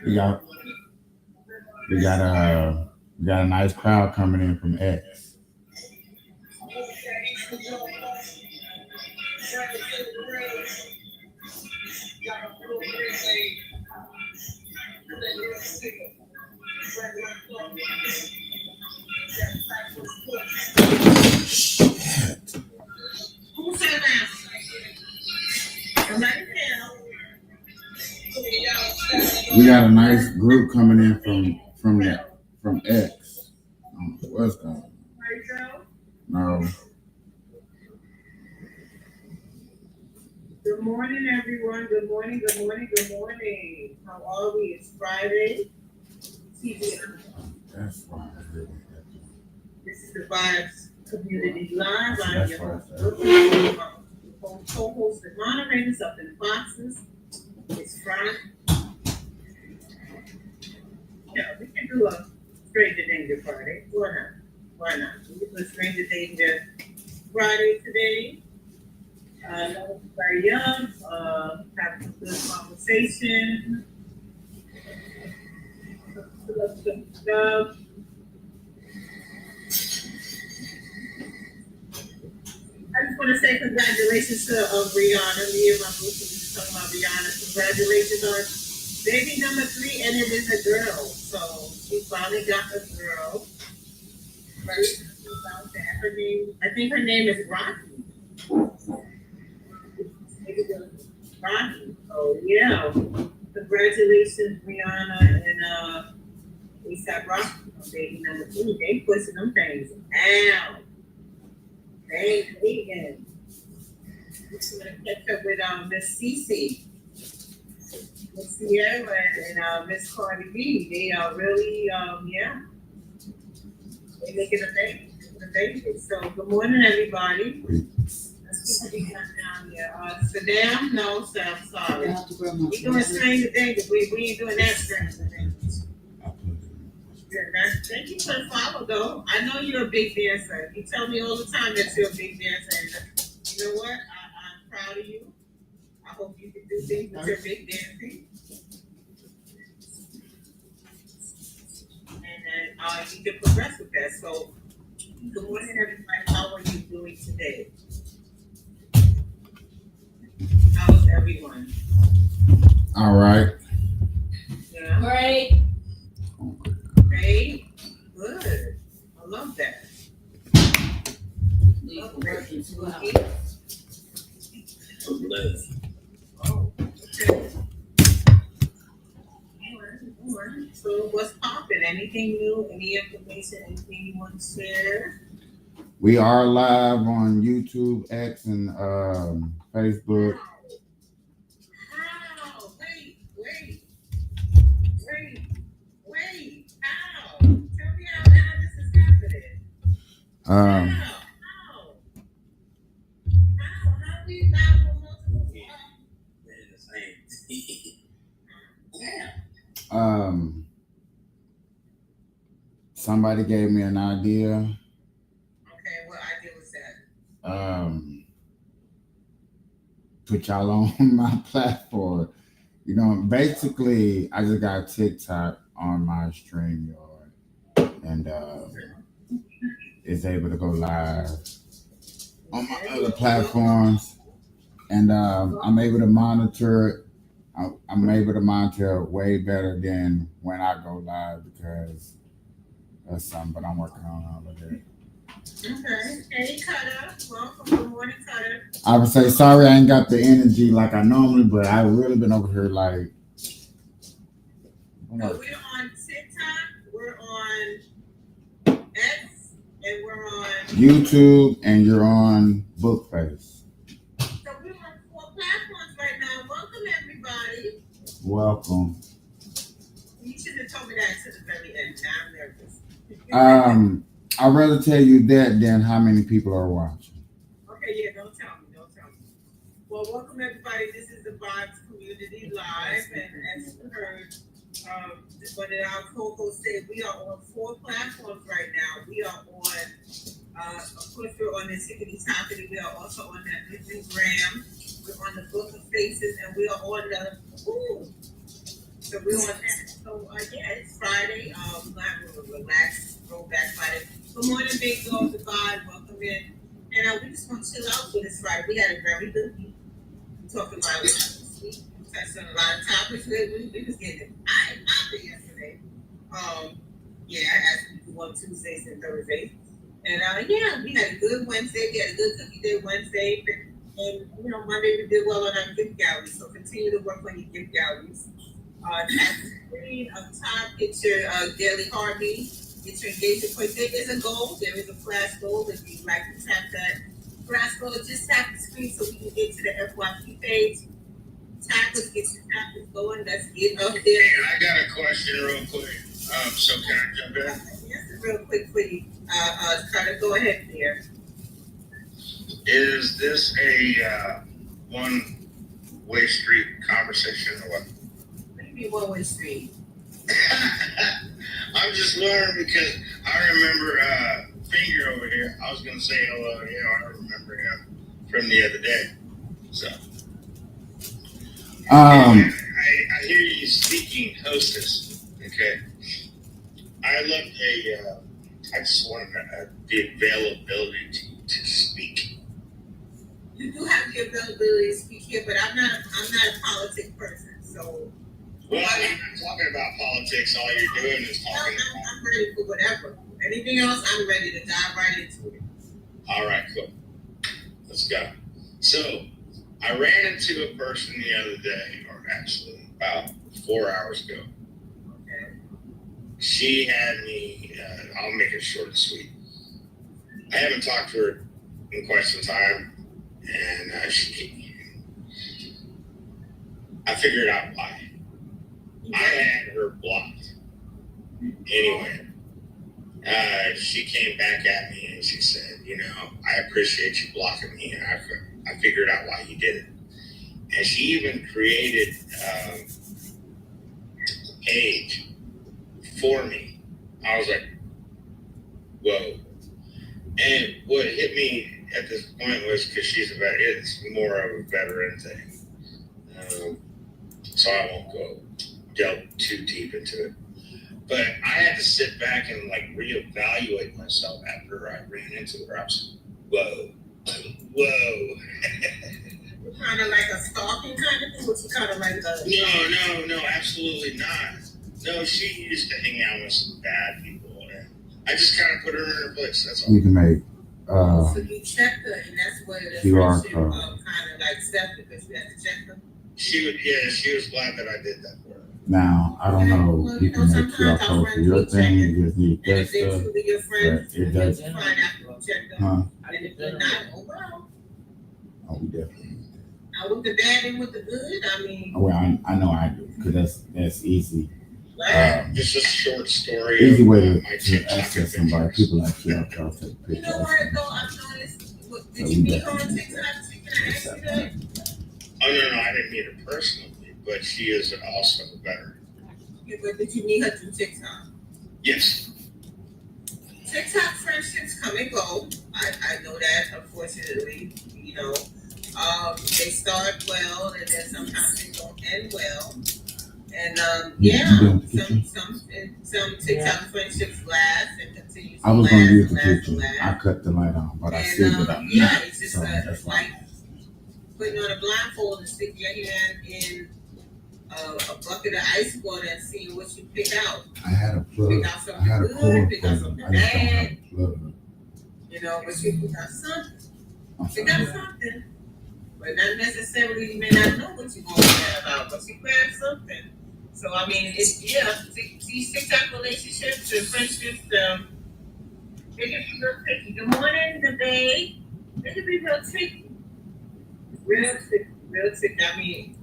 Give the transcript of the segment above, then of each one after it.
We got we got a nice crowd coming in from X. We got a nice group coming in from X. I don't know what's going on. No. Good morning, everyone. Good morning, good morning, good morning. How are we? It's Friday. Tgif. That's why. This is the Vibes Community Live. I'm That's your why. co-host and moderators up in the boxes. It's Friday. Yeah, we can do a Stranger Danger Friday. Why not? Why not? We can do a Stranger Danger Friday today. Very young, having some good conversation. Good stuff. I just want to say congratulations to Brianna. Me and my group was talking about Brianna. Congratulations on baby number 3, and it is a girl. So she finally got a girl. Very happy about that. Her name, I think her name is Rocky. Rocky. Oh yeah. Congratulations, Brianna and ASAP Rocky on baby number 2. They pushing them things out. Hey, Megan. We're gonna catch up with Miss Cece, Miss Sierra, and Miss Cardi B. They are really they making a baby. So good morning, everybody. Let's keep it down here. Saddam, no, sir, I'm sorry. We doing Stranger Things. We ain't doing that Stranger Things. Thank you for the follow, though. I know you're a big dancer. You tell me all the time that you're a big dancer. And you know what? I'm proud of you. I hope you can do things with your big dancing. And you can progress with that. So, good morning, everybody. How are you doing today? How's everyone? All right. Yeah. Great. Great. Good. I love that. Oh, okay. All right. So what's popping? Anything new? Any information? Anything you want to share? We are live on YouTube, X, and Facebook. How? Wait. How? Tell me how this is happening. How we got multiple Somebody gave me an idea. Okay, what idea was that? Put y'all on my platform. You know, basically, I just got TikTok on my StreamYard, and it's able to go live on my other platforms, and I'm able to monitor it. I'm able to monitor it way better than when I go live because that's something. But I'm working on all of that. Okay. Hey, Cutter. Welcome. Good morning, Cutter. I would say sorry I ain't got the energy like I normally, but I've really been over here like. So we're on TikTok. We're on and we're on YouTube, and you're on Bookface. So we're on 4 platforms right now. Welcome everybody. Welcome. You should have told me that to the very end. Now I'm nervous. I'd rather tell you that than how many people are watching. Okay, yeah, don't tell me. Well, welcome everybody. This is the Vibes Community Live, and as you heard, what did our co-host say? We are on 4 platforms right now. We are on, of course, we're on the Tickety Tockety. We are also on that Instagram. We're on the Book of Faces, and we are on the So we're on that. So yeah, it's Friday. We're gonna have a relaxed throwback Friday. Good morning, Big Dog, the Vibe. Welcome in. And we just want to chill out for this Friday. We had a very good week. Talking about it. We touched on a lot of topics. We was getting it. I popped yesterday. Yeah, I asked you to do on Tuesdays and Thursdays. And yeah, we had a good Wednesday. We had a good cookie day Wednesday. And Monday we did well on our gift galleries. So continue to work on your gift galleries. Tap the screen up top, get your daily heartbeat, get your engagement point. There is a goal. There is a flash goal. If you'd like to tap that flash goal, just tap the screen so we can get to the FYP page. Tap us, get your tappers going. Let's get up there. I got a question real quick. So can I jump in? Yes, real quick for you. Carter, go ahead there. Is this a one-way street conversation or what? Maybe one-way street. I'm just wondering because I remember Finger over here. I was going to say hello. I remember him from the other day. So. I hear you speaking, hostess. Okay. I just wanted the availability to speak. You do have the availability to speak here, but I'm not a politics person, so. Well, I'm not talking about politics. All you're doing is talking. I'm ready for whatever. Anything else, I'm ready to dive right into it. All right, cool. Let's go. So, I ran into a person the other day, or actually about 4 hours ago. Okay. She had me, I'll make it short and sweet. I haven't talked to her in quite some time, and I figured out why. I had her blocked. Anyway, she came back at me and she said, I appreciate you blocking me, and I figured out why you did it. And she even created a page for me. I was like, whoa. And what hit me at this point was because it's more of a veteran thing. So I won't delve too deep into it. But I had to sit back and reevaluate myself after I ran into her. I was like, whoa. Kind of like a stalking kind of thing? Was she kind of like a... No, absolutely not. No, she used to hang out with some bad people, and I just kind of put her in her place. That's all. You can make. So you checked her, and that's where the friendship kind of like stepped because you had to check her. She was glad that I did that for her. Now, I don't know. You can make QR code for your thing. You just need that stuff. But it does. And if you're not, Oh, we definitely. With the bad and with the good, I mean. Well, I know I do because that's easy. Just a short story. Easy way to access somebody. People like you. I'll take pictures. You know what though? I've noticed. Did you meet her on TikTok? Can I ask you that? Oh no, I didn't meet her personally, but she is also a veteran. Yeah, but did you meet her through TikTok? Yes. TikTok friendships come and go. I know that, unfortunately. They start well, and then sometimes they don't end well. And some TikTok friendships last and continue to I was last. going to use the kitchen. I cut the light on, but I still it up. Yeah, it's just like putting on a blindfold and stick your hand in a bucket of ice water and seeing what you pick out. I had a plug. Pick out something good, pick out something bad. But you pick out something. Pick out something. But not necessarily, you may not know what you're going to get about, but you grab something. So, I mean, these TikTok relationships and friendships, They can be real tricky. Good morning, the bay. They can be real tricky. Real tricky. Real tricky. I mean,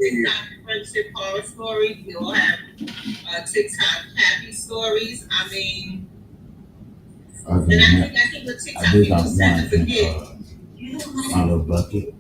TikTok friendship horror stories. We all have TikTok happy stories. I mean, Okay, and I think with I TikTok, did people got tend one to forget. in my little bucket.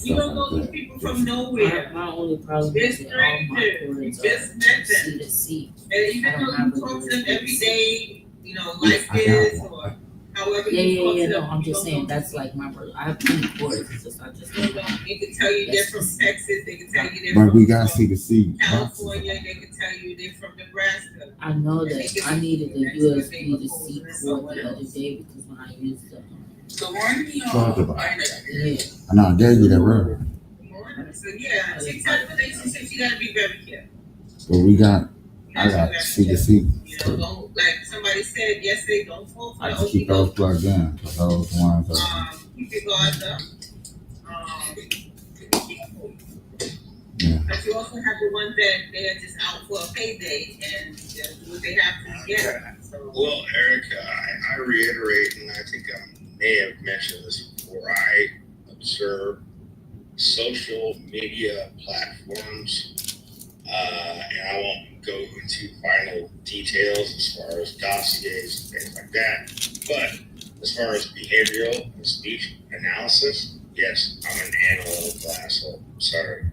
You don't know these people from nowhere. My only problem They're is that all my strangers. cords You just met are them. C to C. And even though you talk to them every day, you know, like this or however you talk to them. No, I'm just saying that's like my brother. I have 2 cords. It's just I just don't know. They can tell you they're from Texas. They can tell you they're But from we got C to C. California. They can tell you they're from Nebraska. I know that I needed the USB to C cord the other day because when I used the So morning, yeah. I know I gave you that rubber. So yeah, TikTok relationships you gotta be very careful. But we got, I got C to C. You know, don't, like somebody said yesterday, don't fall for I the just keep those plugged in because those ones are. Keep your guards up. Yeah. But you also have the ones that they're just out for a payday and do what they have to get. So. Well, Erica, I reiterate, and I think I may have mentioned this before. I observe social media platforms, and I won't go into final details as far as dossiers and things like that. But as far as behavioral and speech analysis, yes, I'm an analytical asshole. Sorry.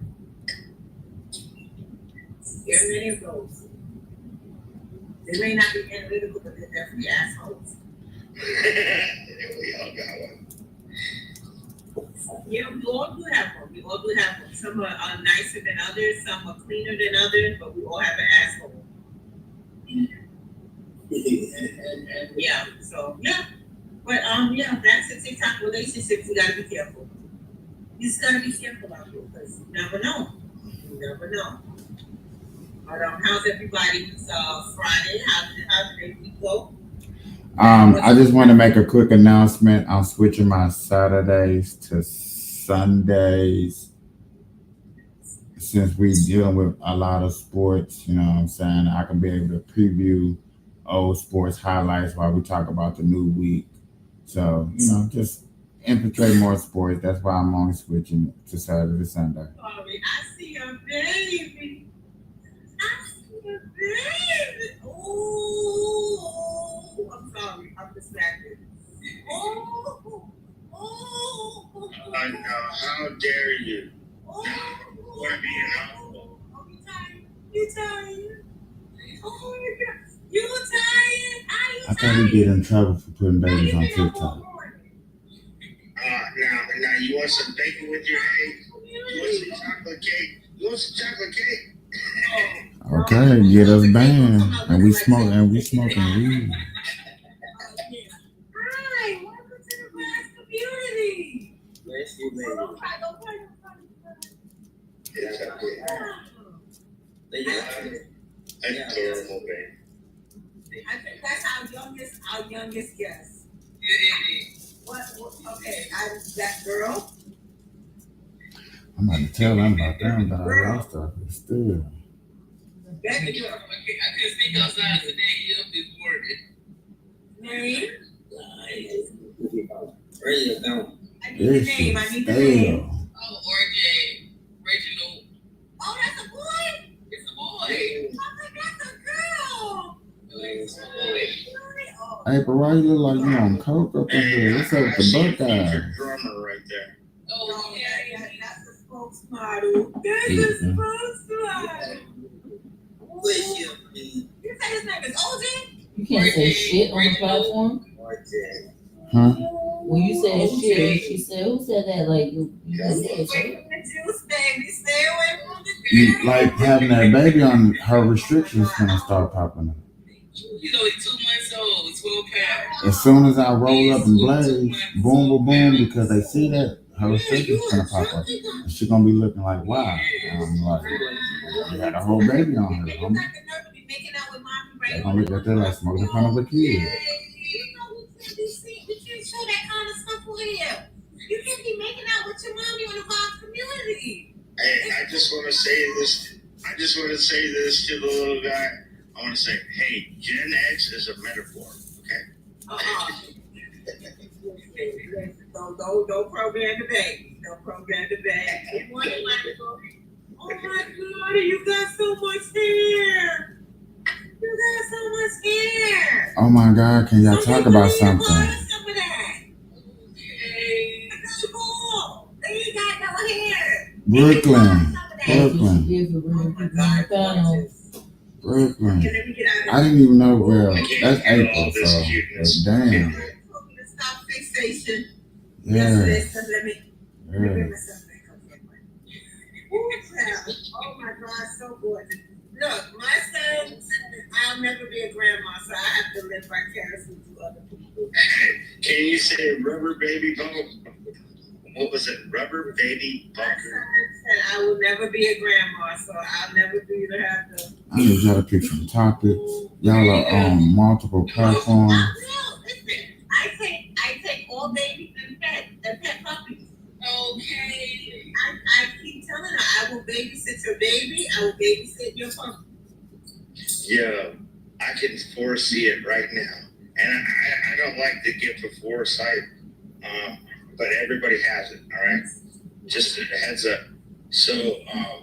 There are many of those. They may not be analytical, but they're definitely assholes. We all got one. Yeah, we all do have one. We all do have one. Some are nicer than others, some are cleaner than others, but we all have an asshole. And yeah, so yeah. But yeah, back to TikTok relationships, you gotta be careful. You just gotta be careful out here because you never know. You never know. But how's everybody's Friday? How did their week go? I just want to make a quick announcement. I'm switching my Saturdays to Sundays since we're dealing with a lot of sports. You know what I'm saying? I can be able to preview old sports highlights while we talk about the new week. So, you know, just infiltrate more sports. That's why I'm only switching to Saturday to Sunday. Sorry, I see a baby. I see a baby. Oh, I'm sorry. I'm distracted. Oh. How dare you? Oh. Want to be an alcohol? Oh, you tired? Oh my God. You tired? I thought we get in trouble for putting babies on TikTok. Now you want some bacon with your eggs? You want some chocolate cake? You want some chocolate cake? Okay, get us banned, and we smoking weed. Hi, welcome to the Black community. Bless you, baby. Don't cry. It's okay. That's adorable, babe. I think that's our youngest guest. What? Okay, that girl. I'm about to tell them about them, but I lost her. But still. That I couldn't speak outside today. He up this morning. name. Radio down. I need the name. Oh, RJ. Reginald. Oh, that's a boy. It's a boy. Oh, that's a girl. It's a boy. Oh. Hey, but why you look like you on coke up in here? What's up with the Buckeyes? Drummer right there. Oh, yeah. That's the spokesmodel. That's the spokesmodel. Bless you. You say his name is OJ? You can't say shit on the platform. RJ. Huh? When you said shit, she said, "Who said that?" Like you said Stay shit. from the juice, baby. Stay away from the juice. You, like having that baby on her restrictions gonna start popping up. You know, he's 2 months old, 12 pounds. As soon as I roll up and blaze, boom, boom, boom, because they see that her restrictions gonna pop up, and she gonna be looking like, wow. And I'm like, you got a whole baby on her. Homie. They gonna look at that like smoking in front of a kid. We can't show that kind of stuff over here. You can't be making out with your mommy on the Vibez community. Hey, I just want to say this to the little guy. I want want to say, hey, Gen X is a metaphor, okay? Don't program the baby. Don't program the baby. Good morning, Michael. Oh my God, you got so much hair. You got so much hair. Oh my God, can y'all talk about something? Some of that. Okay. Cool. They got no hair. Brooklyn. Brooklyn. I didn't even know. Well, that's April, so damn. Stop fixation. Yeah. Let me bring myself back up here. Oh my God, so gorgeous. Look, my son said I'll never be a grandma, so I have to live vicariously through other people. Can you say rubber baby bump? What was it? Rubber baby bunker? My son said I will never be a grandma, so I'll never be to have to. I need y'all to pick some topics. Y'all are on multiple platforms. No, listen. I take all babies and pet puppies. Okay. I keep telling her I will babysit your baby. I will babysit your puppy. Yeah, I can foresee it right now, and I don't like the gift of foresight, but everybody has it. All right, just a heads up. So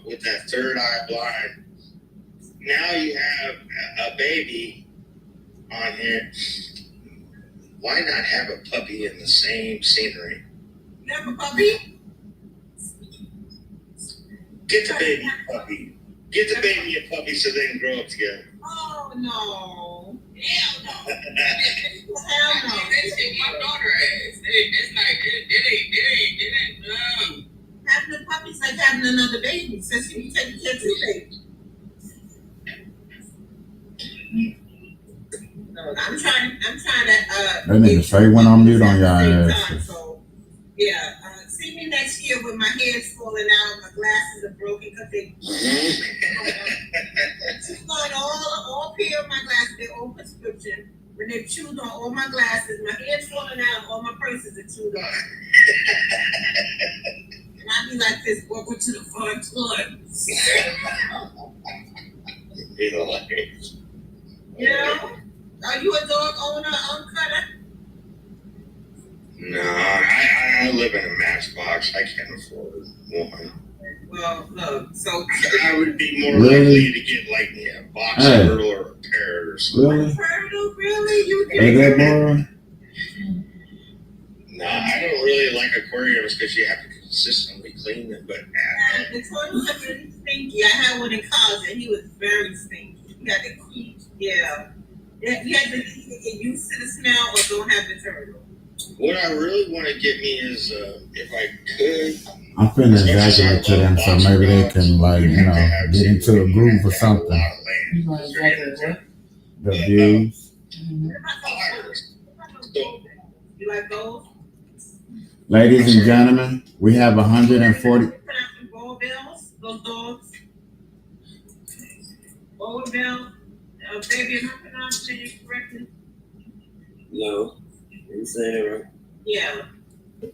with that third eye blind, now you have a baby on here. Why not have a puppy in the same scenery? You have a puppy? Get the baby a puppy. Get the baby a puppy so they can grow up together. Oh no. Hell no. Hell no. That shit my daughter ass. It's like, it ain't. Having a puppy's like having another baby, so she be taking care of two babies. No, I'm trying to. That nigga straight went on mute on y'all ass. So, yeah. See me next year with my hair's falling out, my glasses are broken because they. She's going all pair of my glasses. They're all prescription. When they chewed on all my glasses, my hair's falling out, all my purses are chewed on. And I be like this, welcome to the front club. Yeah. Are you a dog owner, Cutter? No, I live in a Matchbox. I can't afford one. Well, look, so I would be more likely to get like a box turtle or a parrot or something. Really? Turtle, really? You Is that boy? No, I don't really like aquariums because you have to consistently clean them. But the turtles are really stinky. I had one in college and he was very stinky. He had to keep, yeah. You had to either get used to the smell or don't have the turtle. What I really want to get me is, if I could, I'm finna exaggerate to them so maybe they can, like, you know, get into a groove or something. The views. You like those? Ladies and gentlemen, we have 140. Bowl bells, those dogs. Bowl bell. Baby, am I pronouncing it correctly? No, you saying it right. Yeah.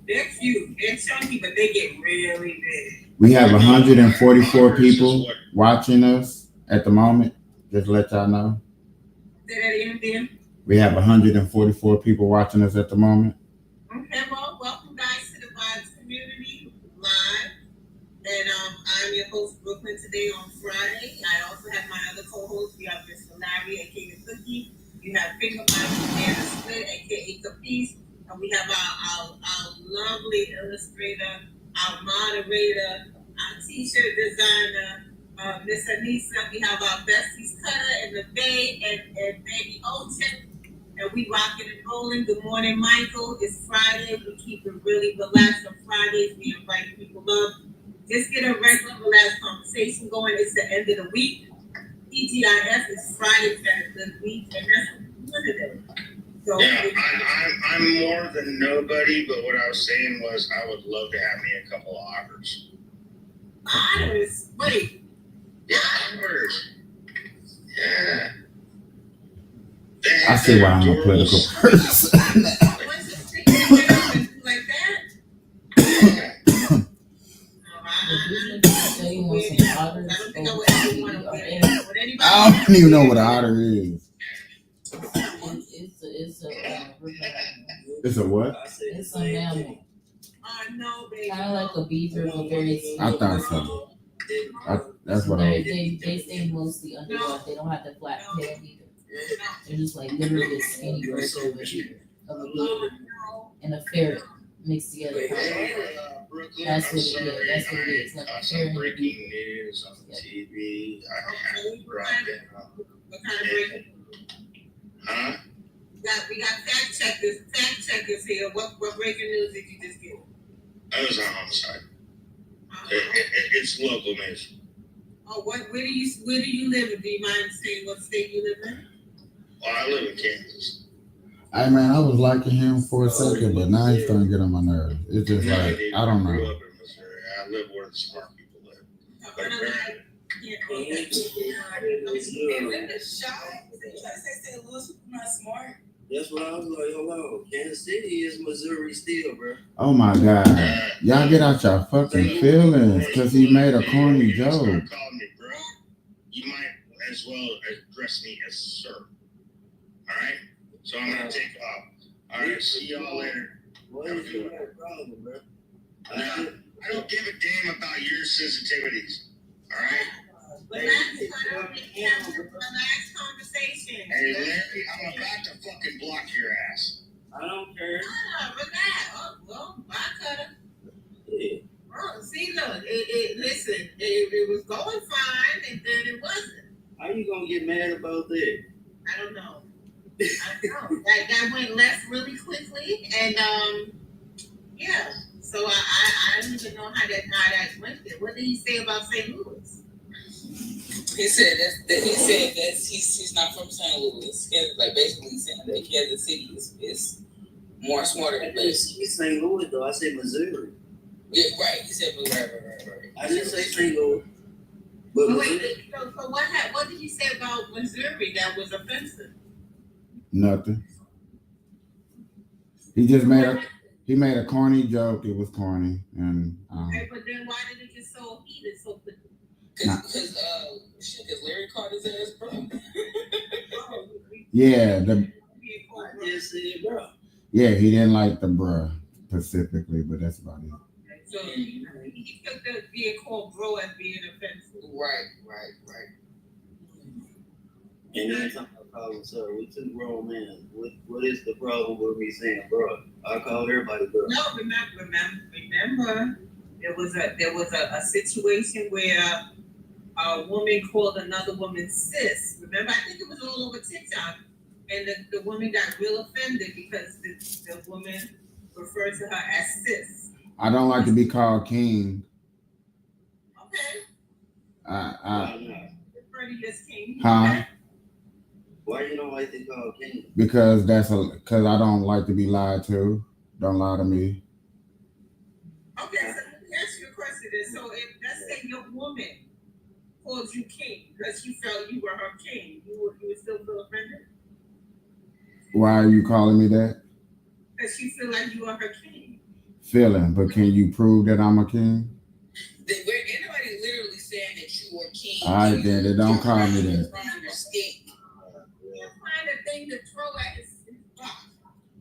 They're cute. They're chunky, but they get really big. We have 144 people watching us at the moment. Just to let y'all know. Say that again. We have 144 people watching us at the moment. Okay, well, welcome guys to the Vibes Community Live. And I'm your host, Brooklyn, today on Friday. I also have my other co-host. We have Mr. Larry, aka Cookie. You have Finger Bites and Split, aka Capiz. And we have our lovely illustrator, our moderator, our t-shirt designer, Miss Anissa. We have our besties Cutter and the Bay and Baby Ocean. And we rocking and rolling. Good morning, Michael. It's Friday. We keep it really relaxed on Fridays. We invite people up. Just get a regular, relaxed conversation going. It's the end of the week. TGIF is Friday, been a good week, and that's what we're doing today. So yeah, I'm more than nobody, but what I was saying was I would love to have me a couple of otters. Otters? Wait. Yeah, otters. Yeah. I see why I'm a political person. What's the thing like that? I don't think I would ever want to wear that with anybody. don't even know what an otter is. It's a It's a what? I said it's a mammal. No, baby. Kind of like a beaver, but very I small. thought so. That's what I was. They stay mostly underwater. They don't have the flat tail either. They're just like literally a skinny version of a beaver, and a ferret mixed together. Brooklyn, That's I'm what it sorry. is. That's what it is. Like a Some ferret and a breaking beaver. news on TV. I have to drop it. What kind of breaking? Huh? We got fact checkers here. What breaking news did you just get? That was a homicide. It's local news. Oh, where do you live? Do you mind saying what state you live in? Well, I live in Kansas. Hey man, I was liking him for a second, but now he's starting to get on my nerves. It's just like I don't grew know. up in Missouri. I live where the smart people live. I don't know. And when the shot, they try to say St. Louis was not smart. That's what I was like, hold on. Kansas City is Missouri still, bro. Oh my god, y'all get out your fucking feelings because he made a corny joke. Start calling me bro. You might as well address me as sir. All right. So I'm gonna take off. All right. See y'all later. What is your problem, bro? I don't give a damn about your sensitivities. All right. Relax conversation. Hey Larry, I'm about to fucking block your ass. I don't care. Relax. Oh, well, bye, Cutter. Yeah. Oh, see, look, listen, it was going fine, and then it wasn't. How you gonna get mad about that? I don't know. That went left really quickly, and yeah. So I don't even know how that went there. What did he say about St. Louis? He said that he's not from St. Louis. Like basically saying that Kansas City is more smarter than this. He's St. Louis though. I said Missouri. Yeah, right. He said right. I didn't say St. Louis. But Oh, wait, so what did he say about Missouri that was offensive? Nothing. He just made a corny joke. It was corny, and Okay, but then why did it get so heated so quickly? Because Larry called his ass bro. yeah, I just said, bro. yeah, he didn't like the bruh specifically, but that's about it. So he took the being called bro as being offensive. Right. And then talking about problem, sir. We two grown men. What is the problem with me saying, bro? I call everybody bro. No, remember, there was a situation where a woman called another woman sis. Remember, I think it was all over TikTok, and the woman got real offended because the woman referred to her as sis. I don't like to be called king. Okay, refer to you as king. Huh? Okay? Why you don't like to call King? Because because I don't like to be lied to. Don't lie to me. Okay, so let me ask you a question then. So if let's say your woman called you king because she felt you were her king, you would still feel offended? Why are you calling me that? Because she feel like you are her king. Feeling, but can you prove that I'm a king? Where anybody literally saying that you are king. All right, then don't call me that. From your skin. You find a thing to throw at his box.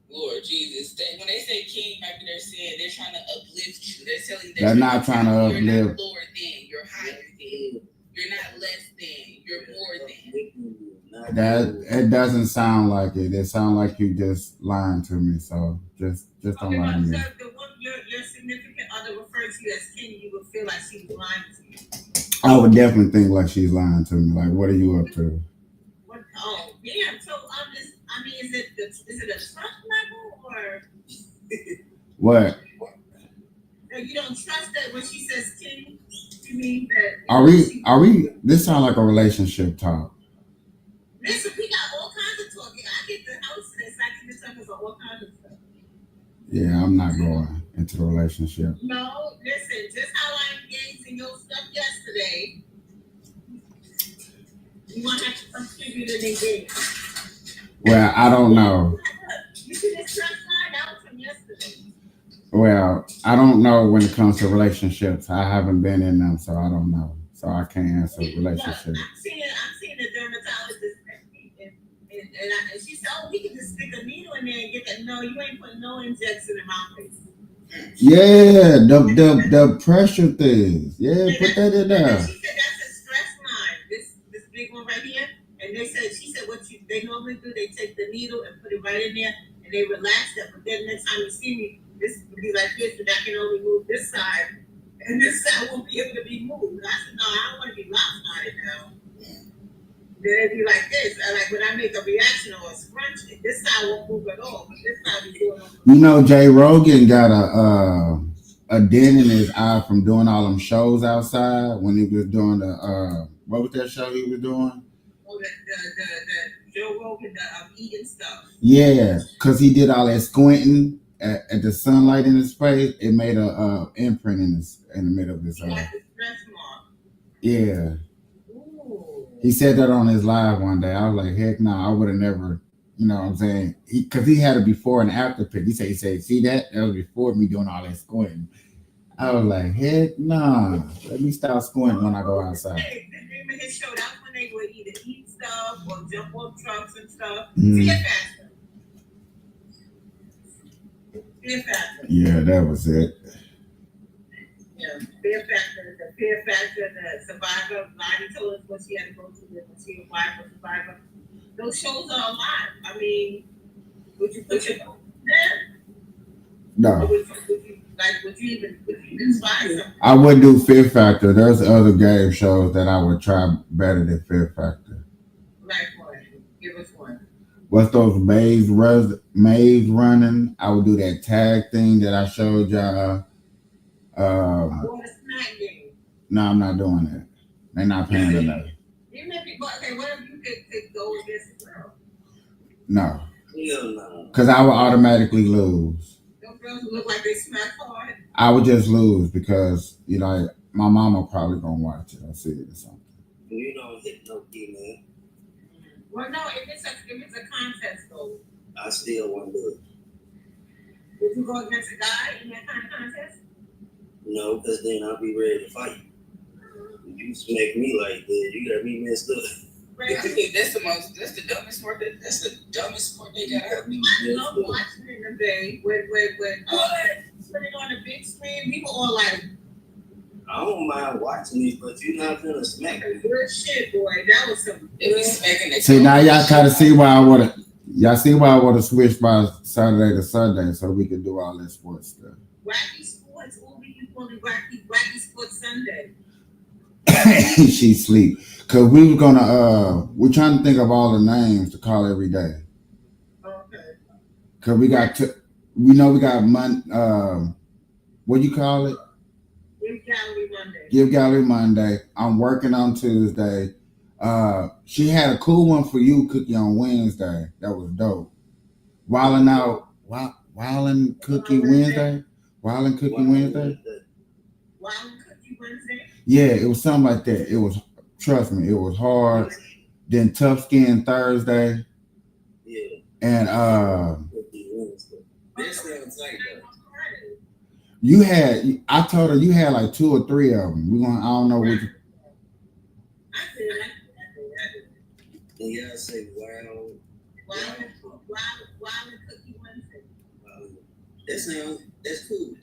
Lord Jesus, when they say king, maybe they're saying they're trying to uplift you. They're telling you They're not trying to you're uplift. not lower than, you're higher than, you're not less than, you're more than. That it doesn't sound like it. It sounds like you just lying to me. So just don't Okay, lie to me. so the one your significant other refers to you as king, you would feel like she's lying to you. I would definitely think like she's lying to me. Like, what are you up to? Oh, damn. So is it a trust level or What? you don't trust that when she says king? You mean that? Are we? This sound like a relationship talk. Listen, we got all kinds of talking. I get the house this. I get the talking about all kinds of stuff. Yeah, I'm not going into the relationship. No, listen. Just how I engaged in your stuff yesterday, you want to have to contribute and engage. Well, I don't know. You see this trust line out from yesterday. Well, I don't know when it comes to relationships. I haven't been in them, so I don't know. So I can't answer relationships. I'm seeing the dermatologist and she said, "Oh, we can just stick a needle in there and get that." No, you ain't putting no injection in my face. Yeah, the pressure things. Yeah, put that in there. She said that's a stress line. This big one right here. And she said what they normally do, they take the needle and put it right in there and they relax that. But then next time you see me, this will be like this, and I can only move this side, and this side won't be able to be moved. And I said, no, I don't want to be lopsided now. Then it'd be like this. Like when I make a reaction or a scrunch, this side won't move at all, but this side be doing all. You know, Jay Rogan got a dent in his eye from doing all them shows outside when he was doing the what was that show he was doing? Oh, the Joe Rogan, eating stuff. Yeah, because he did all that squinting at the sunlight in his face. It made a imprint in the middle of his eye. Like a stress mark. Yeah. Ooh. He said that on his live one day. I was like, heck no, I would have never, you know what I'm saying? Because he had a before and after pic. He said, see that? That was before me doing all that squinting. I was like, heck no. Let me stop squinting when I go outside. Hey, remember his show? That's when they would either eat stuff or jump on trucks and stuff. Fear Factor. Fear Factor. Yeah, that was it. Yeah, Fear Factor. The Fear Factor, the Survivor. Lonnie told us what she had to go through with when she was a Survivor. Those shows are a lot. I mean, would you put your phone there? No. Would you even try something? I wouldn't do Fear Factor. There's other game shows that I would try better than Fear Factor. Like what? Give us one. What's those maze running? I would do that tag thing that I showed y'all. Or the snack game. No, I'm not doing that. They're not paying enough. You may be, okay, what if you could go against the girl? No. Hell no. Because I would automatically lose. Those girls who look like they smack hard. I would just lose because, you know, my mama probably gonna watch it or see it or something. You don't hit no female. Well, no, if it's a contest though. I still want to do it. Would you go against a guy in that kind of contest? No, because then I'll be ready to fight. You smack me like that, you got me messed up. Right. That's the dumbest sport. That's the dumbest sport they got out. I love watching it in the day when put it on the big screen. People are like, I don't mind watching it, but you're not gonna smack me. good shit, boy. That was some. It was smacking the. See, now y'all kind of see why I want to switch by Saturday to Sunday so we can do all that sports stuff. Wacky sports, or we can call it wacky sports Sunday. She sleep. Cause we were gonna we're trying to think of all the names to call every day. Okay. Cause we got we got what do you call it? Give Gallery Monday. I'm working on Tuesday. She had a cool one for you, Cookie, on Wednesday. That was dope. Wildin' Cookie Wednesday. Wildin' Cookie Wednesday. Yeah, it was something like that. It was, trust me, it was hard. Then Tough Skin Thursday. Yeah. And This sounds like I told her you had like 2 or 3 of them. I don't know which. Yeah, I say Wild Cookie Wednesday. That's cool.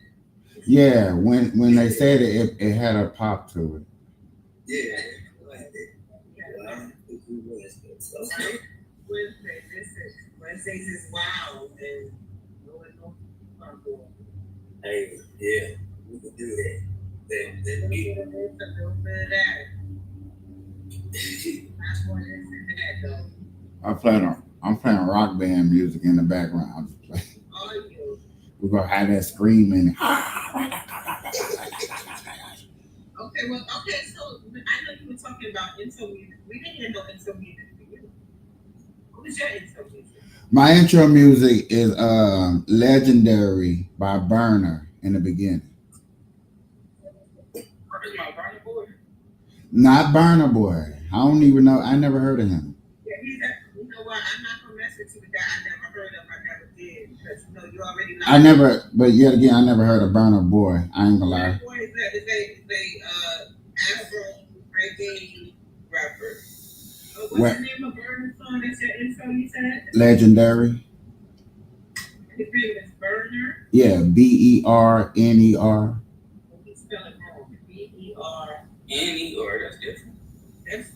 Yeah, when they said it had a pop to it. Yeah, I like that. Wild Cookie Wednesday. Okay. Wednesdays is wild and Hey, yeah, we can do that. That be. I'm playing rock band music in the background. We're gonna have that screaming. Okay, so I know you were talking about intro music. We didn't even know intro music for you. What was your intro music? My intro music is Legendary by Burner in the beginning. Not Burner Boy. I don't even know. I never heard of him. Yeah, you know what? I'm not gonna mess with you with that. I never heard of. I never did because you already know. I never. But yet again, I never heard of Burner Boy. I ain't gonna lie. Burner Boy is a Afro reggae rapper. what's What? the name of Burner song? That's your intro, you said? Legendary. His name is Burner. Yeah, Bernner. He spelled it wrong. B-E-R. Any or that's different. That's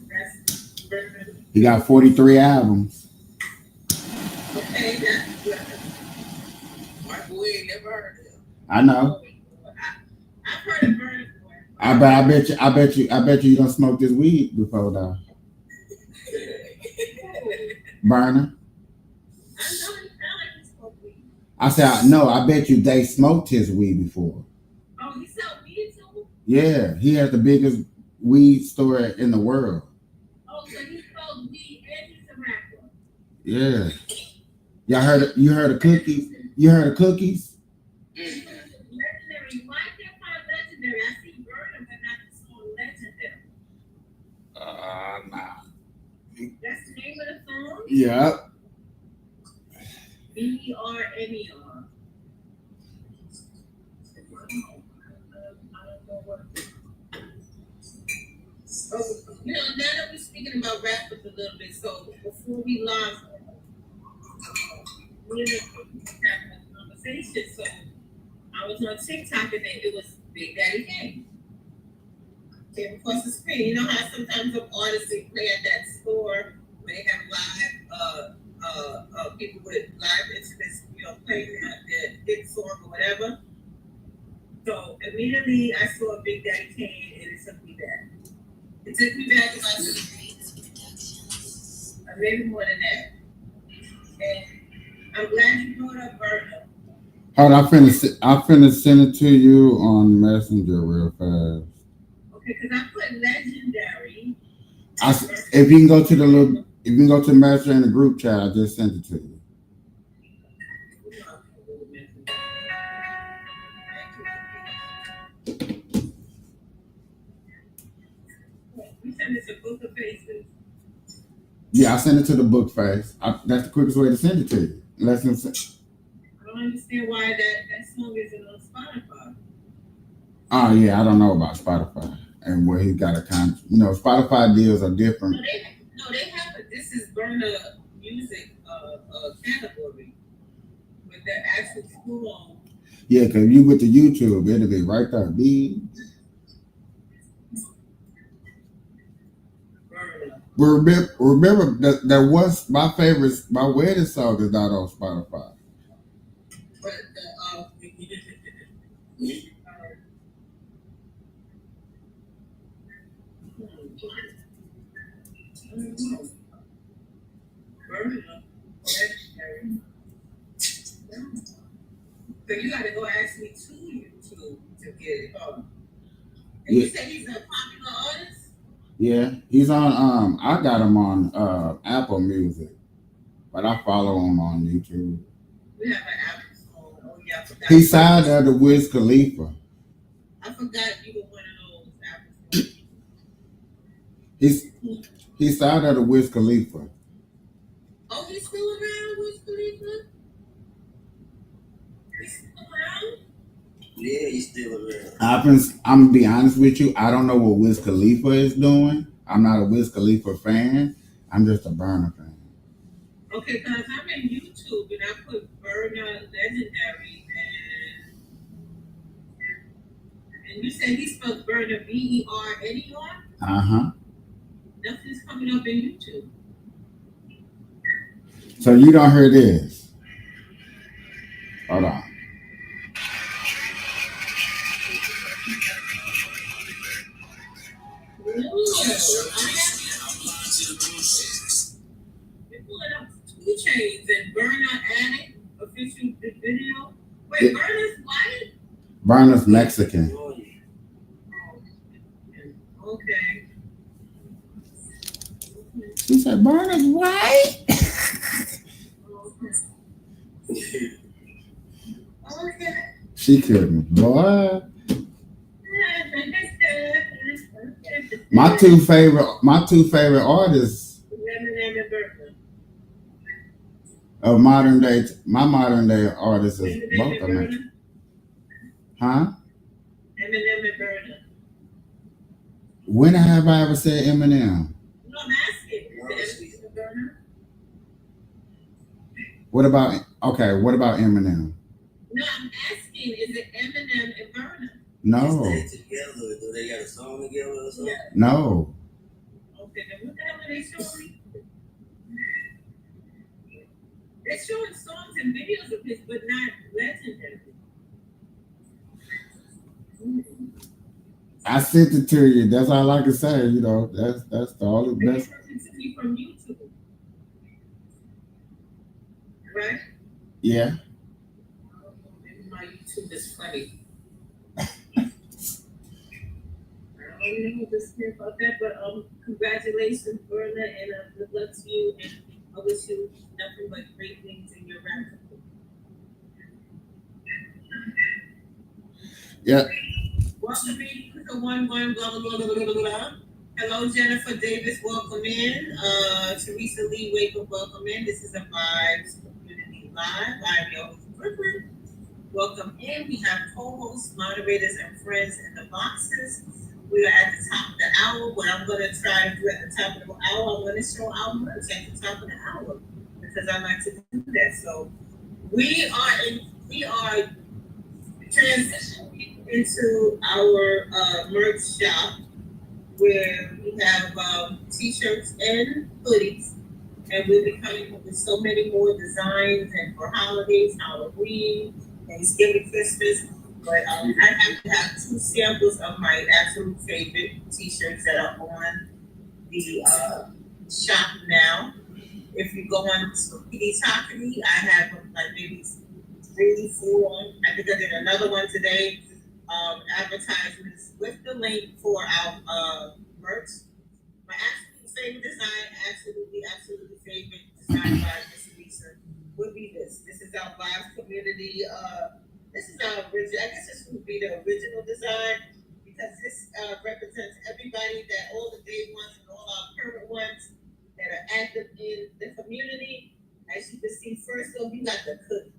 Burner. He got 43 albums. Okay, that's good. Michael, we ain't never heard of him. I know. I've heard of Burner before. I bet you don't smoke this weed before though. Burner. I know he sound like he smoked weed. I said no. I bet you they smoked his weed before. Oh, he sold weed too? Yeah, he has the biggest weed store in the world. Oh, so he sold weed and he's a rapper. Yeah. You heard of cookies? You heard of cookies? Legendary. Why can't I find Legendary? I see Burner, but not the song Legendary. Nah. That's the name of the song? Yeah. B-E-R-N-E-R. Oh, now that we're speaking about rappers a little bit, so before we lost, we were having a conversation. So I was on TikTok and then it was Big Daddy Kane. Came across the screen. You know how sometimes some artists they play at that store where they have live people with live instruments, playing their hit song or whatever. So immediately I saw Big Daddy Kane and it took me back. It took me back about 6 weeks. Maybe more than that. And I'm glad you brought up Burner. Hold on, I finna send it to you on Messenger real fast. Okay, because I put Legendary. If you can go to Messenger in the group chat, I just sent it to you. You send it to Book of Faces. Yeah, I sent it to the book face. That's the quickest way to send it to you. I don't understand why that song isn't on Spotify. Oh yeah, I don't know about Spotify and where he got a contract. Spotify deals are different. No, they have it. This is Burner Music category with their actual school on. Yeah, because you with the YouTube, it'll be right there. Remember that was my favorite. My wedding song is not on Spotify. But so you got to go actually to YouTube to get it. And you say he's a popular artist? Yeah, he's on. I got him on Apple Music, but I follow him on YouTube. We have an Apple song. Oh yeah, I forgot. He signed under Wiz Khalifa. I forgot you were one of those Apple songs. He signed under Wiz Khalifa. Oh, he's still around, Wiz Khalifa? He's still around? Yeah, he's still around. I'm gonna be honest with you. I don't know what Wiz Khalifa is doing. I'm not a Wiz Khalifa fan. I'm just a Burner fan. Okay, because I'm in YouTube and I put Burner Legendary and you said he spelled Burner B-E-R-N-E-R? Uh-huh. Nothing's coming up in YouTube. So you don't hear this. Hold on. You're pulling up 2 Chainz and Burner Addict official video. Wait, Burner's white? Burner's Mexican. Okay. She said Burner's white. Okay. She couldn't. Boy. My two favorite artists of modern day, my modern day artists is both of them. Huh? Eminem and Burner. When have I ever said Eminem? No, I'm asking. What about Eminem? No, I'm asking, is it Eminem and Burner? No. They together. Do they got a song together or something? Yeah. No. Okay, then what the hell are they showing? They're showing songs and videos of his, but not legendary. I sent it to you. That's all I can say. You know, that's the only They best. sent it to me from YouTube. Right? Yeah. Maybe my YouTube is funny. I don't know this here about that, but congratulations, Berna, and good luck to you, and I wish you nothing but great things in your rap. Yeah. Welcome in to the 1-1, blah, blah, blah, blah, blah, blah. Hello, Jennifer Davis, welcome in. Teresa Lee Waker, welcome in. This is a Vibes Community Live. I'm your host, Brooklyn. Welcome in. We have co-hosts, moderators, and friends in the boxes. We are at the top of the hour. What I'm going to try to do at the top of the hour, I'm going to show our merch at the top of the hour because I like to do that. So we are transitioning into our merch shop where we have t-shirts and hoodies, and we'll be coming up with so many more designs and for holidays, Halloween, Thanksgiving, Christmas. But I have to have 2 samples of my absolute favorite t-shirts that are on the shop now. If you go on to PD Talkery, I have like maybe 3, 4. I think I did another one today. Advertisements with the link for our merch. My absolute favorite design, absolutely favorite design by Miss Lisa would be this. This is our Vibes community. This is our original. I guess this would be the original design because this represents everybody that all the day ones and all our current ones that are active in the community. As you can see, first off, you got the cookie.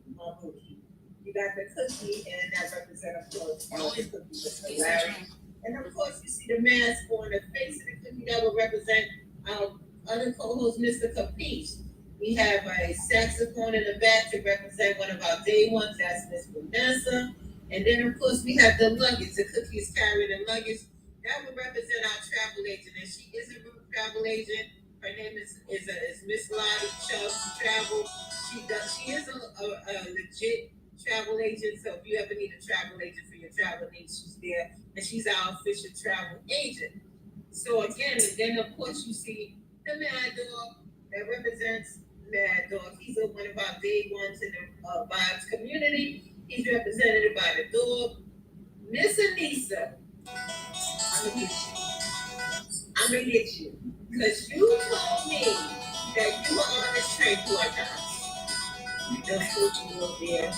You got the cookie, and that represents, of course, all the cookies with Larry. And of course, you see the mask on the face of the cookie that will represent our other co-host, Mr. Capiche. We have a saxophone in the back to represent one of our day ones, that's Miss Vanessa. And then, of course, we have the luggage. The cookies carrying the luggage. That would represent our travel agent, and she is a real travel agent. Her name is Miss Lottie Chubbs Travel. She is a legit travel agent. So if you ever need a travel agent for your travel needs, she's there, and she's our official travel agent. So again, and then of course you see the Mad Dog that represents Mad Dog. He's one of our day ones in the Vibes community. He's represented by the dog, Miss Anissa. I'm gonna get you. Because you told me that you were on this train for us. You just put you up there.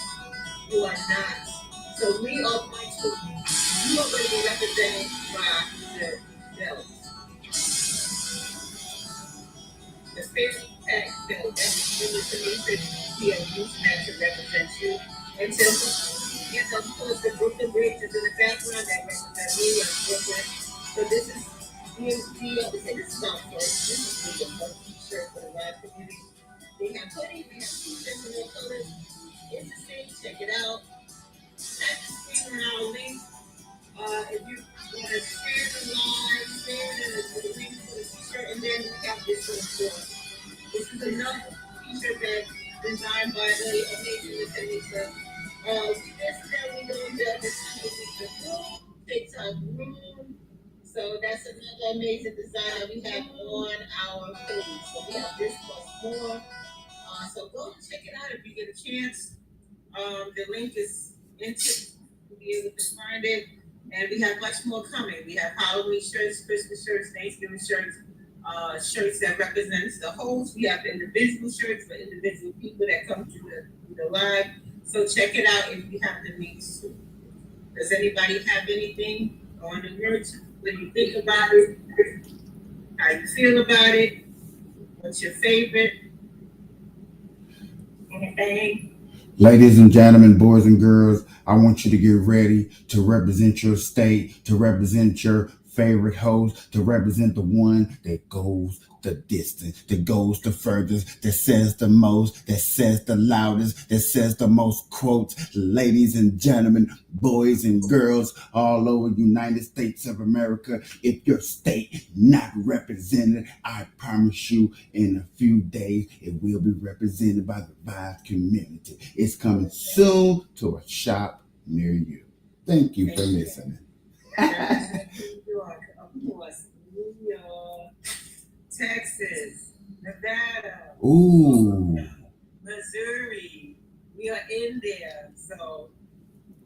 You are not. So we are going to, you are going to be represented by the belt. The family tax bill that is given to me, we are using that to represent you. And yes, of course, the Brooklyn Bridge is in the background that represents me and Brooklyn. So this is, we always say this is our first. This is the first t-shirt for the live community. They have hoodies, they have t-shirts in their colors. It's the same, check it out. Type the screen on our link. If you want to share the live, share the link for the t-shirt, and then we got this one. This is another t-shirt that's designed by the amazing Miss Anissa. We know that this is the room, TikTok room. So that's another amazing design that we have on our page. So we have this plus more. So go and check it out if you get a chance. The link is into you'll be able to find it. And we have much more coming. We have Halloween shirts, Christmas shirts, Thanksgiving shirts, shirts that represents the host. We have individual shirts for individual people that come through the live. So check it out if you have the links to. Does anybody have anything on the merch? What do you think about it? How you feel about it? What's your favorite? Anything? Ladies and gentlemen, boys and girls, I want you to get ready to represent your state, to represent your favorite host to represent the one that goes the distance, that goes the furthest, that says the most, that says the loudest, that says the most quotes. Ladies and gentlemen, boys and girls all over United States of America, if your state not represented, I promise you in a few days it will be represented by the Vibe community. It's coming soon to a shop near you. Thank you for listening. New York, of course, New York, Texas, Nevada, Ooh. Missouri. We are in there. So,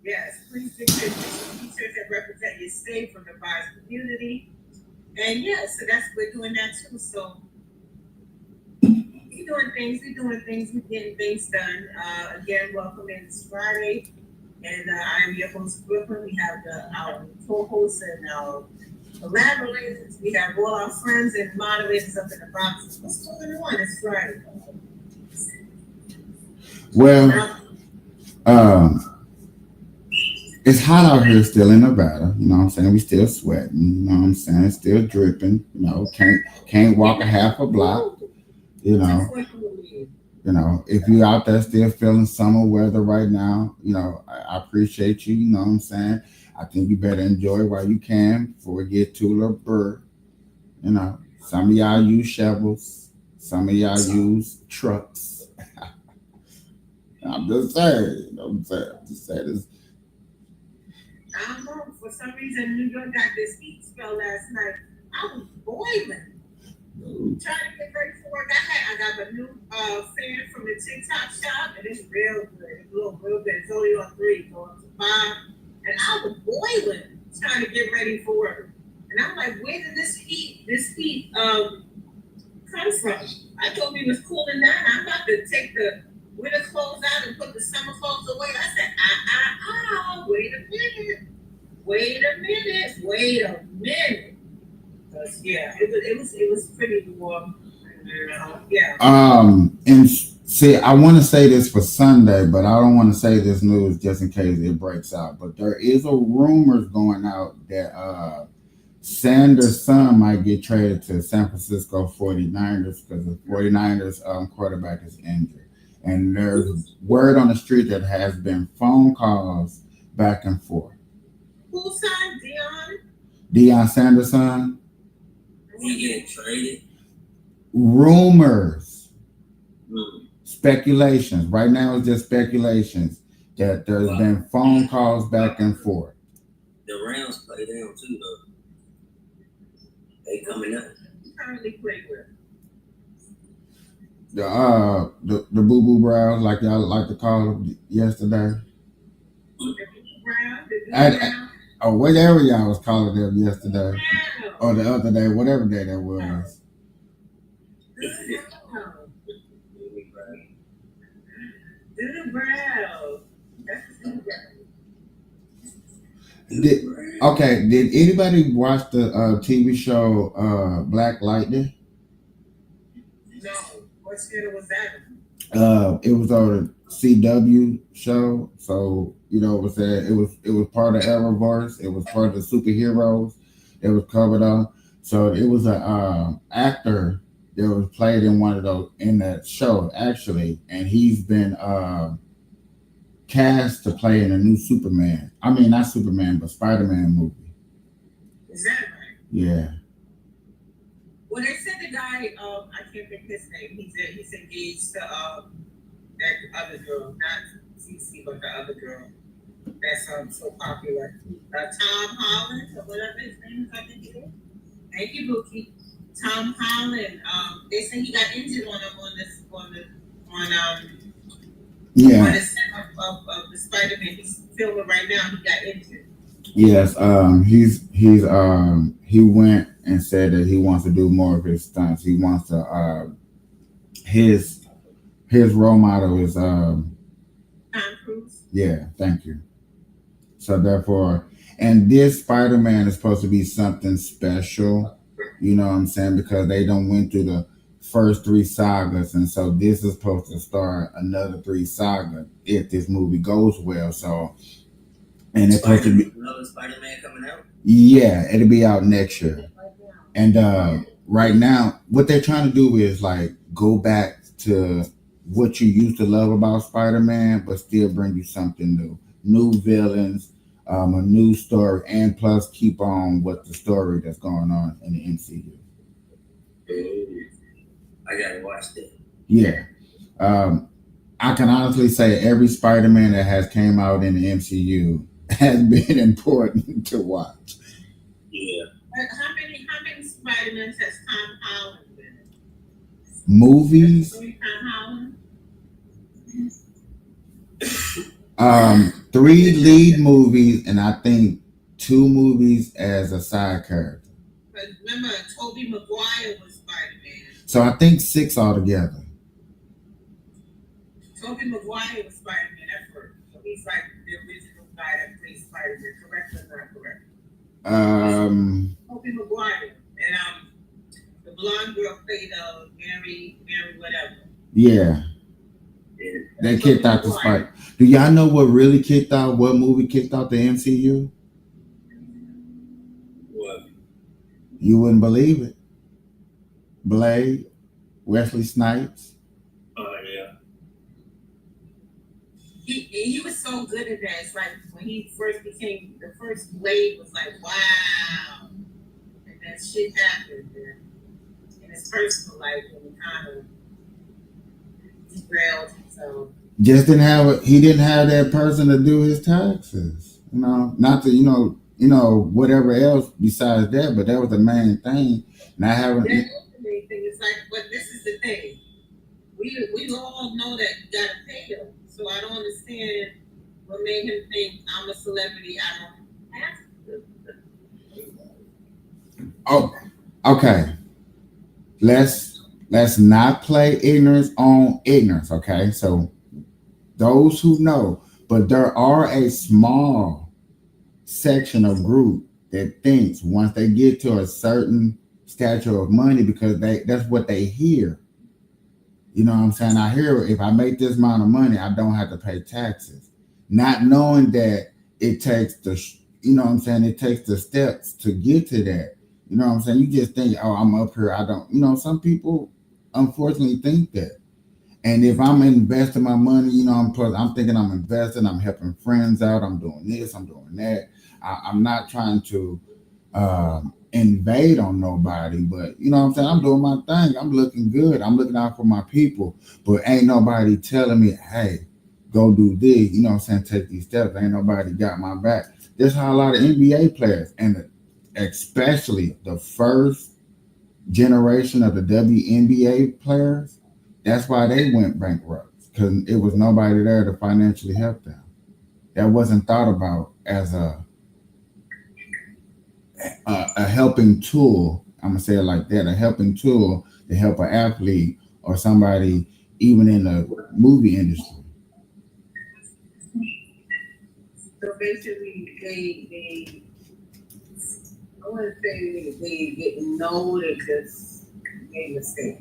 yes, please make sure t-shirts that represent your state from the Vibez community. And yes, so we're doing that too. So, we're doing things, we're getting things done. Again, welcome in. It's Friday. And I'm your host, Brooklyn. We have our co-hosts and our collaborators. We have all our friends and moderators up in the box. What's going on? It's Friday. Well, it's hot out here still in Nevada. You know what I'm saying? We still sweating. You know what I'm saying? Still dripping. You know, can't walk a half a block. You know, if you're out there still feeling summer weather right now, you know, I appreciate you. You know what I'm saying? I think you better enjoy while you can before it get too little bird. You know, some of y'all use shovels, some of y'all use trucks. I'm just saying. You know what I'm saying? I'm just saying this. I don't know. For some reason, New York got this heat spell last night. I was boiling. Trying to get ready for work. I got a new fan from the TikTok shop, and it's real good. It's real good. It's only on 3, going to 5. And I was boiling trying to get ready for work. And I'm like, where did this heat come from? I thought we was cooling down. I'm about to take the winter clothes out and put the summer clothes away. I said, wait a minute. Yeah, it was pretty warm. Yeah. And see, I want to say this for Sunday, but I don't want to say this news just in case it breaks out. But there is a rumors going out that Sanders' son might get traded to San Francisco 49ers because the 49ers quarterback is injured. And there's word on the street that has been phone calls back and forth. Who's son? Deion Sanders' son? He getting traded. Rumors, speculations. Right now, it's just speculations that there's been phone calls back and forth. The Rams play them too, though. They coming up. Currently play with the Boo Boo Browns, like y'all like to call them yesterday. Whatever y'all was calling them yesterday. Or the other day, whatever day that was. Did anybody watch the TV show Black Lightning? No. What channel was that? It was on a CW show. So, you know, it was part of Arrowverse. It was part of the superheroes. It was covered up. So it was a actor that was played in one of those in that show actually, and he's been cast to play in a new Superman. I mean, not Superman, but Spider-Man movie. Is that right? Yeah. Well, they said the guy, I can't think his name. He's engaged to that other girl, not CC, but the other girl that's so popular. Tom Holland, or whatever his name is, I think it is. Thank you, Bookie. Tom Holland. They say he got injured on the set of the Spider-Man. He's filming right now. He got injured. Yes. He went and said that he wants to do more of his stunts. He wants to. His role model is Tom Cruise. Yeah. Thank you. So therefore, and this Spider-Man is supposed to be something special. You know what I'm saying? Because they don't went through the first 3 sagas, and so this is supposed to start another 3 saga if this movie goes well. So and it's supposed to be Another Spider-Man coming out. yeah, it'll be out next year. And right now, what they're trying to do is like go back to what you used to love about Spider-Man, but still bring you something new villains, a new story, and plus keep on what the story that's going on in the MCU. I gotta watch that. Yeah, I can honestly say every Spider-Man that has came out in the MCU has been important to watch. Yeah. How many Spider-Mans has Tom Holland been in? Movies, Tom Holland? 3 lead movies, and I think 2 movies as a side character. But remember, Tobey Maguire was Spider-Man. So I think 6 altogether. Tobey Maguire was Spider-Man at first. So he's like the original guy that played Spider-Man. Correct or not correct? Tobey Maguire. And the blonde girl played Mary whatever. Yeah, they kicked out the Spider. Do y'all know what really kicked out? What movie kicked out the MCU? What? You wouldn't believe it. Blade, Wesley Snipes. Oh yeah. He was so good at that. It's like when he first became the first Blade was like, wow. And that shit happened. And in his personal life, and he kind of derailed. So Just didn't have he didn't have that person to do his taxes. Not to whatever else besides that, but that was the main thing. And I haven't. that is the main thing. It's like, but this is the thing. We all know that you gotta pay them. So I don't understand what made him think I'm a celebrity. I don't have to. Oh, okay. Let's not play ignorance on ignorance. Okay, so those who know, but there are a small section of group that thinks once they get to a certain stature of money, because that's what they hear. You know what I'm saying? I hear if I make this amount of money, I don't have to pay taxes. Not knowing that it takes you know what I'm saying? It takes the steps to get to that. You know what I'm saying? You just think, oh, I'm up here. I don't, some people unfortunately think that. And if I'm investing my money, I'm thinking I'm investing, I'm helping friends out, I'm doing this, I'm doing that. I'm not trying to invade on nobody, but you know what I'm saying? I'm doing my thing. I'm looking good. I'm looking out for my people, but ain't nobody telling me, hey, go do this. You know what I'm saying? Take these steps. Ain't nobody got my back. That's how a lot of NBA players, and especially the first generation of the WNBA players, that's why they went bankrupt, because it was nobody there to financially help them. That wasn't thought about as a helping tool. I'm gonna say it like that: a helping tool to help an athlete or somebody, even in the movie industry. So basically, they I want to say they didn't know they just made a mistake.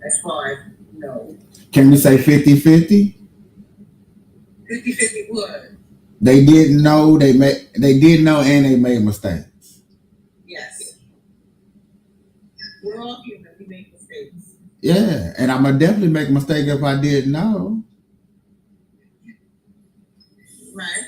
As far as Can we say 50-50? 50-50 what? They didn't know they didn't know, and they made mistakes. Yes. We're all human. We make mistakes. Yeah, and I'm gonna definitely make a mistake if I didn't know. Right.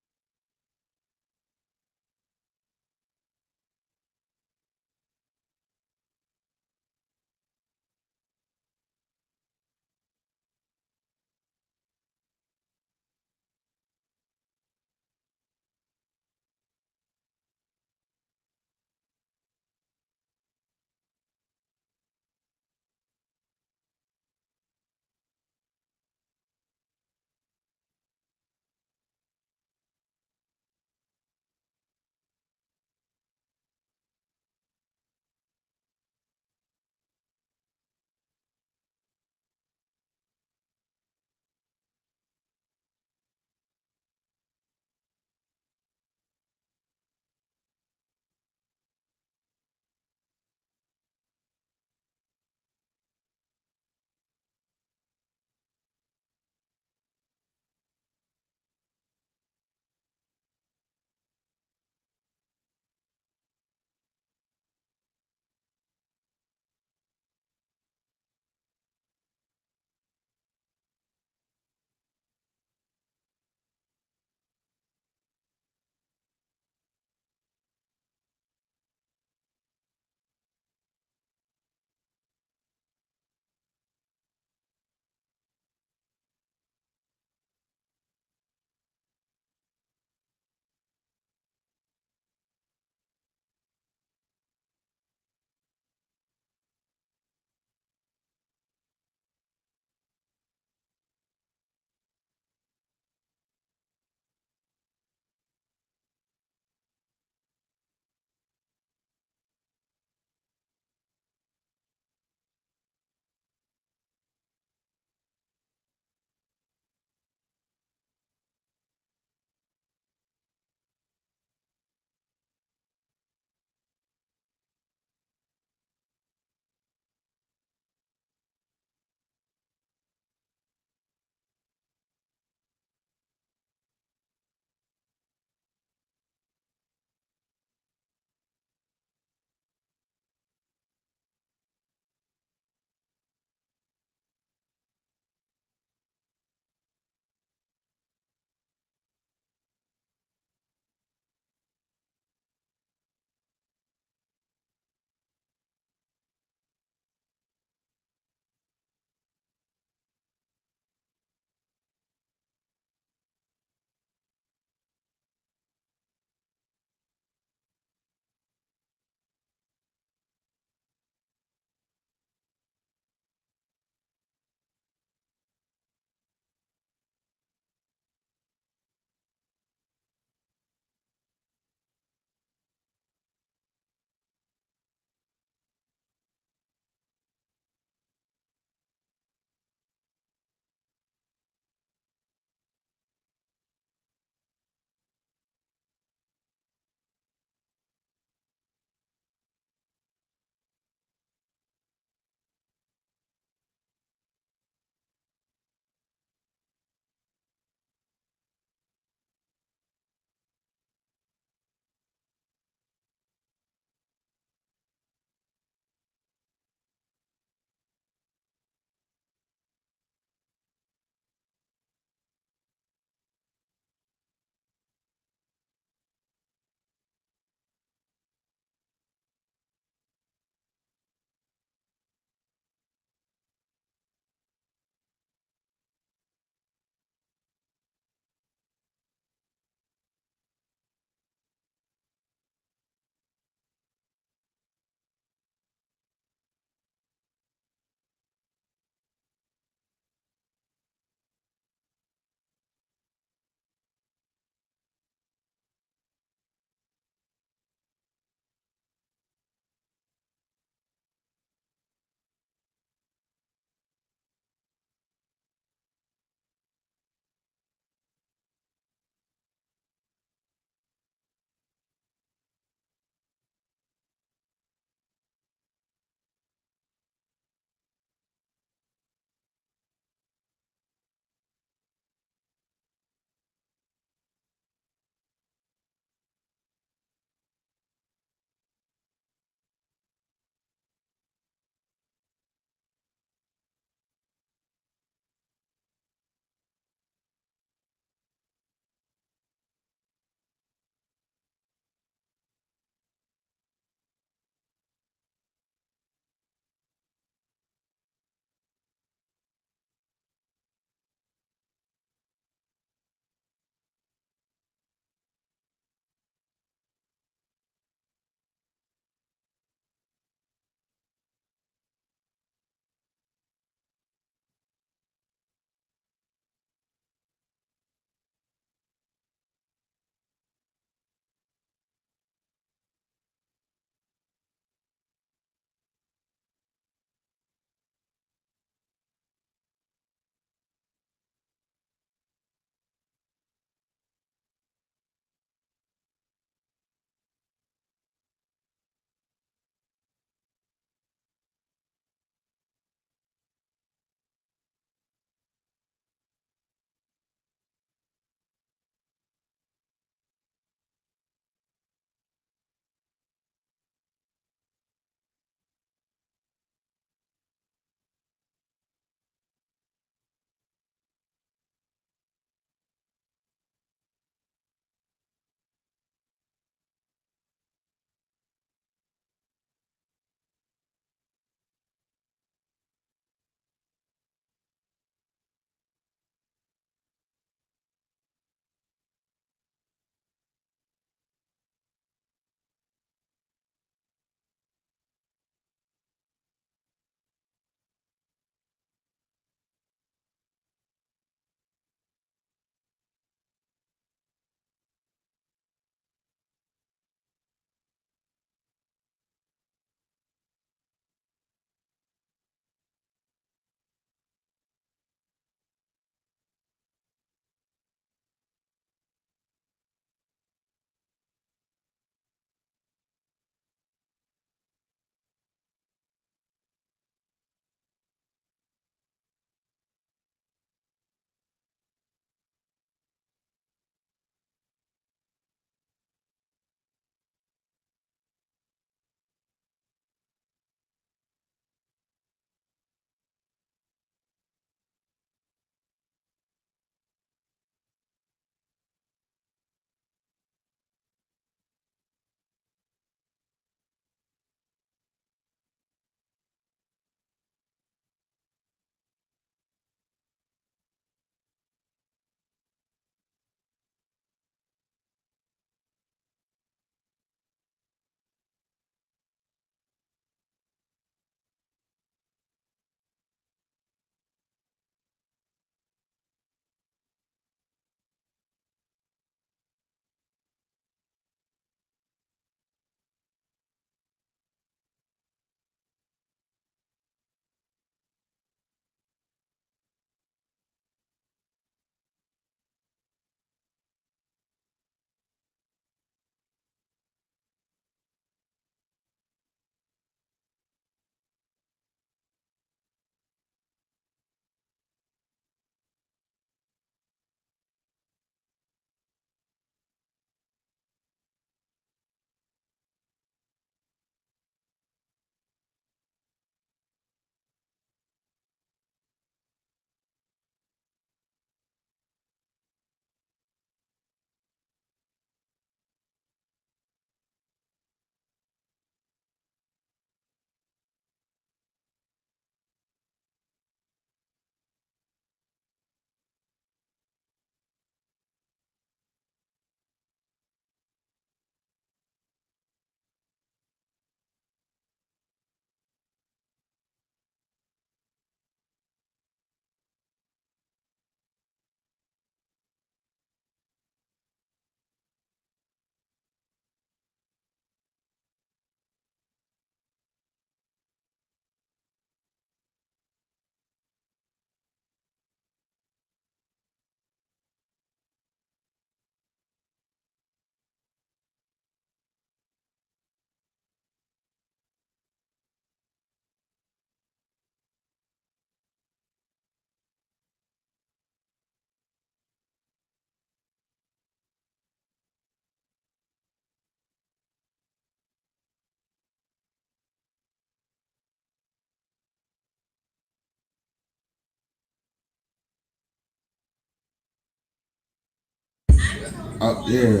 Oh yeah.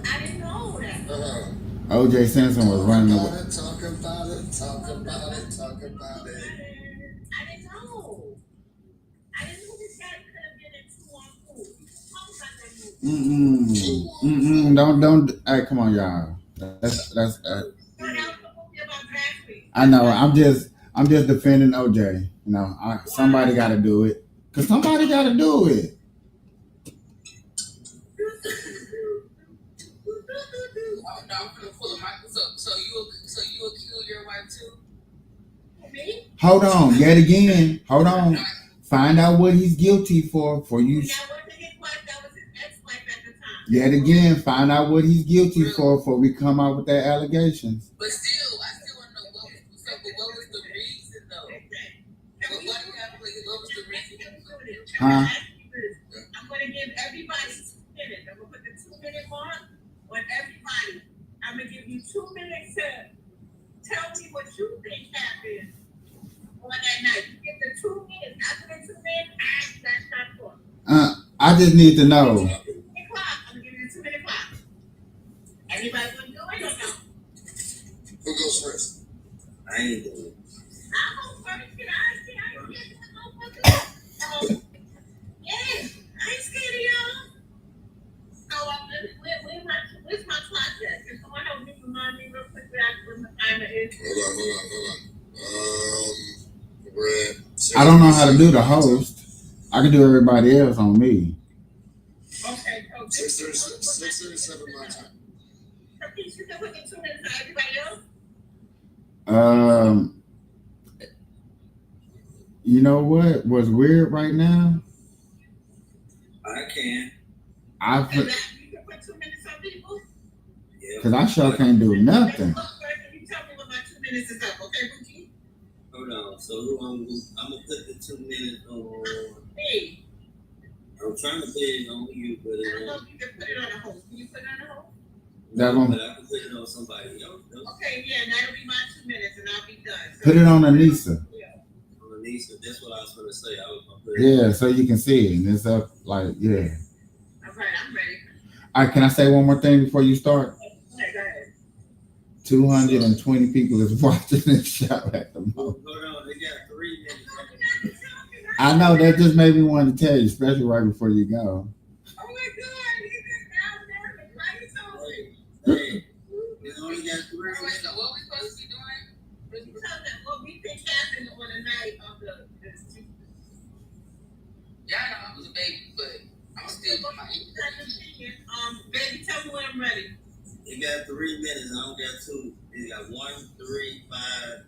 I didn't know that. OJ Simpson was running away. Talk about it. Talk about it. Talk about it. I didn't know. I didn't know this guy could have been in 2 on 4. Talk about that movie. Don't. Hey, come on, y'all. That's. What else about Drag Queen? I know. I'm just defending OJ. You know, somebody got to do it. Cause somebody got to do it. Oh, no, I'm gonna pull a Michael. So you'll kill your wife too? Me? Hold on. Yet again. Hold on. Find out what he's guilty for you. That wasn't his wife. That was his ex-wife at the time. Yet again, find out what he's guilty for before we come out with that allegations. But still, I still want to know what was the reason though? What was the reason? Huh? I'm going to give everybody 2 minutes. I'm going to put the 2-minute mark on everybody. I'm going to give you 2 minutes to tell me what you think happened on that night. You get the 2 minutes. After the 2 minutes, that's not for. I just need to know. 2 minute clock. I'm going to give you the 2-minute clock. Anybody want to do it or no? Who goes first? I ain't doing it. I'll go first. Can I see how you get this motherfucker? Yeah, I ain't scared of y'all. So, where's my clock at? Can someone help me remind me real quick where my timer is? Hold on. We're at I don't know how to do the host. I can do everybody else on me. Okay, so 6:37 my time. Please, you can put the 2 minutes for everybody else? You know what was weird right now? I can. I You put can put 2 minutes on people? Yeah. because I sure can't do nothing. You tell me when my 2 minutes is up, okay, Bookie? Hold on. So I'm gonna put the 2 minutes on. Hey, I'm trying to put it on you, but I don't know if you can put it on a host. Can you put it on a host? That one. But I can put it on somebody else. Okay, yeah, and that'll be my 2 minutes, and I'll be done. So, Put it on Anissa. On Anissa, that's what I was gonna say. I was gonna put it. Yeah, so you can see it. And it's up like yeah. All right, I'm ready. All right, can I say one more thing before you start? Okay, go ahead. 220 people is watching this show at the moment. Hold on, they got 3 minutes. I know that just made me want to tell you, especially right before you go. Oh my God, you just now nervous. Why you so Hey, we only got 3 Wait, minutes. so what we supposed to be doing? you tell them what we think happened on the night of the Y'all know I was a baby, but I'm still in my baby, tell me when I'm ready. You got 3 minutes. I don't got 2. You got 1, 3, 5,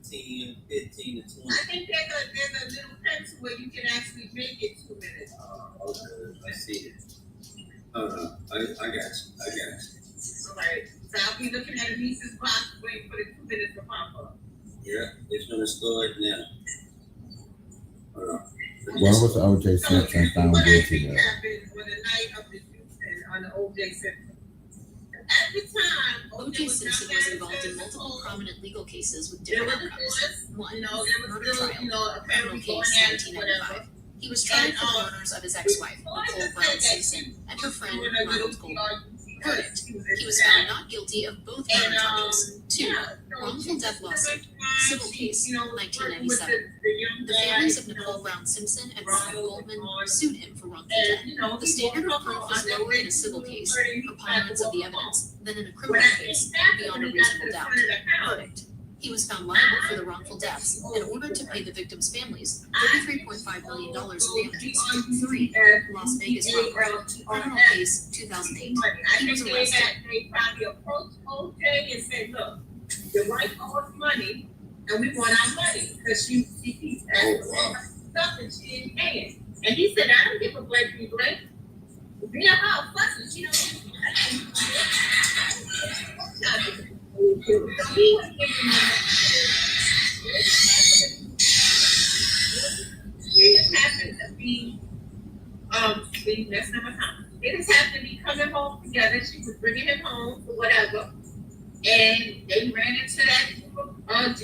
10, 15, and 20. I think there's a little pencil where you can actually make it 2 minutes. Okay, I see it. I got you. All right. So I'll be looking at Anissa's box waiting for the 2 minutes to pop up. Yeah, it's gonna start now. Hold on. What was OJ Simpson found What guilty actually of? happened on the night of the Houston on the O.J. Simpson? At the time, O.J. Simpson was involved in multiple prominent legal cases with There different was outcomes. a One, there was murder still, trial, apparently criminal going case, at it, whatever. 1995. He was tried for the murders of his ex-wife, Nicole Brown Simpson, and her friend, Ronald Goldman. Verdict: he was found not guilty of both murder charges. 2, wrongful death lawsuit, civil case, 1997. The families of Nicole Brown Simpson and Ronald Goldman sued him for wrongful death. The standard of proof is lower in a civil case, preponderance of the evidence, than in a criminal case, beyond a reasonable doubt. Verdict: he was found liable for the wrongful deaths and ordered to pay the victims' families $33.5 million in damages. 3, Las Vegas robbery, criminal case, 2008. He was arrested. They probably approached O.J. and said, look, your wife owes us money, and we want our money, because she keeps asking for stuff and she ain't paying. And he said, I don't give a blame you, blame. Be about fussing, she don't give it happened to be, that's number time. It just happened to be coming home together. She was bringing him home or whatever, and they ran into that GRUGDALS,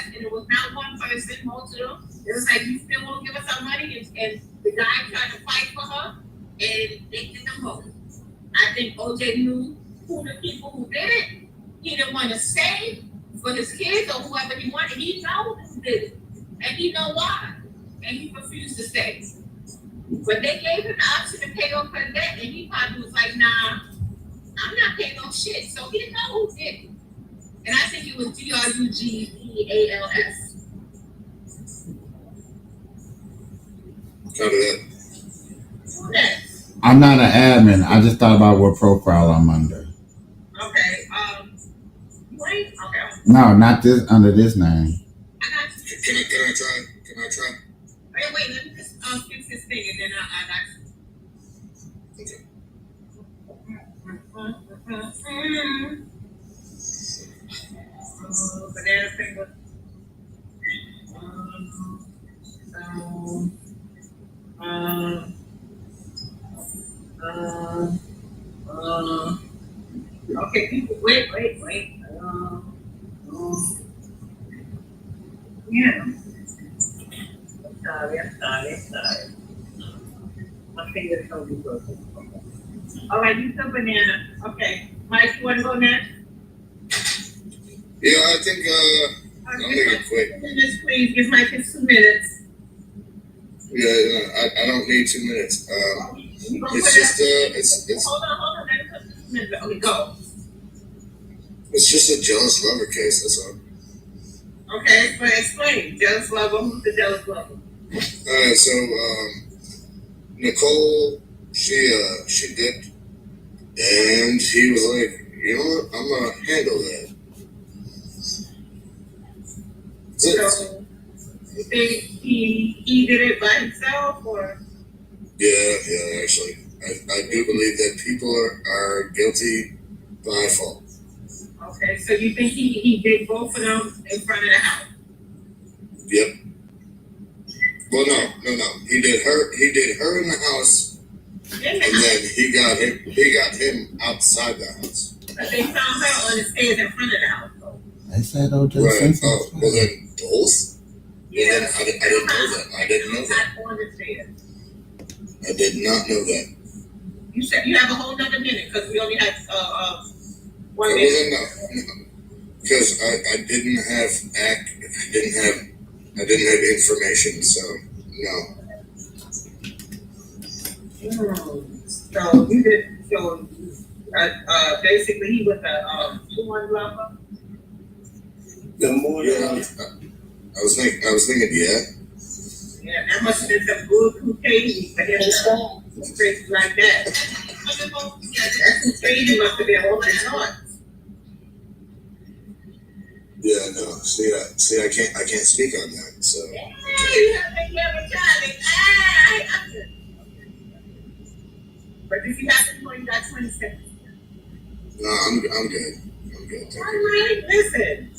and it was not one person, most of them. It was like, you still won't give us our money, and the guy tried to fight for her, and they did them both. I think OJ knew who the people who did it. He didn't want to say for his kids or whoever he wanted. He knows who did it, and he know why, and he refused to say. But they gave him the option to pay off her debt, and he probably was like, nah, I'm not paying no shit. So he didn't know who did it. And I think it was Druggeals. Cover that. Who that? I'm not an admin. I just thought about what profile I'm under. Okay, you ain't? Okay. No, not this under this name. I got you. Can I try? Can I try? Wait, let me just fix this thing and then I got you. Okay. Banana finger. Okay, people, wait. Yeah. I'm sorry. My fingers don't be broken. All right, you took banana. Okay. Mike, you want to go next? Yeah, I think I'll make it quick. 2 minutes, please. Give Mike his 2 minutes. Yeah, I don't need 2 minutes. It's just it's Hold on. Let me put 2 minutes. Okay, go. it's just a jealous lover case. That's all. Okay, explain. Jealous lover. Who's the jealous lover? So Nicole, she dipped, and he was like, you know what? I'm gonna handle that. That's it. So, you think he did it by himself, or? Yeah, actually. I do believe that people are guilty by fault. Okay, so you think he did both of them in front of the house? Yep. Well, no. He did her in the house, and then he got him outside the house. But they found her on the stairs in front of the house, though. They said OJ Right. Simpson. Oh, well then both? Yeah. Well, then I didn't know that. I didn't know that. Not on the stairs. I did not know that. You said you have a whole nother minute because we only had 1 Well, minute. then no. Because I didn't have information, so no. So you did. So basically, he was a 2-1 lover. The more Yeah, I was thinking, yeah. Yeah, that must have been some good crazy for him to crazy like that. That's who crazy must have been over his heart. Yeah, no. See, I can't speak on that. So. Yeah, you have a child. But if you have to know, you got 20 seconds. No, I'm good. I'm good. Thank All you. right, listen.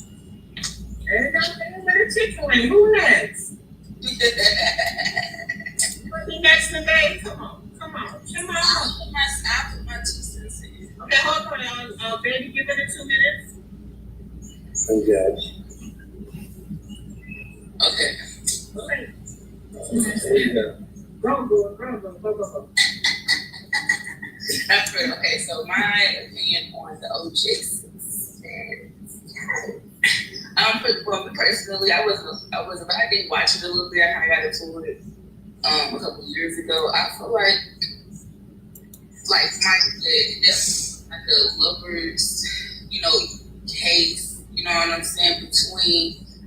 And nothing but a Chick-fil-A. Who next? Who next today? Come on. I'll put my 2 cents in. Okay, hold on. Baby, give it 2 minutes. Okay. Okay. Okay. There you go. Go. Okay, so my opinion on the OJ personally, I did watch it a little bit. I kind of got into it a couple of years ago. I feel like Mike said, that's like a lovers, case. You know what I'm saying?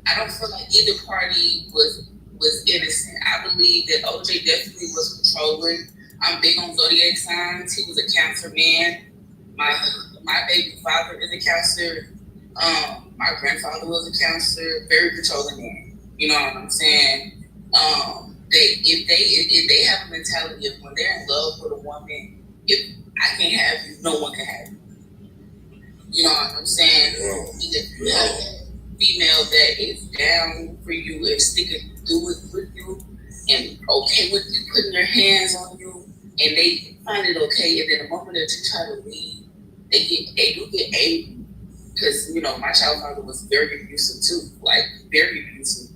I don't feel like either party was innocent. I believe that OJ definitely was controlling. I'm big on zodiac signs. He was a Cancer man. My baby father is a Cancer. My grandfather was a Cancer. Very controlling man. You know what I'm saying? If they have a mentality of when they're in love with a woman, if I can't have you, no one can have you. You know what I'm saying? If you have a female that is down for you and sticking through it with you and okay with you putting their hands on you, and they find it okay, and then the moment that you try to leave, they do get angry. Because, my child's father was very abusive too, like very abusive.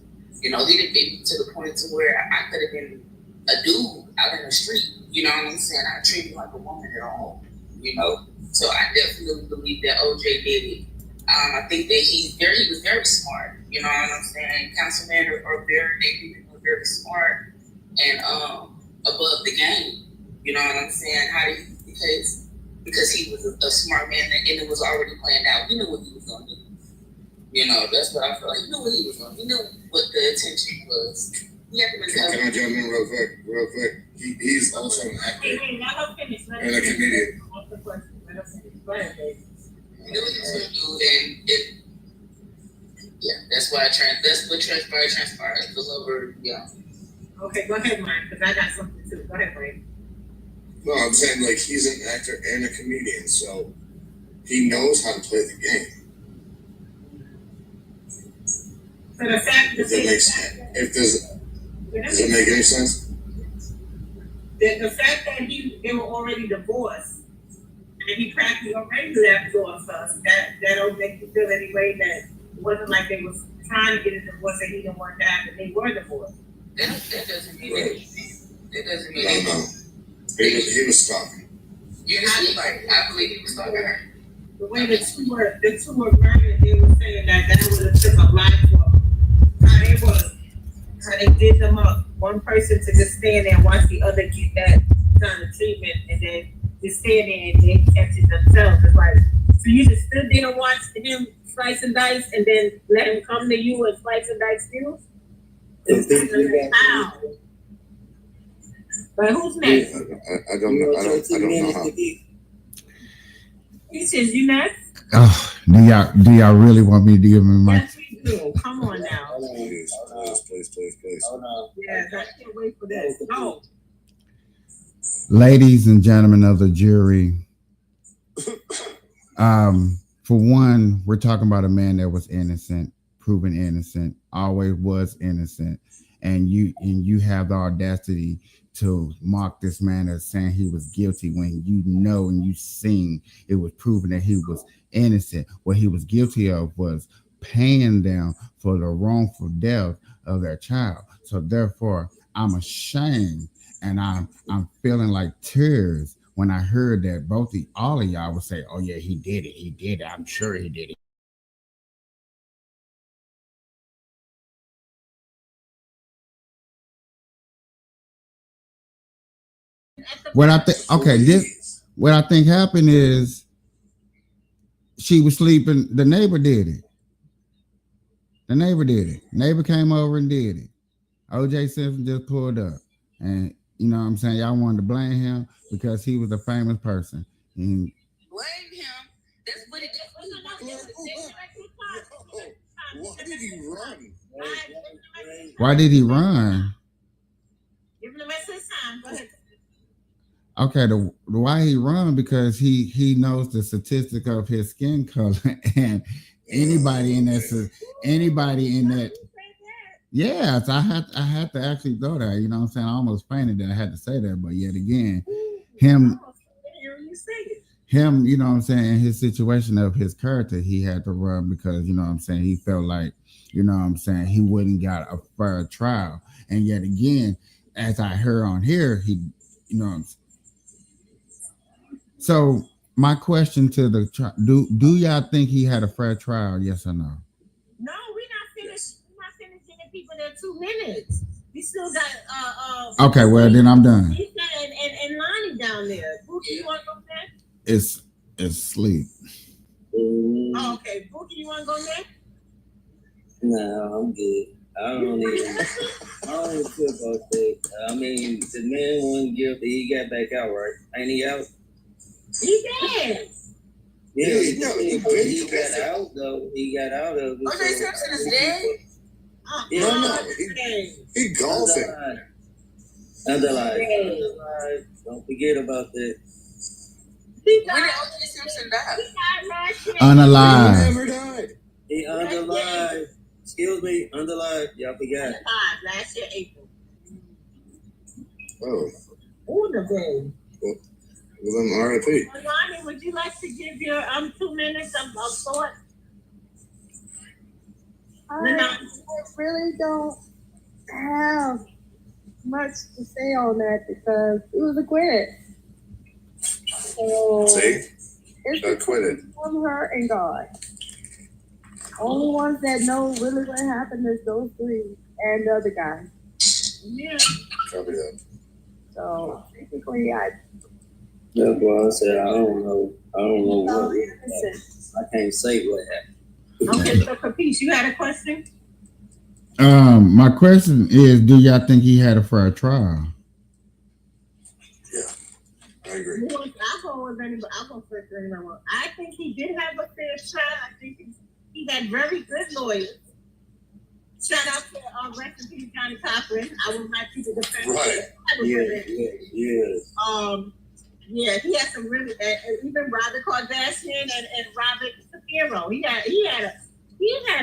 You know, he didn't beat me to the point to where I could have been a dude out in the street. You know what I'm saying? I treat me like a woman at all. You know, so I definitely believe that OJ did it. I think that he was very smart. You know what I'm saying? Councilmen are very smart and above the game. You know what I'm saying? Because he was a smart man and it was already planned out. He knew what he was gonna do. You know, that's what I feel like. He knew what he was gonna do. He knew what the intention was. He had to Can I jump in real quick? He's also an actor Let her finish. and a comedian. Go ahead, baby. He knew what he was gonna do, and that's what transpired. The lover, yeah. Okay, go ahead, Mike, because I got something too. Go ahead, Mike. No, I'm saying like he's an actor and a comedian, so he knows how to play the game. So the fact If that makes sense. Does it make any sense? The fact that they were already divorced and he practically already left doors first, that don't make you feel any way that it wasn't like they was trying to get a divorce and he didn't want to happen. They were divorced. That doesn't mean anything. That doesn't mean No. anything. He was stalking. You just feel like I believe he was stalking her. The way the two were murdered, they were saying that would have took a lot for how they did them up. One person to just stand there and watch the other get that kind of treatment and then just stand there and then catch it themselves. It's like, so you just stood there and watched him slice and dice and then let him come to you and slice and dice you? Wow. But who's next? I don't know. I don't know how. He says, you next? Oh, do y'all really want me to give him my? Yes, we do. Come on now. Please. Oh no. Yes, I can't wait for this. No. Ladies and gentlemen of the jury, for one, we're talking about a man that was innocent, proven innocent, always was innocent, and you have the audacity to mock this man as saying he was guilty when you know and you seen it was proven that he was innocent. What he was guilty of was paying them for the wrongful death of their child. So therefore, I'm ashamed and I'm feeling like tears when I heard that all of y'all would say, "Oh yeah, he did it. I'm sure he did it." What I think happened is she was sleeping. The neighbor did it. Neighbor came over and did it. OJ Simpson just pulled up, and you know what I'm saying, y'all wanted to blame him because he was a famous person. And Blame him. That's what it is. Why did he run? why did he run? Give him the rest of his time. Go ahead. Okay, the why he run because he knows the statistic of his skin color, and anybody in that. Yeah, so I had to actually go there. You know what I'm saying? I almost fainted that I had to say that, but yet again, him, you know what I'm saying, in his situation of his character, he had to run because, you know what I'm saying, he felt like, you know what I'm saying, he wouldn't got a fair trial. And yet again, as I heard on here, he, you know what I'm saying. So my question to the do y'all think he had a fair trial? Yes or no? No, we're not finished. We're not finished giving people their 2 minutes. We still got Okay, well then I'm done. And Lonnie down there. Bookie, you want to go next? It's sleep. Oh, okay. Bookie, you want to go next? No, I'm good. I don't even feel about that. I mean, the man wasn't guilty. He got back out, right? Ain't he out? He did. Yeah, he got out though. He got out of it. OJ Simpson is dead? No. He golfing. Underline. Don't forget about that. He When did died. OJ Simpson die? He died last year. He Unalive. never died. He underlined. Excuse me, underlined. Y'all forgot. He died last year, April. Oh, Oh, the baby. well then R.I.P. Lonnie, would you like to give your 2 minutes of thought? I really don't have much to say on that because it was acquitted. So See? it's Acquitted. from her and God. Only ones that know really what happened is those three and the other guy. Yeah. Copy that. So basically, That's why I said I don't know. I don't know found what. innocent. I can't say what happened. Okay, so Capiche, you had a question? My question is, do y'all think he had a fair trial? Yeah, I agree. I'll go with anybody. I'll go first for anyone. I think he did have a fair trial. I think he had very good lawyers. Shout out to rest in peace, Johnny Cochran. I would like you to defend him. Right. Yeah, he had some really, even Robert Kardashian and Robert Shapiro. He had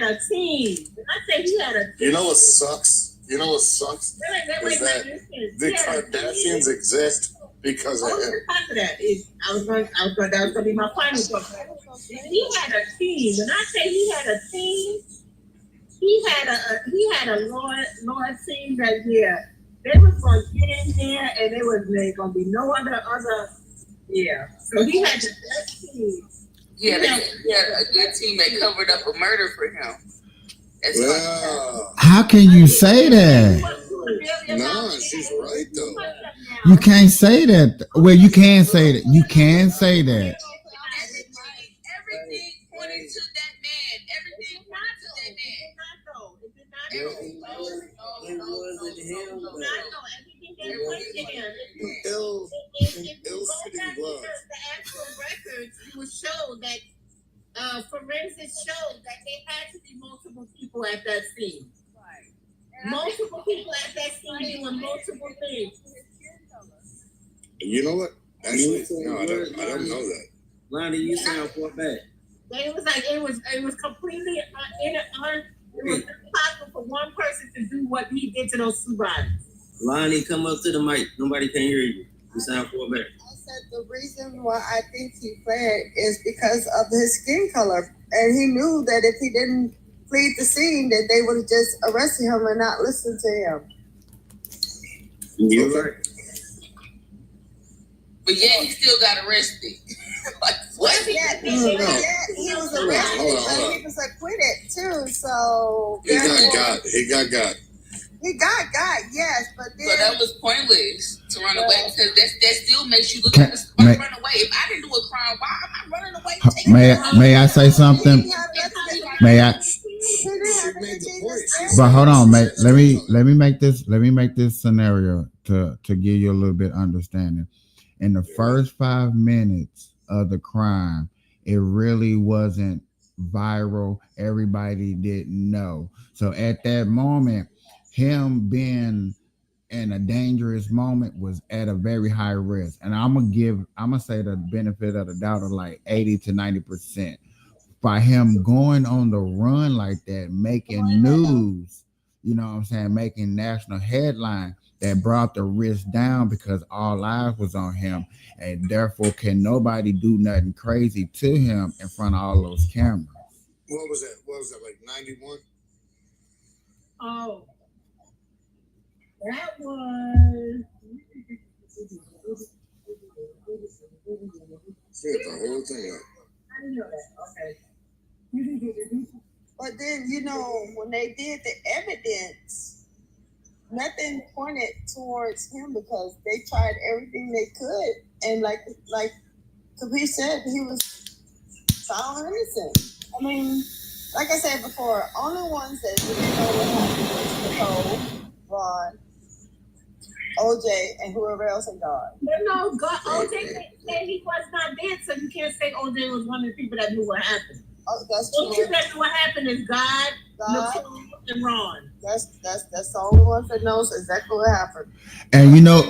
a team. When I say he had a team, You know what sucks? Is that the Kardashians exist because of him. Because of that, that was gonna be my final question. He had a team. When I say he had a team, he had a lawyer team that they was gonna get in there and there was gonna be no other So he had the best team. Yeah, they had a good team that covered up a murder for him. How can you say that? Nah, she's right though. You can't say that. Well, you can say that. You can say that. Everything pointed to that man. Everything pointed to that man. It wasn't him. Ill-fitting gloves. The actual records, it was shown that forensics showed that there had to be multiple people at that scene. Right. Multiple people at that scene doing multiple things. You know what? Actually, no, I don't know that. Lonnie, you sound far back. It was like it was completely it was impossible for one person to do what he did to those two bodies. Lonnie, come up to the mic. Nobody can hear you. You sound far back. I said the reason why I think he fled is because of his skin color. And he knew that if he didn't plead the scene, that they would have just arrested him and not listened to him. You're right. But yeah, he still got arrested. Like, what? He was arrested, but he was acquitted too. So He got got. He got, yes, but then. So that was pointless to run away because that still makes you look like a run away. If I didn't do a crime, why am I running away? May I say something? May I? But hold on, mate. Let me make this scenario to give you a little bit understanding. In the first 5 minutes of the crime, it really wasn't viral. Everybody didn't know. So at that moment, him being in a dangerous moment was at a very high risk. And I'm gonna say the benefit of the doubt of like 80 to 90%. By him going on the run like that, making news, you know what I'm saying, making national headline, that brought the risk down because all eyes was on him. And therefore can nobody do nothing crazy to him in front of all those cameras. What was that, like 91? Oh. That was. Shit, the whole thing. I didn't know that. Okay. But then, when they did the evidence, nothing pointed towards him because they tried everything they could. And like Capiche said, he was found innocent. I mean, like I said before, only ones that didn't know what happened was Nicole, Ron, OJ, and whoever else in God. No, God, OJ said he was not dead, so you can't say OJ was one of the people that knew what happened. Oh, that's true. true. The people that knew what happened is God, Nicole, and Ron. That's the only ones that knows exactly what happened. And you know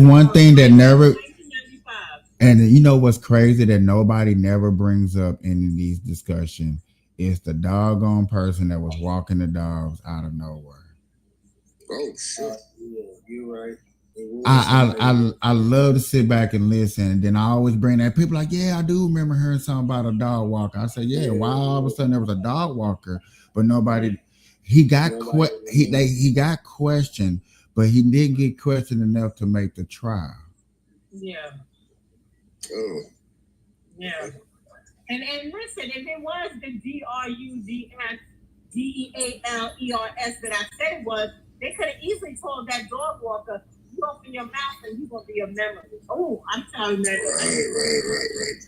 one thing that never. And you know what's crazy that nobody never brings up in these discussions is the doggone person that was walking the dogs out of nowhere. Oh shit! Yeah, you're right. I love to sit back and listen, and then I always bring that people like, yeah, I do remember hearing something about a dog walker. I said, yeah, why all of a sudden there was a dog walker, but nobody he got he got questioned, but he didn't get questioned enough to make the trial. Yeah. Oh. Yeah. And listen, if it was the DRUDSDEALERS that I said it was, they could have easily told that dog walker, you open your mouth and you're gonna be a memory. Oh, I'm sorry, man. Right.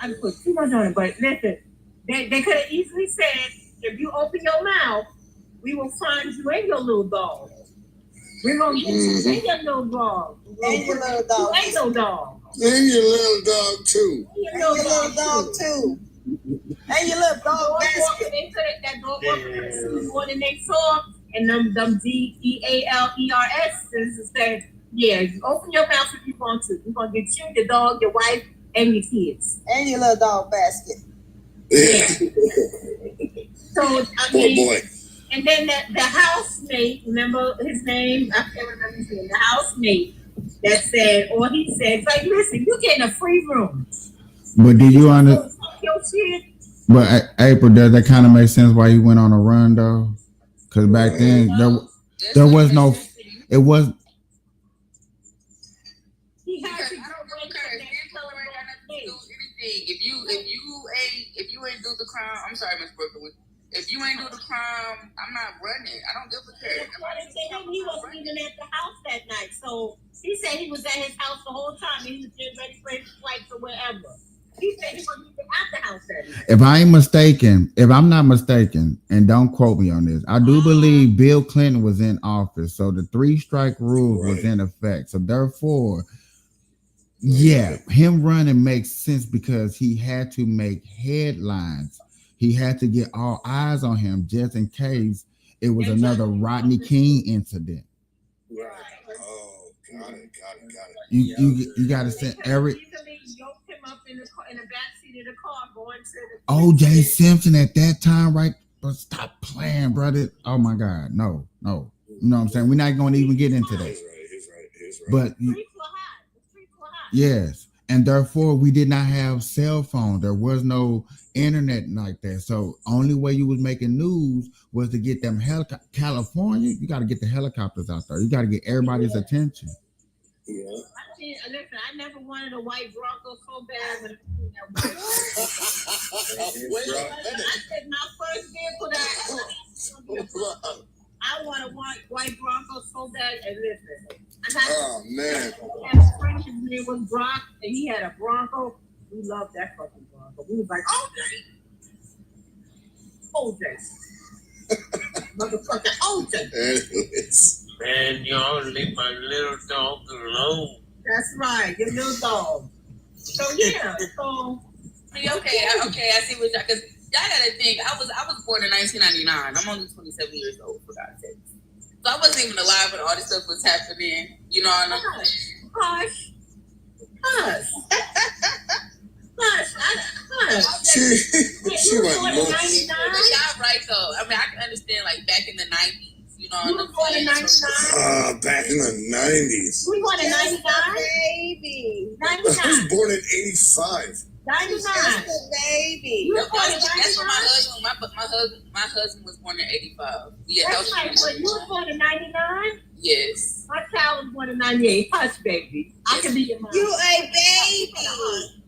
I put too much on it, but listen, they could have easily said, if you open your mouth, we will find you and your little dog. We're gonna get you and your little dog. And your little dog. And your dog. And your little dog too. And your little dog too. And your little dog basket. That dog walker more than they saw, and them DEALERS said, yeah, you open your mouth if you want to. We're gonna get you, your dog, your wife, and your kids. And your little dog basket. Yeah. So I mean, boy. And then the housemate, remember his name? I can't remember his name. The housemate that said, or he said, like, listen, you're getting a free room. But do you understand? But April, does that kind of make sense why you went on a run though? Because back then there was no, it was. He had to I don't care. If you ain't do the crime, I'm sorry, Miss Brooklyn. If you ain't do the crime, I'm not running. I don't give a care. He wasn't even at the house that night, so he said he was at his house the whole time. He was getting ready for his flight or wherever. He said he wasn't even at the house that night. If I'm not mistaken, and don't quote me on this, I do believe Bill Clinton was in office, so the 3-strike rule was in effect. So therefore, yeah, him running makes sense because he had to make headlines. He had to get all eyes on him just in case it was another Rodney King incident. Right. Oh, got it. You got to send every. Yoked him up in the backseat of the car going to the. O.J. Simpson at that time, right? But stop playing, brother. Oh my God, no. You know what I'm saying? We're not going to even get into that. He's right. But yes, and therefore we did not have cell phone. There was no internet like that. So only way you was making news was to get them California. You got to get the helicopters out there. You got to get everybody's attention. Yeah. Listen, I never wanted a white Bronco so bad. When I said my first vehicle that I want a white Bronco so bad. And listen, oh man, I had a friend, his name was Brock, and he had a Bronco. We loved that fucking Bronco. We was like, OJ, motherfucker, OJ. Man, y'all leave my little dog alone. That's right, your little dog. So yeah, okay, I see what y'all, because y'all gotta think, I was born in 1999. I'm only 27 years old, for God's sake. So I wasn't even alive when all this stuff was happening. You know what I'm saying? Hush. She went nuts. But y'all right though. I mean, I can understand like back in the 90s. You know what I'm saying? Back in the 90s. We born in 99? Baby. 99. I was born in 85. 99. Baby. That's what my husband was born in 85. Yeah, that's right. But you were born in 99? Yes. My child was born in 98. Hush, baby. I can be your mom. You a baby.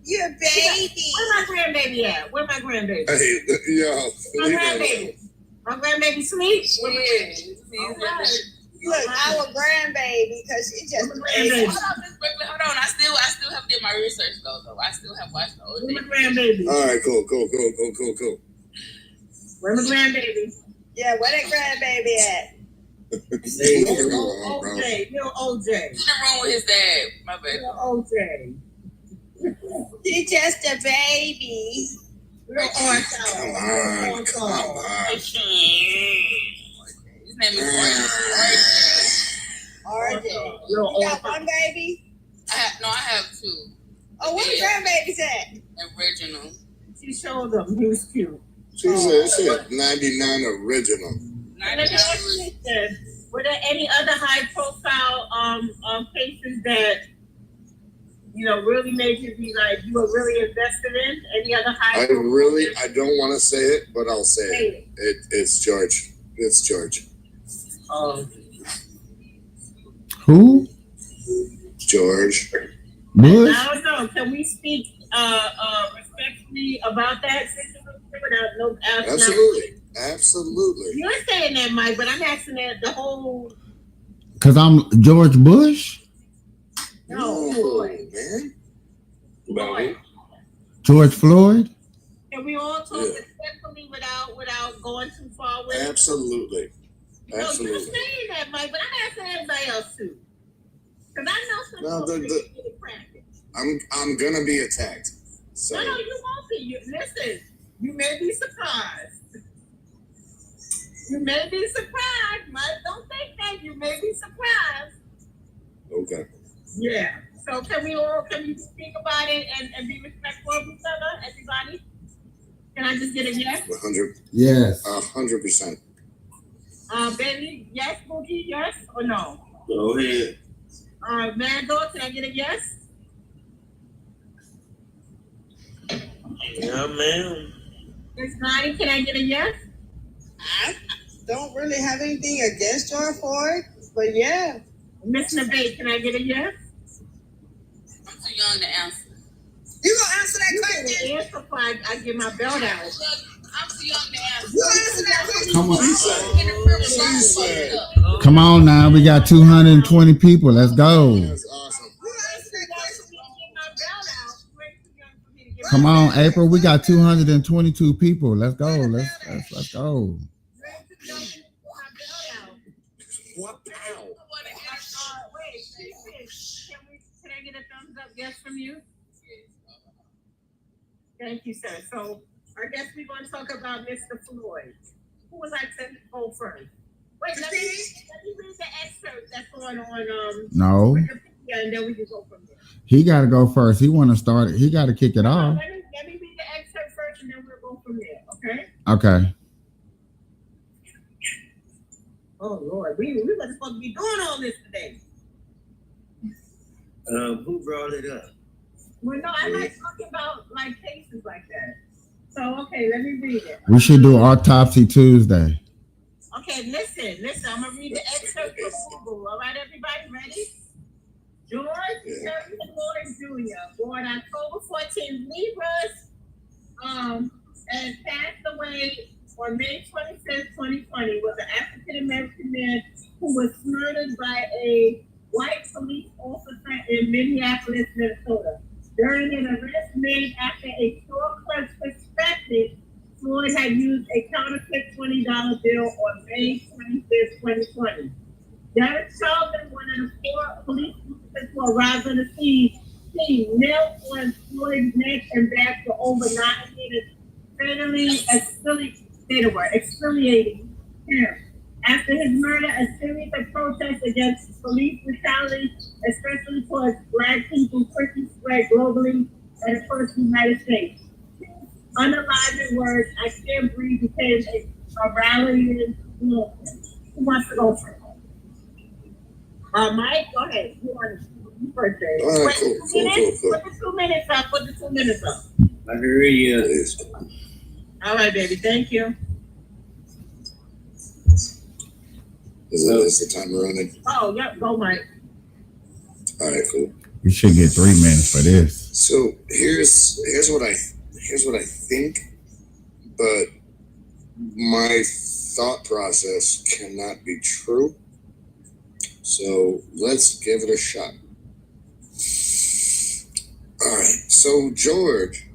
You're a baby. Where my grandbaby at? Where my grandbaby? Hey, yo. My grandbaby. My grandbaby sleep? Look, our grandbaby, because she just Hold on, I still have did my research though. I still have watched the old. Where my grandbaby? All right, cool. Where my grandbaby? Yeah, where that grandbaby at? OJ, little OJ. What's wrong with his dad? My bad. Little OJ. He's just a baby. Little Come on. His name is RJ. You got one baby? I have two. Oh, where the grandbabies at? Original. She showed him. He was cute. She said 99 original. Were there any other high-profile cases that really made you be like you were really invested in? Any other high? I don't want to say it, but I'll say it. It's George It's George. Who? George. Bush? I don't know. Can we speak respectfully about that situation without no Absolutely. You're saying that, Mike, but I'm asking that the whole. Because I'm George Bush? No, man. Floyd. George Floyd? Can we all talk respectfully without going too far with it? Absolutely. No, you're saying that, Mike, but I'm asking everybody else too. Because I know some folks get practice. I'm gonna be attacked. So. No, you won't be. Listen, you may be surprised. You may be surprised, Mike. Don't think that. You may be surprised. Okay. Yeah. So can you speak about it and be respectful of each other, everybody? Can I just get a yes? 100. Yes. 100%. Benny, yes, Boogie, yes or no? Go ahead. Mando, can I get a yes? Yeah, ma'am. Miss Nani, can I get a yes? I don't really have anything against George Floyd, but yeah. Miss Nabate, can I get a yes? I'm too young to answer. You gonna answer that question? Answer before I get my belt out. I'm too young to answer. You answer that question? Come on. Come on now. We got 220 people. Let's go. That's awesome. Come on, April. We got 222 people. Let's go. Let's go. What? Pow. Can I get a thumbs up yes from you? Thank you, sir. So I guess we're going to talk about Mr. Floyd. Who would like to go first? Wait, let me read the excerpt that's on No. Wikipedia, and then we can go from there. He got to go first. He want to start it. He got to kick it off. Let me read the excerpt first, and then we'll go from there. Okay? Okay. Oh Lord, we were supposed to be doing all this today. Who brought it up? Well, no, I like talking about like cases like that. So okay, let me read it. We should do Autopsy Tuesday. Okay, listen. I'm gonna read the excerpt from Google. All right, everybody, ready? George Terry Floyd Jr., born October 14th, Libras, and passed away on May 25th, 2020, was an African American man who was murdered by a white police officer in Minneapolis, Minnesota. During an arrest made after a store clerk suspected Floyd had used a counterfeit $20 bill on May 25th, 2020. Derek Charlton, one of the 4 police officers who arrived on the scene, knelt on Floyd's neck and back for over 9 minutes, fatally exfoliating him. After his murder, a series of protests against police brutality, especially towards Black people, quickly spread globally and across the United States. Unaliving words, "I can't breathe," became a rallying movement. Who wants to go first? Mike, go ahead. You want to first, Dave? All right, cool. Put the 2 minutes up. Put the 2 minutes up. I can read you. All right, baby. Thank you. Is the timer running? Oh, yep. Go, Mike. All right, cool. We should get 3 minutes for this. So here's what I think, but my thought process cannot be true. So let's give it a shot. All right. So George,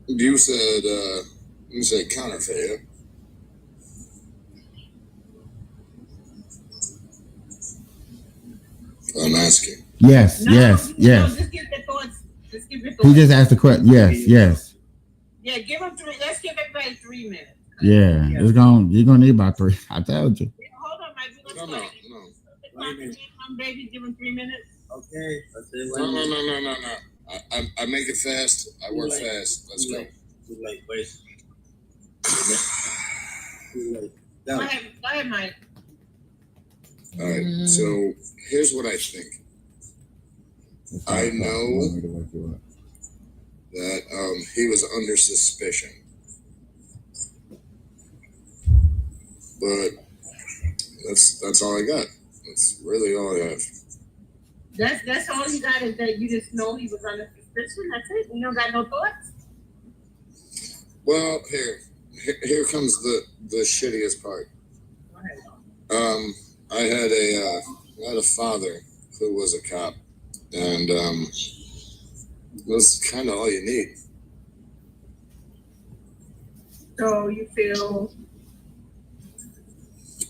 you said counterfeit. I'm asking. Yes. No, just give the thoughts. He just asked the question. Yes. Yeah, give him 3. Let's give everybody 3 minutes. Yeah. You're gonna need about 3. I told you. Hold on, Mike. No. Baby, give him 3 minutes. Okay. No. I make it fast. I work fast. Let's go. Wait. Go ahead, Mike. All right. So here's what I think. I know that he was under suspicion. but that's all I got. That's really all I have. That's all you got is that you just know he was under suspicion. That's it. You don't got no thoughts. Well, here comes the shittiest part. Go ahead. I had a father who was a cop, and that's kind of all you need. So you feel?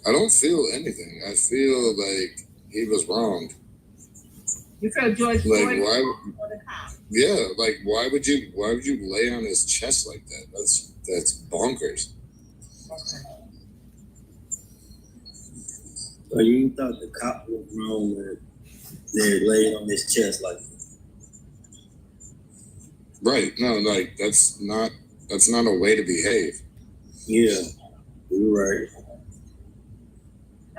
I don't feel anything. I feel like he was wronged. You feel George Like Floyd why? or the cop? Yeah, like why would you lay on his chest like that? That's bonkers. Okay. So you thought the cop was wrong when they laid on his chest like that? Right? No, like that's not a way to behave. Yeah, you're right.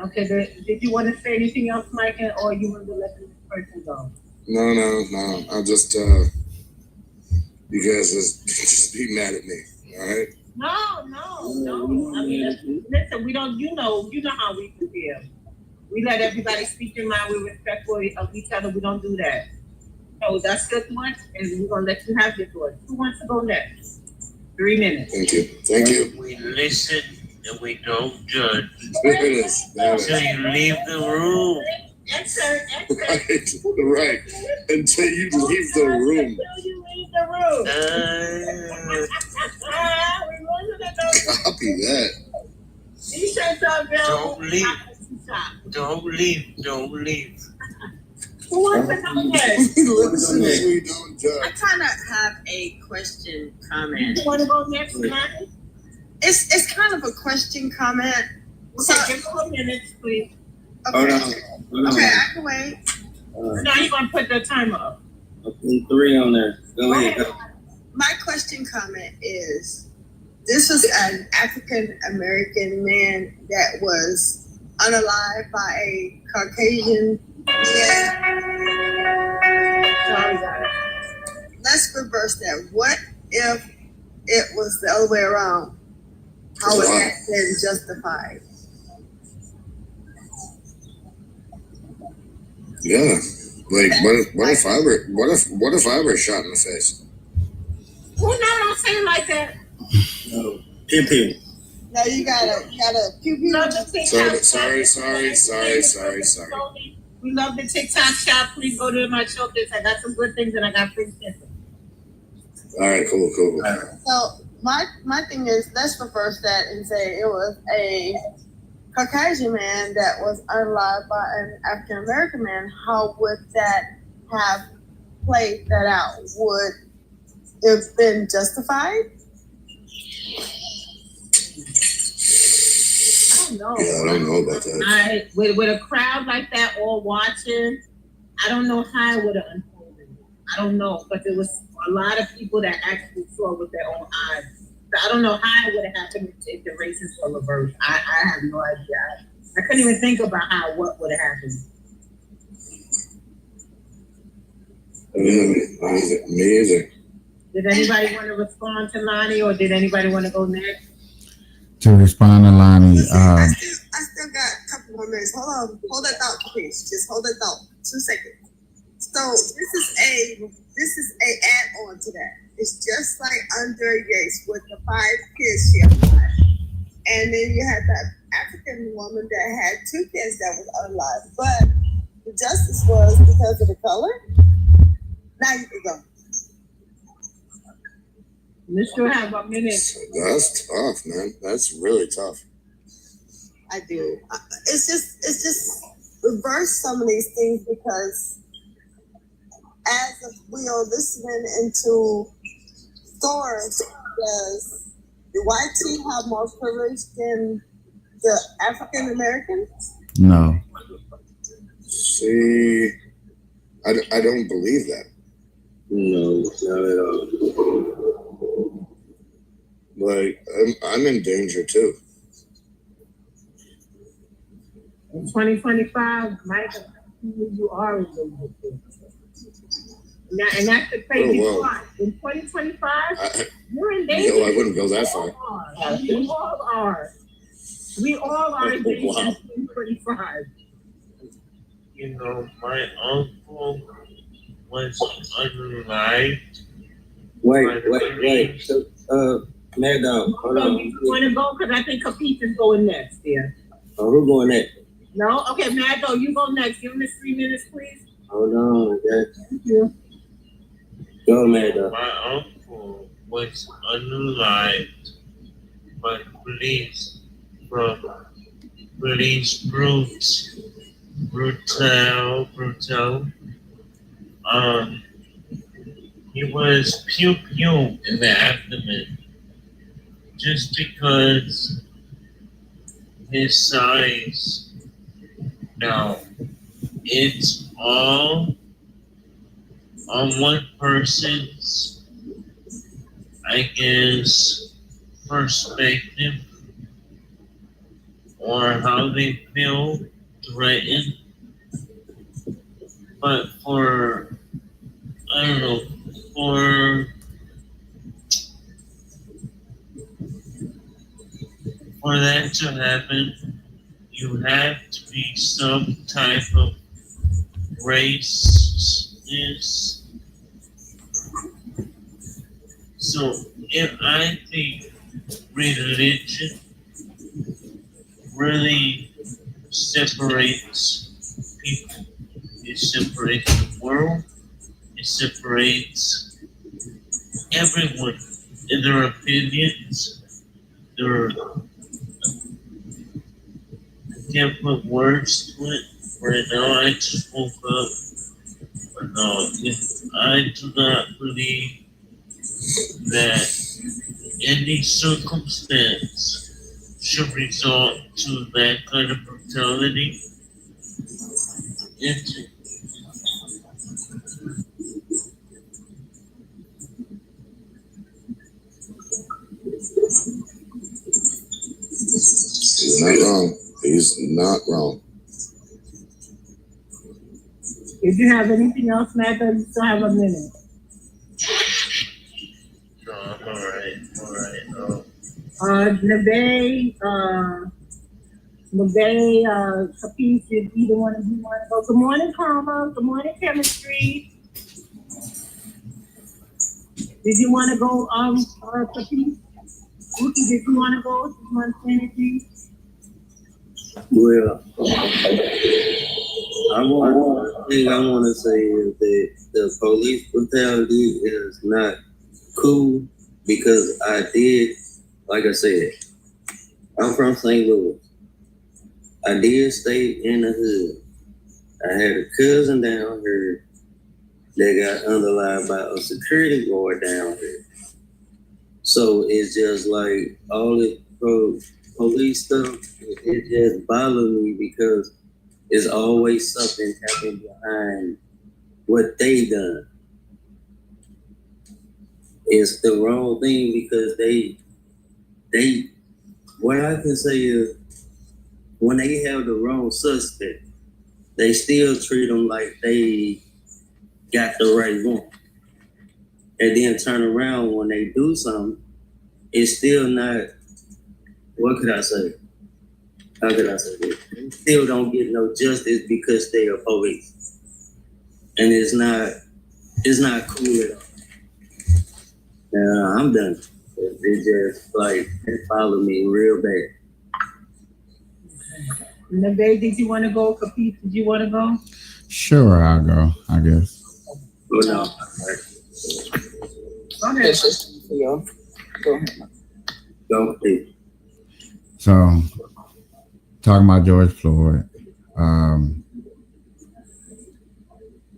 Okay. Did you want to say anything else, Mike, or you want to let this person go? No. I'll just you guys just be mad at me, all right? No. I mean, listen, we don't. You know how we feel. We let everybody speak their mind. We're respectful of each other. We don't do that. So that's good much, and we're gonna let you have your thoughts. Who wants to go next? 3 minutes. Thank you. We listen and we don't judge. There it is. Until you leave the room. Answer. Right. Until you leave the room. Until you leave the room. Copy that. Don't leave. Who wants to go next? Listen, we don't judge. I kind of have a question comment. You want to go next, Maggie? It's kind of a question comment. So, Okay, give 4 minutes, please. okay. Hold on. Okay, I can wait. Now you're gonna put the timer up. Okay, 3 on there. Go ahead. Go. My question comment is, this was an African American man that was unalived by a Caucasian man. Sorry, guys. Let's reverse that. What if it was the other way around? How would that been justified? Yeah. Like what if I were shot in the face? Well, no, don't say it like that. No. Pew. Now you gotta pew pew. Love the TikTok Sorry. We love the TikTok shop. Please go to my showcase. I got some good things and I got free stickers. All right, cool. So my thing is, let's reverse that and say it was a Caucasian man that was unalived by an African American man. How would that have played that out? Would it have been justified? I don't know. Yeah, I don't know about that. With a crowd like that all watching, I don't know how it would have unfolded. I don't know, but there was a lot of people that actually saw with their own eyes. So I don't know how it would have happened if the races were reversed. I have no idea. I couldn't even think about what would have happened. Me either. Did anybody want to respond to Lonnie, or did anybody want to go next? To respond to Lonnie, I still got a couple more minutes. Hold that thought, please. Just hold that thought. 2 seconds. So this is a add-on to that. It's just like Andre Yates with the 5 kids she had. And then you had that African woman that had 2 kids that was unalive. But the justice was because of the color. Now you can go. You still have a minute. That's tough, man. That's really tough. I do. It's just reverse some of these things, because as we are listening into stories, does the white team have more privilege than the African Americans? no. See, I don't believe that. No, not at all. Like, I'm in danger too. In 2025, Mike, you are in danger too. And that's the crazy part. In 2025, you're in danger. No, I wouldn't go that far. You all are. We all are in Wow. 25. You know, my uncle was unalived. Wait. So, Mad Dog, hold on. You want to go? Because I think Capiche is going next, dear. Oh, who going next? No? Okay, Mad Dog, you go next. Give me 3 minutes, please. Hold on, guys. Thank you. Go, Mad Dog. My uncle was unalived by police from police brutal. He was pew in the abdomen just because his size. Now, it's all on one person's, I guess, perspective or how they feel threatened. But for, I don't know, for that to happen, you have to be some type of racist. So if I think religion really separates people, it separates the world, it separates everyone in their opinions, their I can't put words to it. Right now, I just woke up. But no, I do not believe that any circumstance should resort to that kind of brutality. He's not wrong. He's not wrong. If you have anything else, Matt, you still have a minute. No, I'm alright. Neve, Capiche, if either one of you want to go. Good morning, Karma. Good morning, Chemistry. Did you want to go, Capiche? Ruki, did you want to go? Did you want to say anything? Well, I want to say is that the police brutality is not cool because I did, like I said, I'm from St. Louis. I did stay in the hood. I had a cousin down here that got underlined by a security guard down here. So it's just like all the police stuff, it just bothers me because it's always something happening behind what they done. It's the wrong thing because they what I can say is when they have the wrong suspect, they still treat them like they got the right one. And then turn around when they do something, it's still not, what could I say? How could I say this? They still don't get no justice because they are police. And it's not cool at all. I'm done. It just like, it bothered me real bad. Neve, did you want to go? Capiche, did you want to go? Sure, I'll go, I guess. Oh, no. Go ahead. Go ahead. So, talking about George Floyd,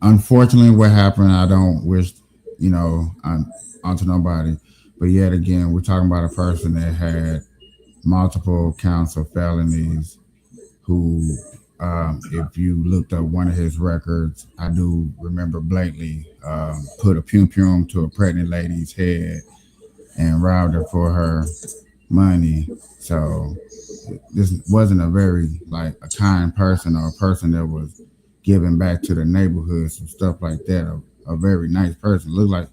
unfortunately, what happened, I don't wish, onto nobody. But yet again, we're talking about a person that had multiple counts of felonies who, if you looked up one of his records, I do remember blatantly, put a pum to a pregnant lady's head and robbed her for her money. So this wasn't a very a kind person or a person that was giving back to the neighborhood, some stuff like that. A very nice person. Looked like,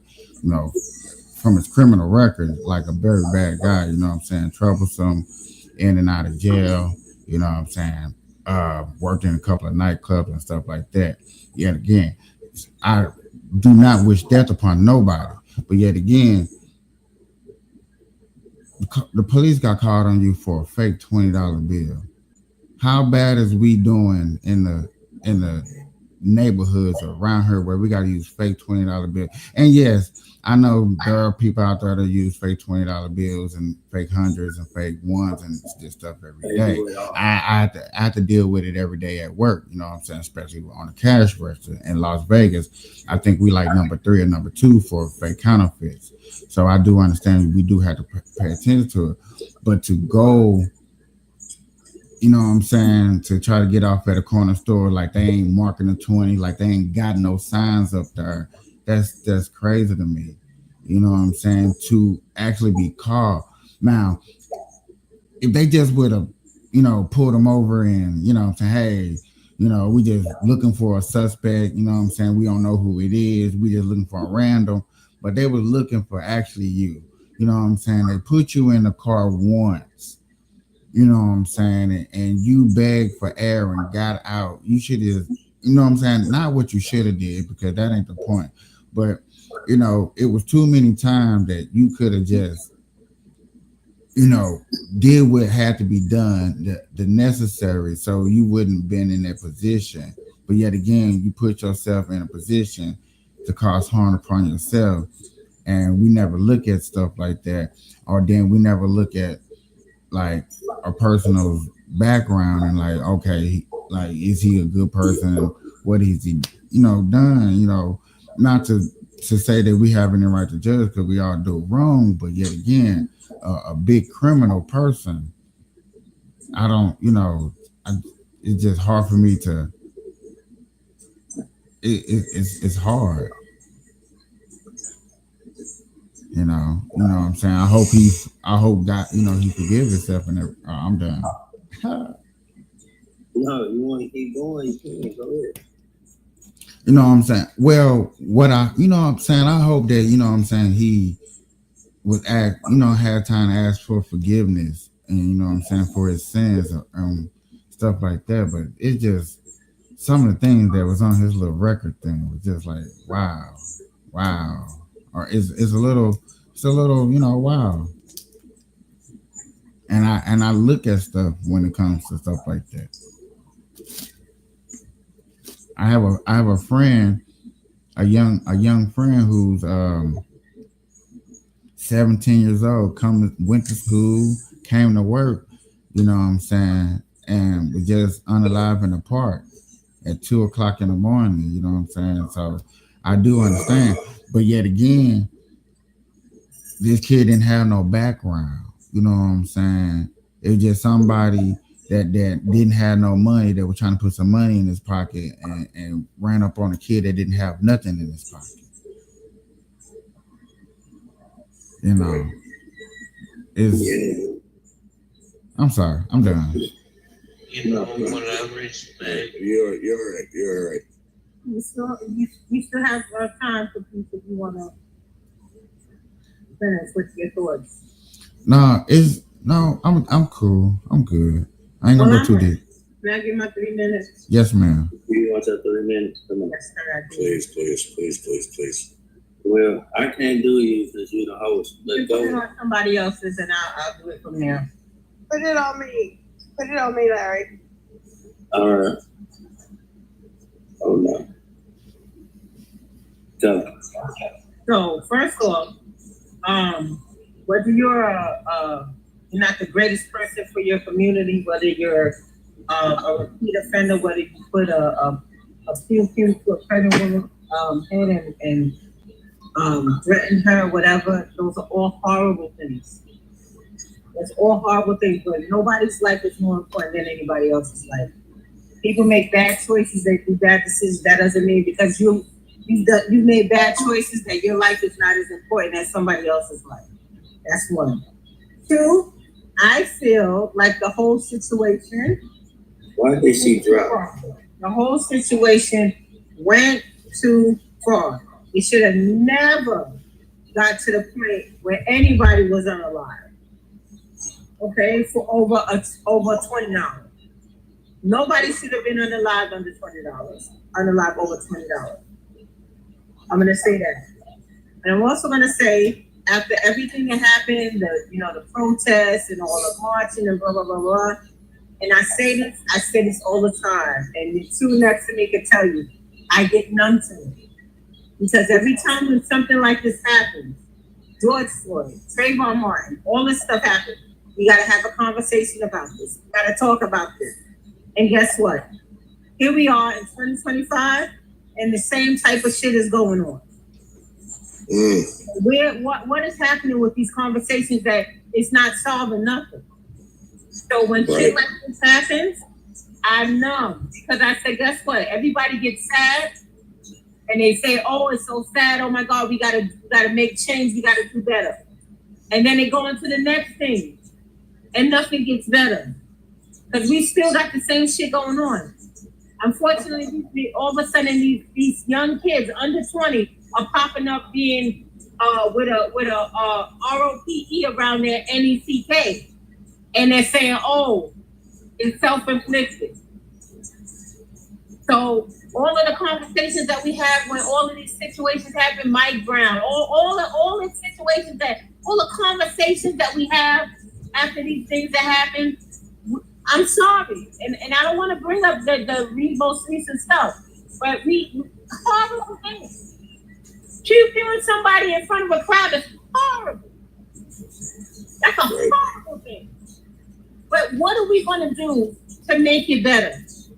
from his criminal record, like a very bad guy, you know what I'm saying? Troublesome. in and out of jail. You know what I'm saying? Worked in a couple of nightclubs and stuff like that. Yet again, I do not wish death upon nobody. But yet again, the police got called on you for a fake $20 bill. How bad is we doing in the neighborhoods around here where we got to use fake $20 bills? And yes, I know there are people out there that use fake $20 bills and fake hundreds and fake ones and this stuff every day. I have to deal with it every day at work. You know what I'm saying? Especially on the cash register in Las Vegas. I think we like number 3 or number 2 for fake counterfeits. So I do understand we do have to pay attention to it. But to go, you know what I'm saying, to try to get off at a corner store like they ain't marking a 20, like they ain't got no signs up there, that's crazy to me. You know what I'm saying? To actually be caught. Now, if they just would have, pulled them over and, you know what I'm saying, hey, we just looking for a suspect, you know what I'm saying? We don't know who it is. We just looking for a random. But they were looking for actually you. You know what I'm saying? They put you in the car once. You know what I'm saying? And you begged for air and got out. You should have, you know what I'm saying? Not what you should have did, because that ain't the point. But, it was too many times that you could have just, did what had to be done, the necessary, so you wouldn't been in that position. But yet again, you put yourself in a position to cause harm upon yourself. And we never look at stuff like that. Or then we never look at like a person's background and like, okay, like, is he a good person? What is he, done? Not to say that we have any right to judge, because we all do wrong, but yet again, a big criminal person, I don't, it's just hard for me to. It's hard. You know what I'm saying? I hope God, he forgives himself and everything. I'm done. No, you want to keep going, you can go ahead. You know what I'm saying? Well, what I hope that, he would act, had time to ask for forgiveness and, for his sins and stuff like that. But it's just some of the things that was on his little record thing was just like, wow. Or it's a little, wow. And I look at stuff when it comes to stuff like that. I have a friend, a young friend who's 17 years old, went to school, came to work, you know what I'm saying, and was just unalive in the park at 2:00 in the morning, you know what I'm saying? So I do understand. But yet again, this kid didn't have no background, you know what I'm saying? It was just somebody that didn't have no money, that was trying to put some money in his pocket and ran up on a kid that didn't have nothing in his pocket. I'm sorry, I'm done. Whatever respect. You're right. You still have time for people if you want to finish with your thoughts. I'm cool. I'm good. I ain't gonna go too deep. May I give my 3 minutes? Yes, ma'am. You want your 3 minutes? Come on. Yes, sir, I do. Please. Well, I can't do you because you're the host. You put it on somebody else's and I'll do it from there. Put it on me, Larry. All right. Oh no. Go. So first off, whether you're not the greatest person for your community, whether you're a repeat offender, whether you put a pew to a pregnant woman's head and threaten her, whatever, those are all horrible things. It's all horrible things, but nobody's life is more important than anybody else's life. People make bad choices, they do bad decisions. That doesn't mean because you made bad choices that your life is not as important as somebody else's life. That's one. 2, I feel like the whole situation. Why did she drop? The whole situation went too far. It should have never got to the point where anybody was unalive. okay, for over $20. Nobody should have been unalive under $20. Unalive over $20. I'm gonna say that. And I'm also gonna say, after everything that happened, the protests and all the marching and blah blah blah blah. And I say this all the time, and the two next to me can tell you, I get numb to it. Because every time when something like this happens, George Floyd, Trayvon Martin, all this stuff happens, we gotta have a conversation about this. We gotta talk about this. And guess what? Here we are in 2025, and the same type of shit is going on. What is happening with these conversations that it's not solving nothing? So when shit like this happens, I'm numb because I said, guess what? Everybody gets sad, and they say, "Oh, it's so sad. Oh my God, we gotta make change. We gotta do better." And then they go into the next thing, and nothing gets better because we still got the same shit going on. Unfortunately, all of a sudden, these young kids under 20 are popping up being with a ROPE around their NECK. And they're saying, "Oh, it's self-inflicted." So all of the conversations that we have when all of these situations happen, Mike Brown, all the situations all the conversations that we have after these things that happen, I'm sorry, and I don't want to bring up the most recent stuff, but we horrible things. Keeping somebody in front of a crowd is horrible. That's a horrible thing. But what are we going to do to make it better?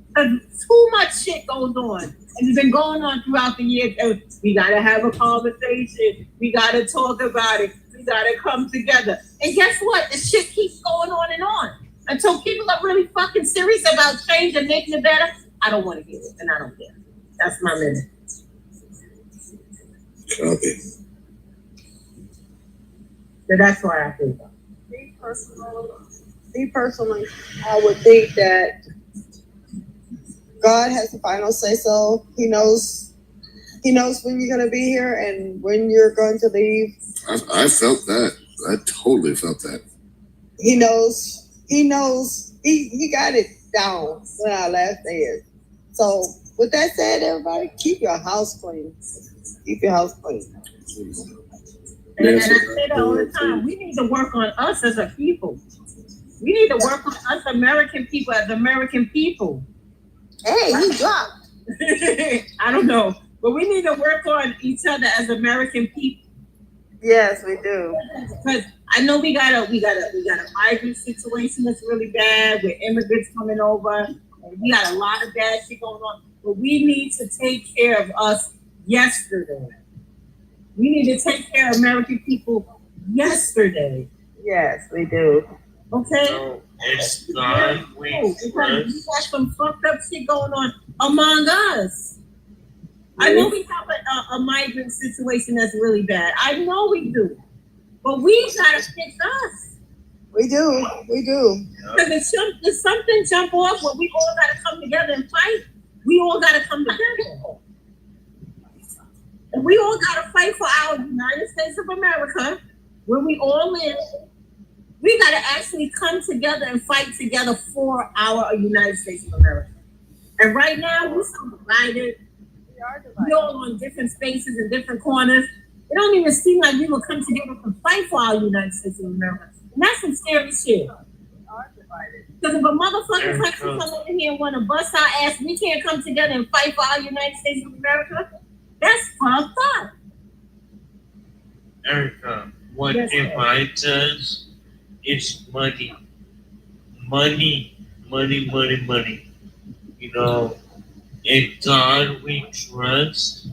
Because too much shit goes on. And it's been going on throughout the years. We got to have a conversation. We got to talk about it. We got to come together. And guess what? The shit keeps going on and on. Until people are really fucking serious about change and making it better, I don't want to hear it. And I don't care. That's my minute. Copy. So that's why I think that. Me personally, I would think that God has the final say so. He knows when you're going to be here and when you're going to leave. I felt that. I totally felt that. He knows. He got it down when I last there. So with that said, everybody, keep your house clean. Keep your house clean. And I say that all the time. We need to work on us as a people. We need to work on us American people as American people. Hey, he dropped. I don't know, but we need to work on each other as American people. Yes, we do. Because I know we got a migrant situation that's really bad with immigrants coming over, and we got a lot of bad shit going on. But we need to take care of us yesterday. We need to take care of American people yesterday. Yes, we do. Okay? No, it's not. We got some fucked up shit going on among us. I know we have a migrant situation that's really bad. I know we do. But we gotta fix us. We do. Because if something jump off where we all gotta come together and fight, we all gotta come together. And we all gotta fight for our United States of America, where we all live. We gotta actually come together and fight together for our United States of America. And right now, we're so divided. We're all on different spaces and different corners. It don't even seem like we will come together and fight for our United States of America. And that's some scary shit. Because if a motherfucking country come in here and want to bust our ass, we can't come together and fight for our United States of America. That's fucked up. Erica, what divides us is money. Money. You know, in God we trust.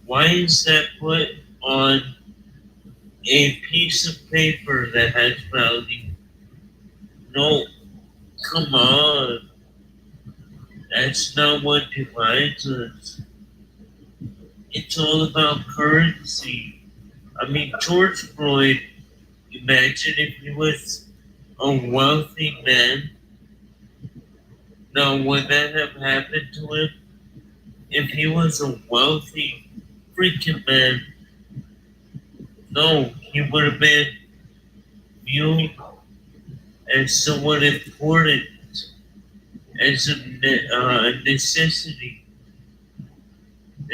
Why is that put on a piece of paper that has value? No, come on. That's not what divides us. It's all about currency. I mean, George Floyd, imagine if he was a wealthy man. Now, would that have happened to him? If he was a wealthy freaking man, no, he would have been viewed as someone important, as a necessity,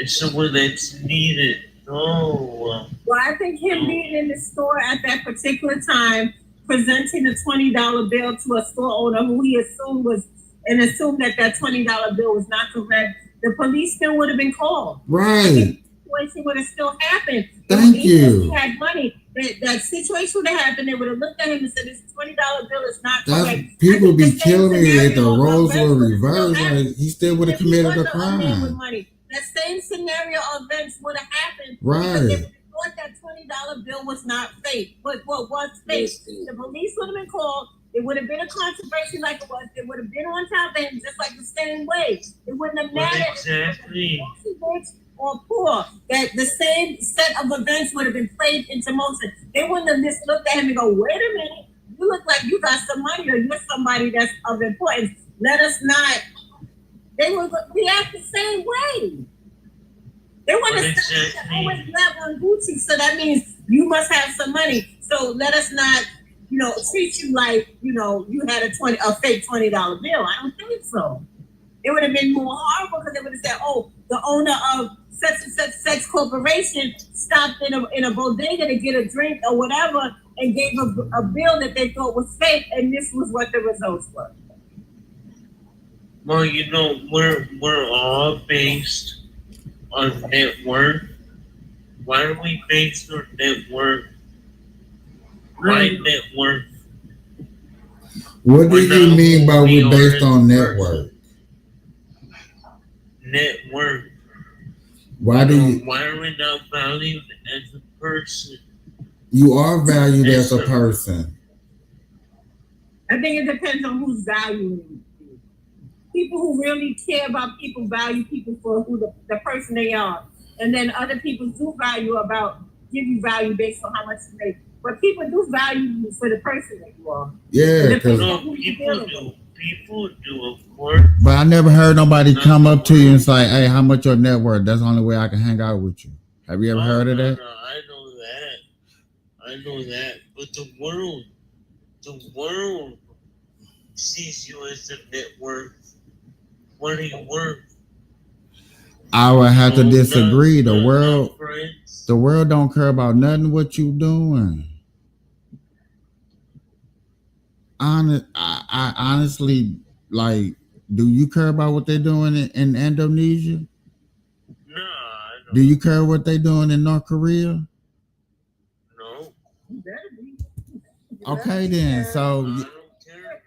as someone that's needed. No. Well, I think him being in the store at that particular time, presenting a $20 bill to a store owner who he assumed was, and assumed that that $20 bill was not correct, the police still would have been called. Right. The situation would have still happened. Thank Even you. if he had money, that situation would have happened. They would have looked at him and said, "This $20 bill is not correct." People be The same killing me if the scenario roles of were events would have reversed. still Like happened. he still would have Even if he committed a wasn't a man with crime. money, that same scenario of events would have happened. Right. Because they thought that $20 bill was not fake, but what was fake. The police would have been called. It would have been a controversy like it was. It would have been on top of him just like the same way. It wouldn't have Well, mattered exactly. if it was rich or poor. That the same set of events would have been played into motion. They wouldn't have just looked at him and go, "Wait a minute, you look like you got some money or you're somebody that's of importance. Let us not." They would react the same way. They want to always grab on Gucci, so that means you must have some money. So let us not, treat you like, you had a fake $20 bill. I don't think so. It would have been more horrible because they would have said, "Oh, the owner of such and such corporation stopped in a bodega to get a drink or whatever and gave a bill that they thought was fake, and this was what the results were." Well, we're all based on net worth. Why are we based on net worth? Why net worth? What do you mean by we based on network? Net worth. Why are we not valued as a person? You are valued as a person. I think it depends on who's valuing you. People who really care about people value people for who the person they are. And then other people do give you value based on how much you make. But people do value you for the person that you are. Yeah, because people do, of course. But I never heard nobody come up to you and say, "Hey, how much your net worth? That's the only way I can hang out with you." Have you ever heard of that? No, I know that. But the world sees you as a net worth. What are you worth? I would have to disagree. The world don't care about nothing what you doing. I honestly, like, do you care about what they're doing in Indonesia? No, I don't. Do you care what they're doing in North Korea? No. Okay, then.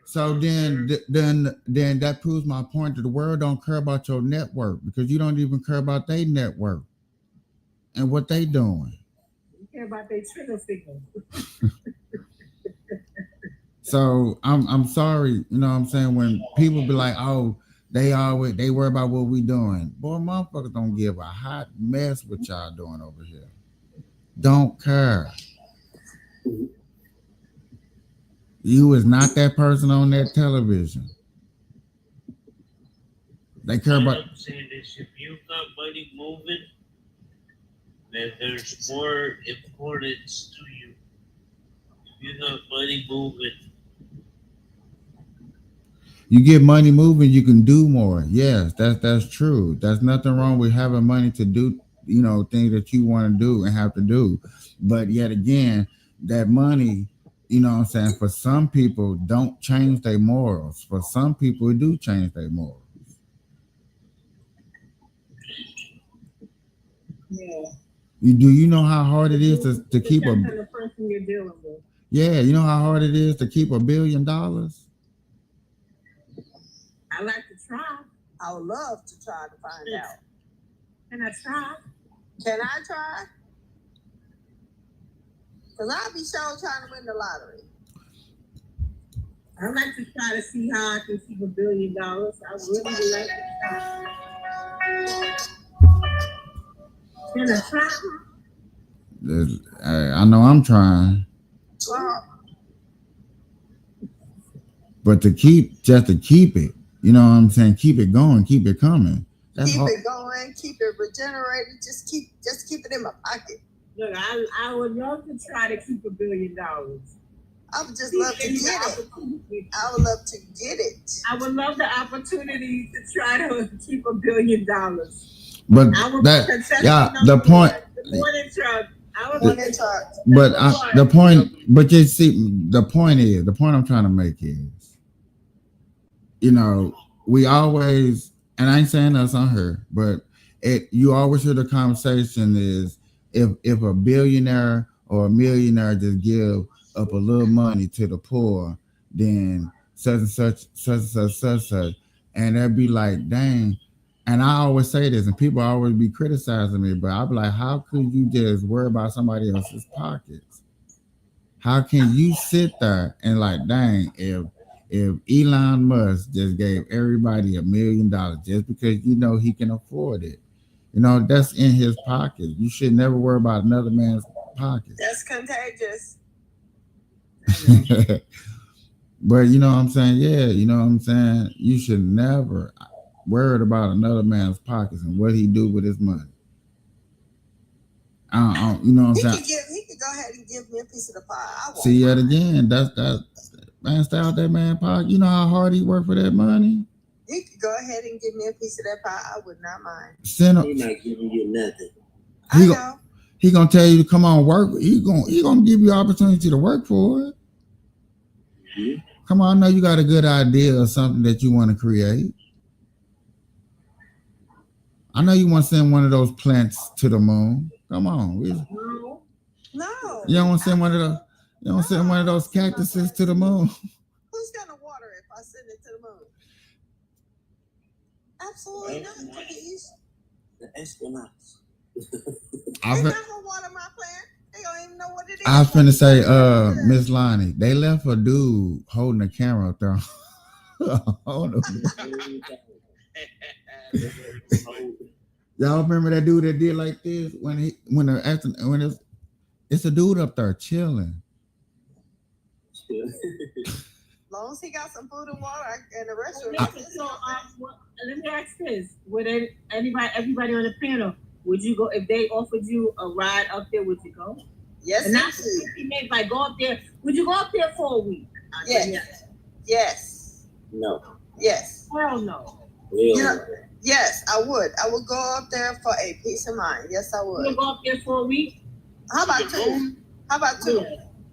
So then that proves my point that the world don't care about your network because you don't even care about their network and what they doing. You care about their trigger finger. So I'm sorry, you know what I'm saying, when people be like, "Oh, they worry about what we doing." Boy, motherfuckers don't give a hot mess what y'all doing over here. Don't care. You is not that person on that television. They care about. I'm saying is if you got money moving, then there's more importance to you. If you got money moving. You get money moving, you can do more. Yes, that's true. There's nothing wrong with having money to do, things that you want to do and have to do. But yet again, that money, what I'm saying, for some people don't change their morals. For some people it do change their morals. Yeah. You know how hard it is to keep the person you're dealing with. Yeah, you know how hard it is to keep $1 billion? I like to try. I would love to try to find out. Can I try? Can I try? Because I'll be sure trying to win the lottery. I like to try to see how I can keep $1 billion. I really would like to try. Can I try? I know I'm trying. But to keep it, you know what I'm saying? Keep it going, keep it coming. Keep it going, keep it regenerated. Just keep it in my pocket. Look, I would love to try to keep $1 billion. I would just love to get it. I would love to get it. I would love the opportunity to try to keep $1 billion. But that, the point. The morning truck. The point. But you see, the point I'm trying to make is, you know, we always, and I ain't saying that's on her, but you always hear the conversation is if a billionaire or a millionaire just give up a little money to the poor, then such and such, and they'd be like, dang. And I always say this, and people always be criticizing me, but I'll be like, how could you just worry about somebody else's pockets? How can you sit there and like, dang, if Elon Musk just gave everybody $1 million just because you know he can afford it, you know, that's in his pocket. You should never worry about another man's pocket. That's contagious. But you know what I'm saying? Yeah, you know what I'm saying? You should never worry about another man's pockets and what he do with his money. You know what I'm saying? He could go ahead and give me a piece of the pie. See that again? That's man, stay out that man's pocket. You know how hard he worked for that money? He could go ahead and give me a piece of that pie. I would not mind. He's not giving you nothing. He gonna tell you to come on work. He gonna give you opportunity to work for it. Mm-hmm. Come on, I know you got a good idea of something that you want to create. I know you want to send one of those plants to the moon. Come on. No. You don't want to send one of those. You don't send one of those cactuses to the moon. Who's gonna water it if I send it to the moon? Absolutely not. The astronauts. They're not gonna water my plant. They don't even know what it is. I was finna say, Miss Lonnie, they left a dude holding the camera up there. Y'all remember that dude that did like this it's a dude up there chilling. As long as he got some food and water and the restaurant. Let me ask this: would everybody on the panel, would you go if they offered you a ride up there? Would you go? Yes. And that's if I go up there. Would you go up there for a week? Yes. Yes. No. Yes. Hell no. Yes, I would. I would go up there for a peace of mind. Yes, I would. You go up there for a week? How about two?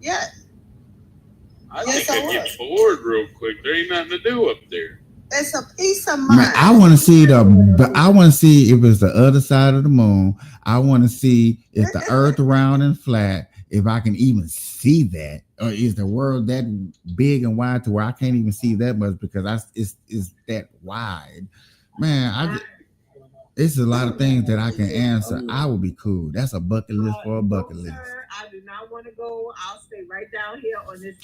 Yes. I think I get bored real quick. There ain't nothing to do up there. It's a peace of mind. Man, I want to see if it's the other side of the moon. I want to see if the earth round and flat, if I can even see that, or is the world that big and wide to where I can't even see that much because it's that wide. Man, it's a lot of things that I can answer. I would be cool. That's a bucket list for a bucket list. Sir, I do not want to go. I'll stay right down here on this.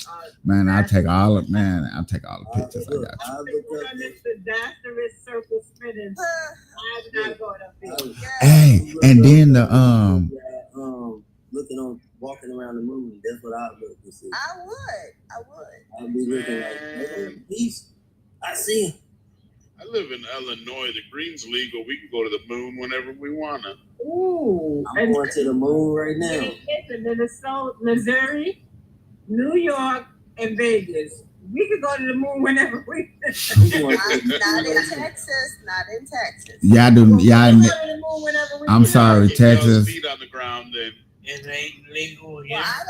Man, I'll take all the pictures I got you. On this disastrous circle spinning. I'm not going up there. Hey, and then the walking around the moon. That's what I would look to see. I would. I'd be looking like peace. I see him. I live in Illinois. The green's legal. We can go to the moon whenever we want to. Ooh. I'm going to the moon right now. Minnesota, Missouri, New York, and Vegas. We can go to the moon whenever we want. Not in Texas. Not in Texas. Yeah, I do. Yeah, I'm sorry, Texas. Feet on the ground, then. It ain't legal here. Well, I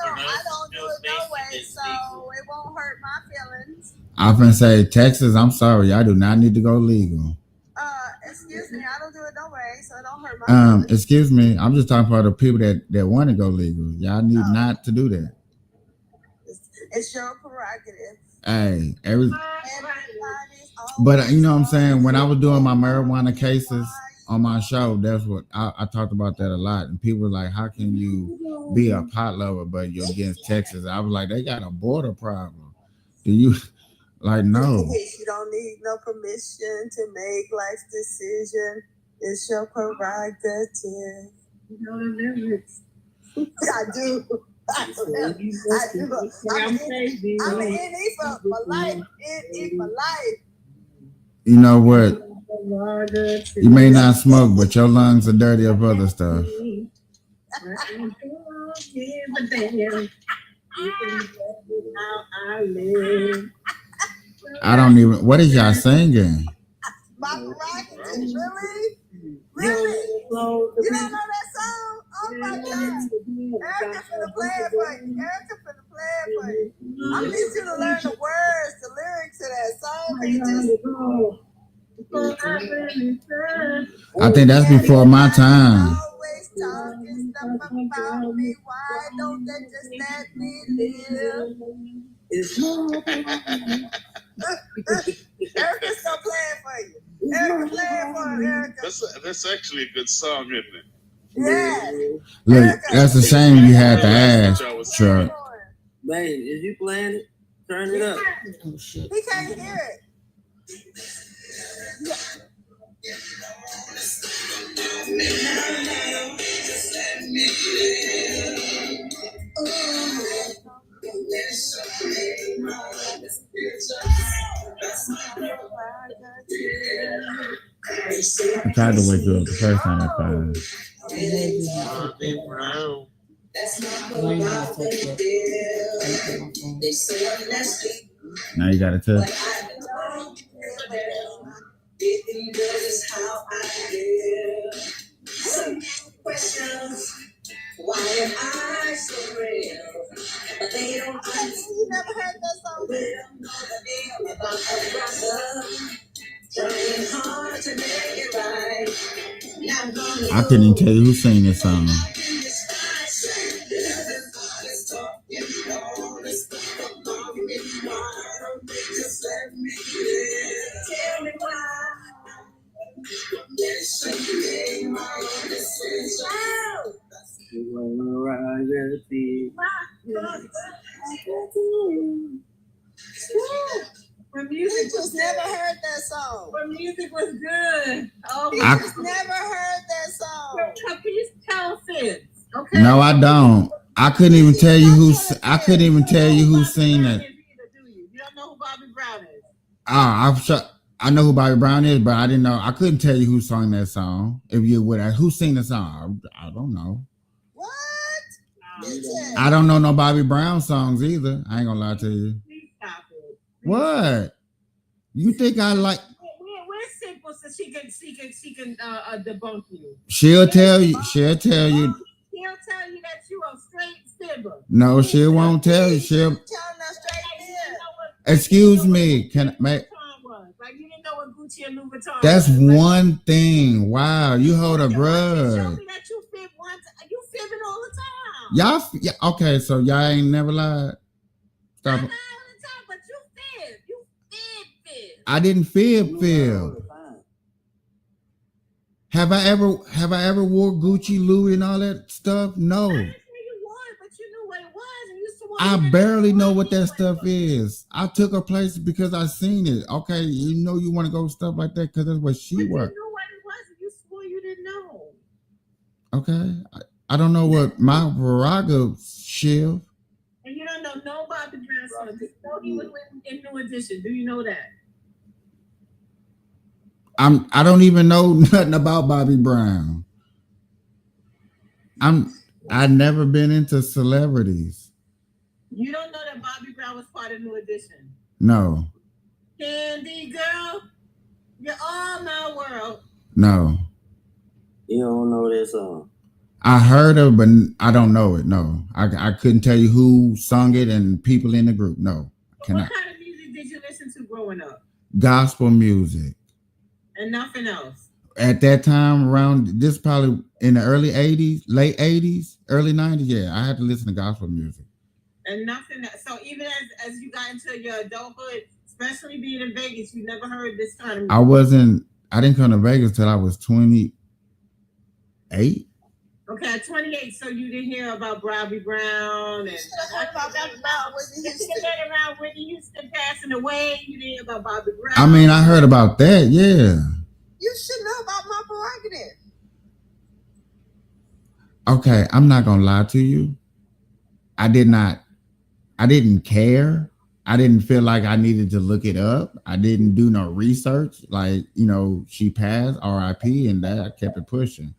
don't do it no way, so it won't hurt my feelings. I'm gonna say Texas. I'm sorry, I do not need to go legal. Excuse me, I don't do it no way, so it don't hurt my feelings. Excuse me, I'm just talking about the people that want to go legal. Y'all need not to do that. It's your prerogative. Hey, but you know what I'm saying? When I was doing my marijuana cases on my show, that's what I talked about that a lot. And people were like, how can you be a pot lover, but you're against Texas? I was like, they got a border problem. Do you like no? You don't need no permission to make life's decision. It's your prerogative. You know the lyrics. I do. I'm crazy. I'm in it for life. In it for life. You know what? You may not smoke, but your lungs are dirty of other stuff. How I live. I don't even. What is y'all singing? Barbara Rockington, really? Really? You don't know that song? Oh my God. Erica finna play it for you. Erica finna play it for you. I need you to learn the words, the lyrics to that song. I think that's before my time. Always talking stuff about me. Why don't they just let me live? Erica's gonna play it for you. Erica, play it for him, Erica. That's actually a good song, isn't it? Yeah. Look, Erica, that's a shame you had to ask, Chuck. Man, is you playing it? Turn it up. Oh shit. he can't hear it. I tried to wake you up the first time I tried. Bobby Brown. Why you not touch that? Now you got to touch. Why am I so real? But they don't understand. You never heard that song? They don't know the deal about a brother trying hard to make it right. I couldn't even tell you who sang this song. When We music just never heard that song. when music was good. Oh, We I- just never heard that song. please tell Fitz. Okay. No, I don't. I couldn't even tell you who. I couldn't even tell you who sang that. You don't know who Bobby Brown is. I'm sure. I know who Bobby Brown is, but I didn't know. I couldn't tell you who sang that song. If you would, who sang the song? I don't know. What? I don't know no Bobby Brown songs either. I ain't gonna lie to you. Please stop it. What? You think I like? We're simple, so she can debunk you. She'll tell you. She'll tell you. She'll tell you that you are straight fibber. No, she won't tell you. She'll. Telling us straight here. Excuse me. Can I make? Like you didn't know what Gucci and Louis Vuitton. That's was. one thing. Wow, you hold a Show grudge. me that you fib once. You fibbing all the time. Y'all, yeah, okay, so y'all ain't never lied. Stop. I lie all the time, but you fib. You fib. I didn't fib. Have I ever wore Gucci, Louis, and all that stuff? No. I didn't say you wore it, but you knew what it was, and you used to wear I it. barely know what that stuff is. I took her place because I seen it. Okay, you know you want to go stuff like that because that's what she But you knew wore. what it was, and you swore you didn't know. Okay, I don't know what my prerogative, Shiv. And you don't know no Bobby Brown song. You know he was in New Edition. Do you know that? I don't even know nothing about Bobby Brown. I've never been into celebrities. You don't know that Bobby Brown was part of New Edition. No, Candy girl, you're all my world. no. You don't know that song. I heard of, but I don't know it. No, I couldn't tell you who sung it and people in the group. No, What cannot. kind of music did you listen to growing up? Gospel music. And nothing else. At that time, around this probably in the early 80s, late 80s, early 90s. Yeah, I had to listen to gospel music. And nothing else. So even as you got into your adulthood, especially being in Vegas, you never heard this kind of music. I didn't come to Vegas till I was 28. Okay, at 28, so you didn't hear about Bobby Brown and About Whitney Houston. around Whitney Houston passing away. You didn't hear about Bobby Brown. I mean, I heard about that. Yeah. You should know about my prerogative. Okay, I'm not gonna lie to you. I didn't care. I didn't feel like I needed to look it up. I didn't do no research. Like, she passed, RIP, and that I kept it pushing.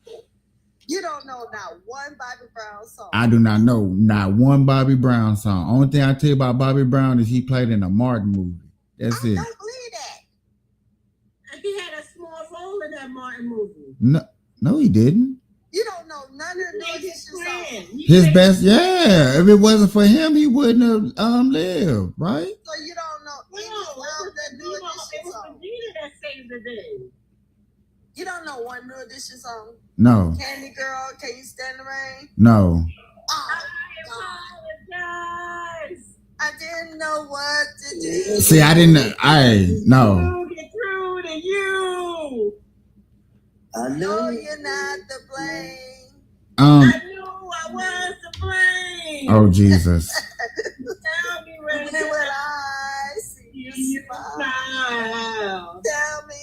You don't know not one Bobby Brown song. I do not know not one Bobby Brown song. Only thing I tell you about Bobby Brown is he played in a Martin movie. That's I it. don't believe that. He had a small role in that Martin movie. No, he didn't. You don't know none of the his songs. His best, yeah. If it wasn't for him, he wouldn't have lived, right? So you don't know any of the New Edition songs. That saved the day. You don't know one New Edition song? No. Candy Girl, Can You Stand the Rain? No. Oh, I apologize. I didn't know what to do. See, I didn't. No. Get through to you. I No, know. you're not to blame. I knew I was to blame. Oh Jesus. Tell me when I see you smile. Tell me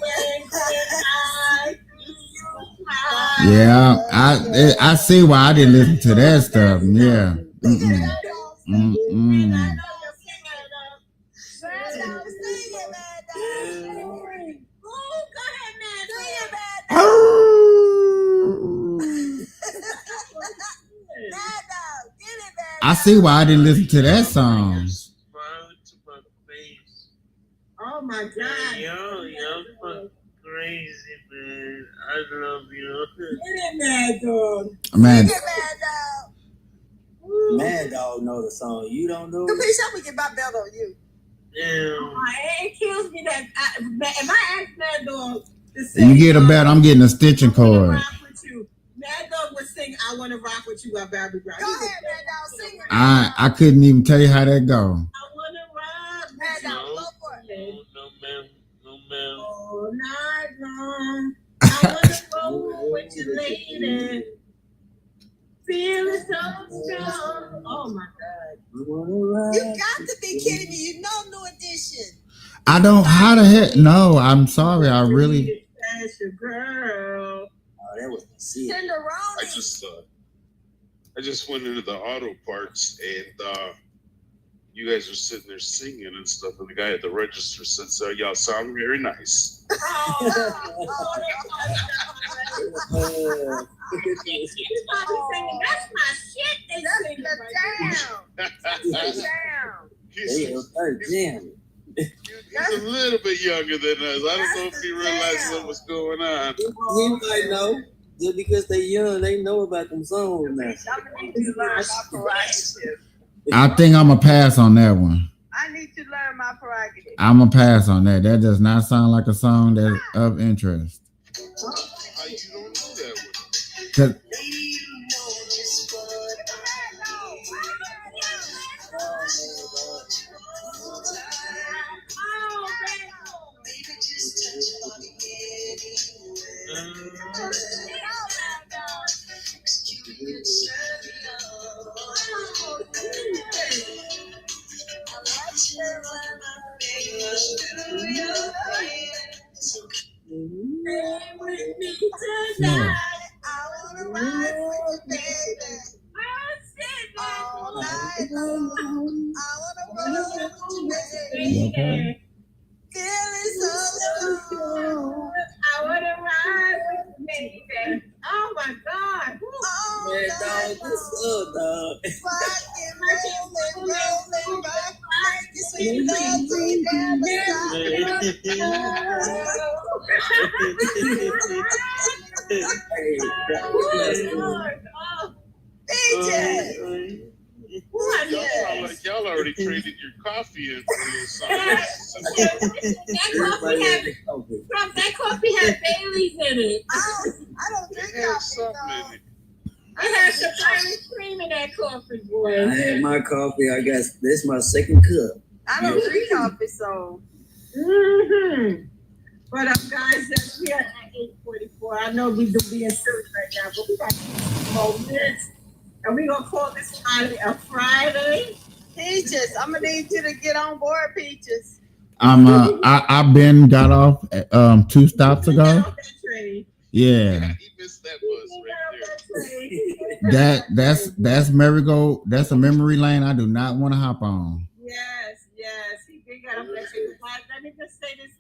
when I see you smile. Yeah, I see why I didn't listen to that stuff. Yeah. I see why I didn't listen to that song. Oh my God. You're fucking crazy, man. I love you. Get it, Mad Dog. Man. Get Mad Dog. Mad Dog know the song. You don't know. Capisce, I'm gonna get my belt on you. It kills me that if I ask Mad Dog to sing, You get a belt, I'm getting a stitching cord. Mad Dog would sing "I Want to Rock with You" by Bobby Brown. Go ahead, Mad Dog, sing it. I couldn't even tell you how that go. I want to rock, Mad Dog, go for it. No, ma'am. All night long, I want to roll with you, lady. Feeling so strong. Oh my God. You got to be kidding me. You know New Edition. I don't. How the heck? No, I'm sorry. I really. That's your girl. Oh, that was shit. Cinderoni. I just went into the auto parts and you guys are sitting there singing and stuff, and the guy at the register said, "So y'all sound very nice." That's my shit. That's the jam. He's a little bit younger than us. I don't know if he realized what was going on. He might know. Just because they young, they know about them songs now. I think I'm gonna pass on that one. I need to learn my prerogative. I'm gonna pass on that. That does not sound like a song that's of interest. How you don't know that one? 'Cause Oh my God. Y'all already traded your coffee in for this song. That coffee had Bailey's in it. I don't drink coffee. I had some ice cream in that coffee, boy. I had my coffee. I got this my second cup. I don't drink coffee, so. But guys, we are at 8:44. I know we're being silly right now, but we got 2 more minutes. And we're going to call this Friday a Friday. Peaches, I'm going to need you to get on board, Peaches. I've been got off 2 stops ago. Yeah. He missed that bus right there. That's merry-go. That's a memory lane I do not want to hop on. Yes. He got up there. Let me just say this.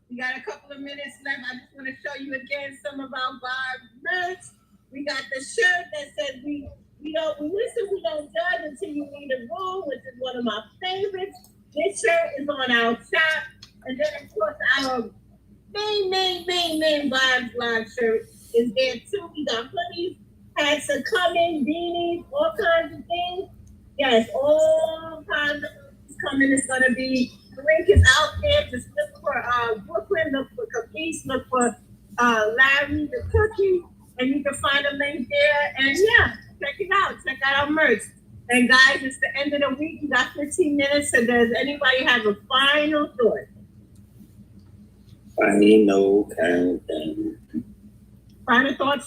We got a couple of minutes left. I just want to show you again some of our vibes. We got the shirt that says we listen, we don't judge until you leave the room, which is one of my favorites. This shirt is on our shop. And then, of course, our main Vibes Live shirt is there too. We got hoodies, hats are coming, beanies, all kinds of things. Yes, all kinds of things coming. It's going to be, the link is out there. Just look for Brooklyn, look for Capiche, look for Larry the Cookie, and you can find a link there. And yeah, check it out. Check out our merch. And guys, it's the end of the week. You got 15 minutes. So does anybody have a final thought? Final countdown. Final thoughts.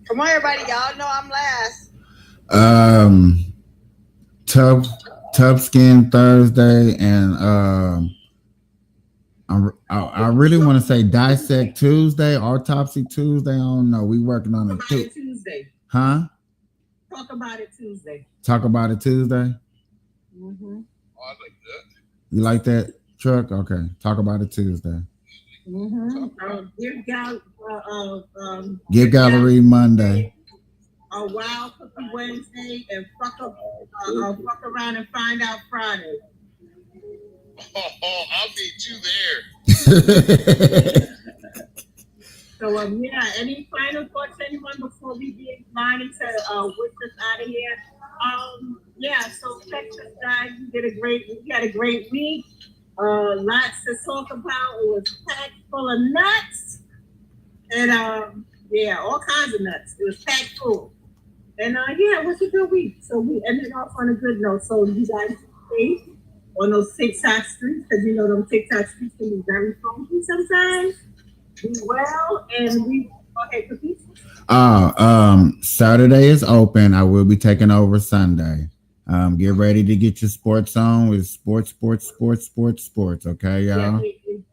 Come on, everybody. Y'all know I'm last. Tough Skin Thursday, and I really want to say Dissect Tuesday, Autopsy Tuesday. I don't know. We working on it too. Tuesday. Huh? Talk about it Tuesday. Mm-hmm. Oh, I like that. You like that, Truck? Okay. Talk about it Tuesday. Mm-hmm. Give Gallery Monday. A Wild Cookie Wednesday, and fuck around and find out Friday. Oh, I'll meet you there. So yeah, any final thoughts, anyone, before we get lining to wish us out of here? Yeah, so thanks guys. We had a great week. Lots to talk about. It was packed full of nuts. And yeah, all kinds of nuts. It was packed full. And yeah, it was a good week. So we ended off on a good note. So you guys stay on those TikTok streets, because you know them TikTok streets can be very funky sometimes. Be well, and we go ahead, Capiche. Saturday is open. I will be taking over Sunday. Get ready to get your sports on with sports. Okay, y'all.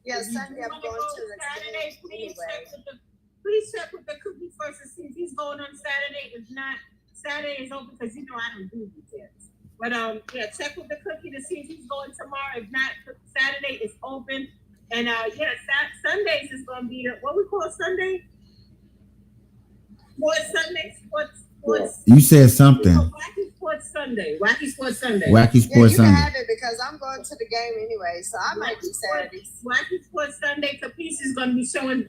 Yeah, Sunday I'm going to the Saturday. Please check with the cookie first to see if he's going on Saturday. If not, Saturday is open because you know I don't do details. But yeah, check with the cookie to see if he's going tomorrow. If not, Saturday is open. And yeah, Sundays is going to be what we call Sunday. Sports. You said something. Wacky Sports Sunday. Wacky Sports Yeah, you Sunday. can have it because I'm going to the game anyway, so I might be Saturdays. Wacky Sports Sunday. Capiche is going to be showing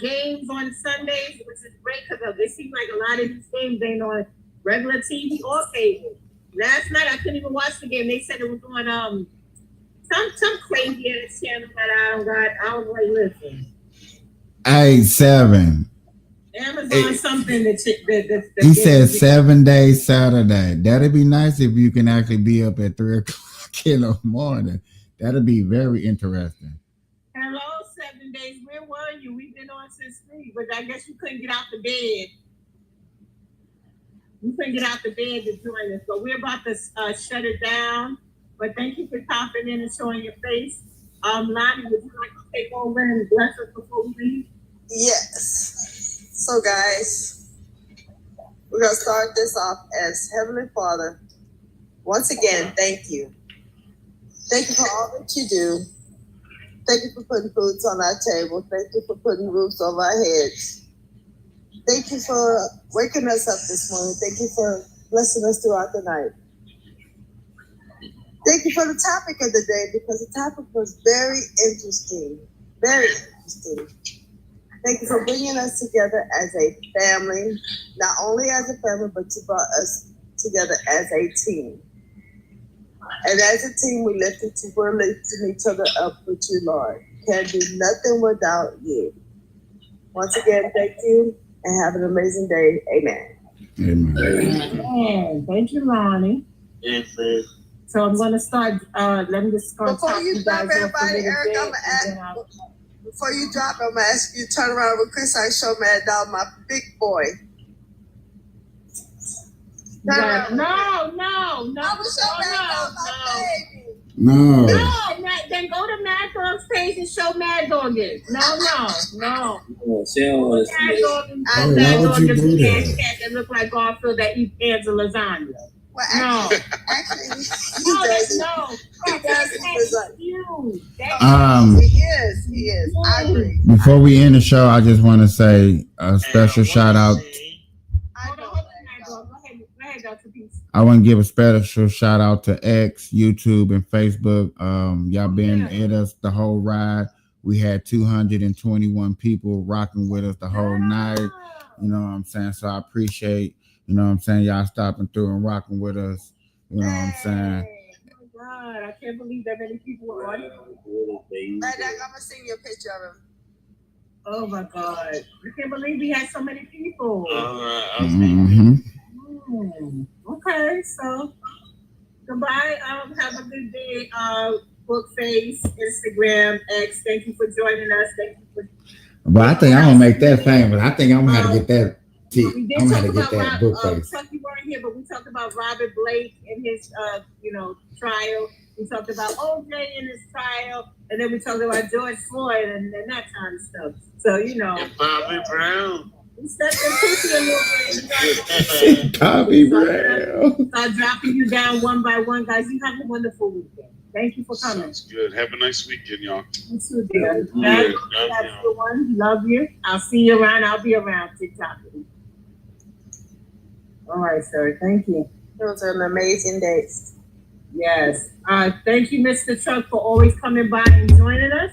games on Sundays, which is great because it seems like a lot of these games ain't on regular TV or cable. Last night I couldn't even watch the game. They said it was on some crazy ass channel that I don't got. I was like, listen. 7. Amazon something that he said 7 days Saturday. That'd be nice if you can actually be up at 3 o'clock in the morning. That'd be very interesting. Hello, 7 days. Where were you? We've been on since 3, but I guess you couldn't get out the bed. You couldn't get out the bed to join us. So we're about to shut it down. But thank you for popping in and showing your face. Lonnie, would you like to take over and bless us before we leave? Yes. So guys, we're going to start this off as Heavenly Father. Once again, thank you. Thank you for all that you do. Thank you for putting foods on our table. Thank you for putting roofs over our heads. Thank you for waking us up this morning. Thank you for blessing us throughout the night. Thank you for the topic of the day, because the topic was very interesting. Very interesting. Thank you for bringing us together as a family, not only as a family, but you brought us together as a team. And as a team, we're lifting each other up with you, Lord. Can't do nothing without you. Once again, thank you, and have an amazing day. Amen. Amen. Thank you, Lonnie. Yes, sir. So I'm going to start. Let me just start. Before you drop everybody, Eric, I'm going to ask. Before you drop, I'm going to ask you to turn around with Chris. I show Mad Dog, my big boy. No. I was show Mad Dog, my baby. No. Then go to Mad Dog's page and show Mad Dog it. No. Oh, she don't want to see it. Why would you do that? That look like Garfield that eats cans of lasagna. But No. actually, he No, does. no. He does. He does. You. He is. I agree. Before we end the show, I just want to say a special shout out. I want to give a special shout out to X, YouTube, and Facebook. Y'all been at us the whole ride. We had 221 people rocking with us the whole night. You know what I'm saying? So I appreciate, you know what I'm saying, y'all stopping through and rocking with us. You know what I'm saying? Oh my God, I can't believe that many people were on it. I'm gonna send you a picture of him. Oh my God, I can't believe we had so many people. Okay, so goodbye. Have a good day. Bookface, Instagram, X. Thank you for joining us. Thank you for. But I think I'm gonna make that famous. I think I'm gonna have to get that. I'm gonna have to get that Bookface. Chuck, you weren't here, but we talked about Robert Blake and his, trial. We talked about OJ and his trial, and then we talked about George Floyd and that kind of stuff. So And Bobby Brown. We stepped in pussy a little bit. Bobby Brown. Start dropping you down one by one, guys. You have a wonderful weekend. Thank you for coming. Sounds good. Have a nice weekend, y'all. You too, dear. That's the one. Love you. I'll see you around. I'll be around TikTok. All right, sir. Thank you. It was an amazing day. Yes. Thank you, Mr. Truck, for always coming by and joining us.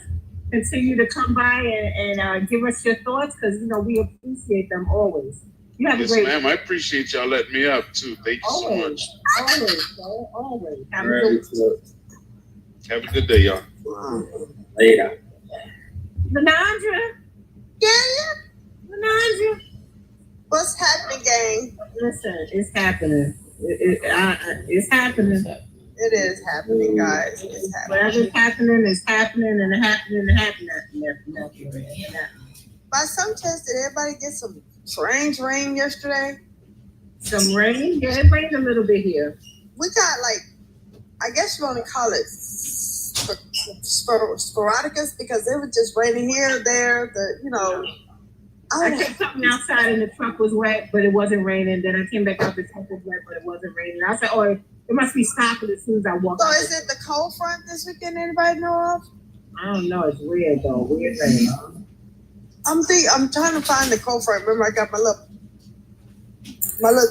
Continue to come by and give us your thoughts because, we appreciate them always. You have Yes, a great ma'am. I appreciate y'all letting me up, too. Thank you so much. Always. Have a good day, y'all. Later. Menandra. Menandra. What's happening, gang? Listen, it's happening. It's happening. It is happening, guys. It's happening. Whatever's happening is happening and happening. By some chance, did everybody get some strange rain yesterday? Some rain? Yeah, it rained a little bit here. We got I guess you want to call it sporadicus because it was just raining here, there, I kept coming outside and the truck was wet, but it wasn't raining. Then I came back out, the truck was wet, but it wasn't raining. I said, it must be stopping as soon as I walk out. So is it the cold front this weekend anybody know of? I don't know. It's weird, though. Weird rain. I'm trying to find the cold front. Remember, I got my little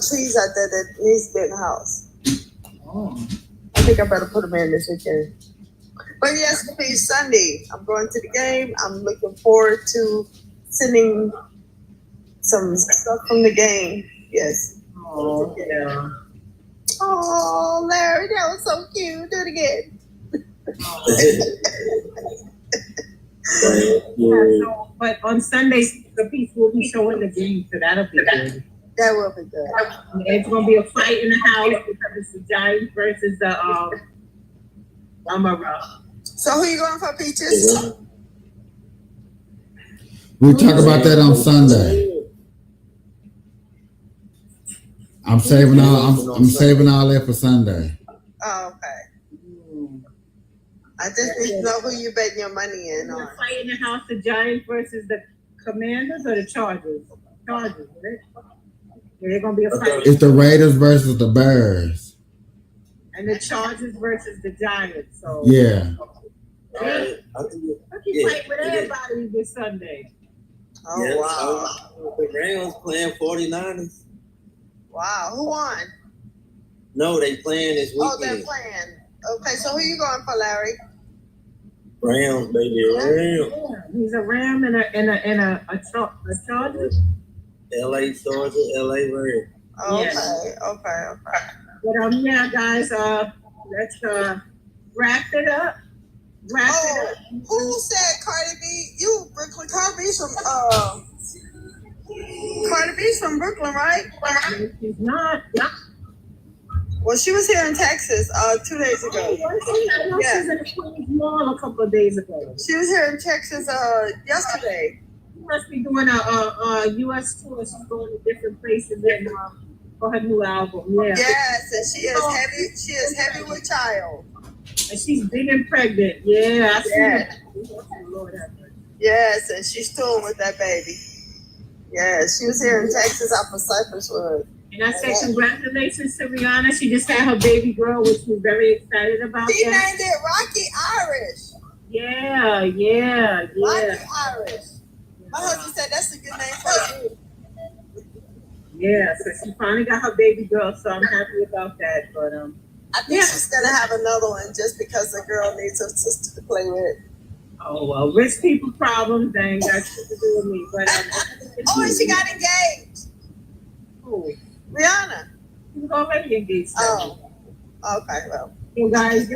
trees out there that needs to be in the house. Oh. I think I better put them in this weekend. But yes, please, Sunday, I'm going to the game. I'm looking forward to sending some stuff from the game. Yes. Oh, yeah. Oh, Larry, that was so cute. Do it again. But on Sundays, the people will be showing the game, so that'll be good. That will be good. It's going to be a fight in the house because it's the Giants versus the So who you going for, Peaches? We'll talk about that on Sunday. I'm saving all that for Sunday. Oh, okay. I just need to know who you betting your money in on. Fight in the house, the Giants versus the Commanders or the Chargers? Chargers, right? They're going to be a fight. It's the Raiders versus the Bears. And the Chargers versus the Giants. So yeah. I can fight with everybody this Sunday. Oh, yes, wow. The Rams playing 49ers. Wow. Who won? No, they playing this weekend. Oh, they're playing. Okay, so who you going for, Larry? Rams, baby. Rams. Yeah, he's a Ram and a Charger. LA Charger, LA Rams. Okay. But yeah, guys, let's wrap it up. Who said Cardi B? You Brooklyn? Cardi B's from Brooklyn, right? She's not. Well, she was here in Texas 2 days ago. I know she was in the Queens Mall a couple of days ago. She was here in Texas yesterday. She must be doing a U.S. tour. She's going to different places for her new album. Yeah. Yes, and she is heavy. She is heavy with child. And she's big and pregnant. Yeah, I see her. Yes, and she's touring with that baby. Yes, she was here in Texas off of Cypress Wood. And I said congratulations to Rihanna. She just had her baby girl, which we're very excited about. She named it Rocky Irish. Yeah. Rocky Irish. My husband said that's a good name for you. Yeah, so she finally got her baby girl, so I'm happy about that. But I think she's gonna have another one just because the girl needs her sister to play with. Oh well, rich people problems they ain't got shit to do with me. But and she got engaged. Who? Rihanna. She was already engaged. Oh, okay. Well, you guys,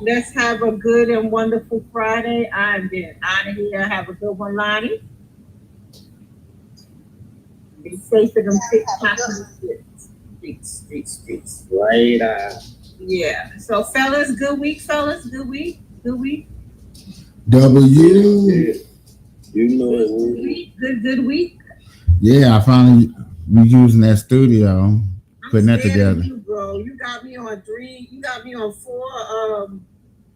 let's have a good and wonderful Friday. I'm getting out of here. Have a good one, Lonnie. Be safe in them streets. Later. Yeah. So, fellas, good week, fellas. Good week. W. You know it. Good week. Yeah, I finally was using that studio, putting that together. You, bro. You got me on 4